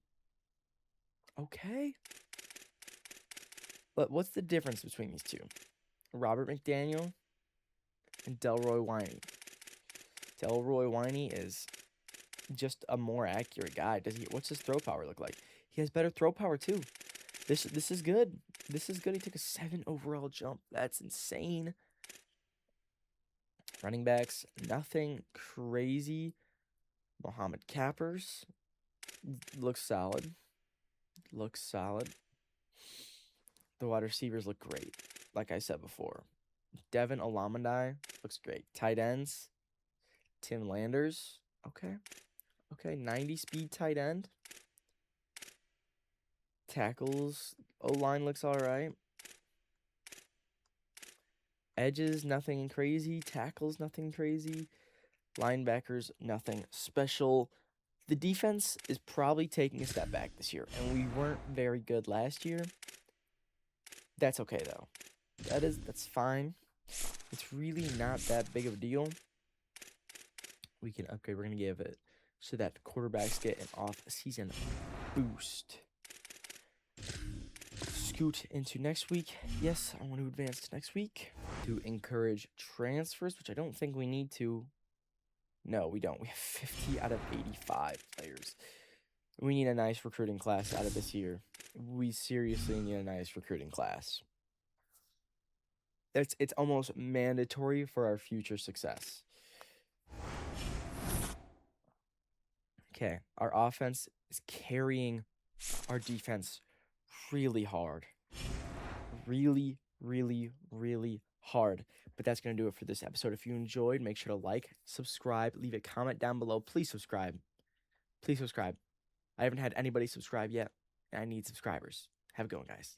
Okay. But what's the difference between these two? Robert McDaniel and Delroy Winey. Delroy Winey is just a more accurate guy. What's his throw power look like? He has better throw power too. This is good. This is good. He took a 7 overall jump. That's insane. Running backs, nothing crazy. Mohammed Cappers looks solid. Looks solid. The wide receivers look great, like I said before. Devin Olamide looks great. Tight ends, Tim Landers. Okay. Okay, 90 speed tight end. Tackles, O-line looks all right. Edges, nothing crazy. Tackles, nothing crazy. Linebackers, nothing special. The defense is probably taking a step back this year, and we weren't very good last year. That's okay, though. That's fine. It's really not that big of a deal. We can upgrade. We're going to give it so that quarterbacks get an off-season boost. Scoot into next week. Yes, I want to advance to next week to encourage transfers, which I don't think we need to. No, we don't. We have 50 out of 85 players. We need a nice recruiting class out of this year. We seriously need a nice recruiting class. It's almost mandatory for our future success. Okay, our offense is carrying our defense really hard. Really, really, really hard. But that's going to do it for this episode. If you enjoyed, make sure to like, subscribe, leave a comment down below. Please subscribe. Please subscribe. I haven't had anybody subscribe yet, and I need subscribers. Have a good one, guys.